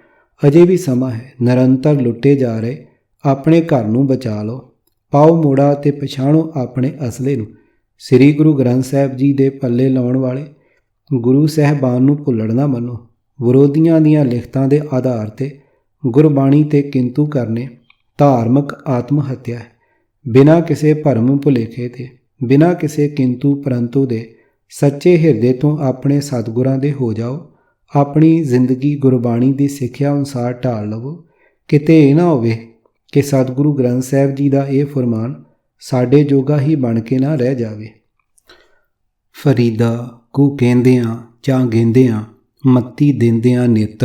ਅਜੇ ਵੀ ਸਮਾਂ ਹੈ। ਨਿਰੰਤਰ ਲੁੱਟੇ ਜਾ ਰਹੇ ਆਪਣੇ ਘਰ ਨੂੰ ਬਚਾ ਲਓ, ਪਾਓ ਮੋੜਾ ਅਤੇ ਪਛਾਣੋ ਆਪਣੇ ਅਸਲੇ ਨੂੰ। ਸ੍ਰੀ ਗੁਰੂ ਗ੍ਰੰਥ ਸਾਹਿਬ ਜੀ ਦੇ ਪੱਲੇ ਲਾਉਣ ਵਾਲੇ ਗੁਰੂ ਸਾਹਿਬਾਨ ਨੂੰ ਭੁੱਲਣ ਨਾ ਮੰਨੋ। ਵਿਰੋਧੀਆਂ ਦੀਆਂ ਲਿਖਤਾਂ ਦੇ ਆਧਾਰ 'ਤੇ ਗੁਰਬਾਣੀ 'ਤੇ ਕਿੰਤੂ ਕਰਨੇ ਧਾਰਮਿਕ ਆਤਮ ਹੱਤਿਆ ਹੈ। ਬਿਨਾਂ ਕਿਸੇ ਭਰਮ ਭੁਲੇਖੇ ਤੇ ਬਿਨਾਂ ਕਿਸੇ ਕਿੰਤੂ ਪਰੰਤੂ ਦੇ ਸੱਚੇ ਹਿਰਦੇ ਤੋਂ ਆਪਣੇ ਸਤਿਗੁਰਾਂ ਦੇ ਹੋ ਜਾਓ। ਆਪਣੀ ਜ਼ਿੰਦਗੀ ਗੁਰਬਾਣੀ ਦੀ ਸਿੱਖਿਆ ਅਨੁਸਾਰ ਢਾਲ ਲਵੋ। ਕਿਤੇ ਇਹ ਨਾ ਹੋਵੇ ਕਿ ਸਤਿਗੁਰੂ ਗ੍ਰੰਥ ਸਾਹਿਬ ਜੀ ਦਾ ਇਹ ਫਰਮਾਨ ਸਾਡੇ ਜੋਗਾ ਹੀ ਬਣ ਕੇ ਨਾ ਰਹਿ ਜਾਵੇ। ਫਰੀਦਾ ਕੂ ਕਹਿੰਦਿਆਂ ਜਾਂ ਗੇਂਦਿਆਂ ਮੱਤੀ ਦਿੰਦਿਆਂ ਨਿਤ,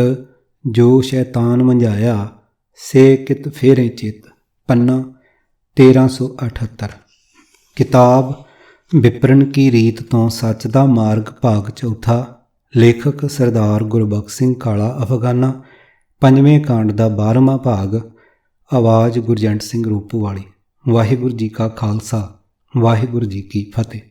ਜੋ ਸ਼ੈਤਾਨ ਮੰਝਾਇਆ ਸੇ ਕਿਤ ਫੇਰੇ ਚਿੱਤ। ਪੰਨਾ 1378। ਕਿਤਾਬ ਵਿਪਰਨ ਕੀ ਰੀਤ ਤੋਂ ਸੱਚ ਦਾ ਮਾਰਗ ਭਾਗ ਚੌਥਾ। ਲੇਖਕ ਸਰਦਾਰ ਗੁਰਬਖਸ਼ ਸਿੰਘ ਕਾਲਾ ਅਫਗਾਨਾ। ਪੰਜਵੇਂ ਕਾਂਡ ਦਾ 12ਵਾਂ ਭਾਗ। ਆਵਾਜ਼ ਗੁਰਜੰਟ ਸਿੰਘ ਰੂਪੋਵਾਲੀ। ਵਾਹਿਗੁਰੂ ਜੀ ਕਾ ਖਾਲਸਾ, ਵਾਹਿਗੁਰੂ ਜੀ ਕੀ ਫਤਿਹ।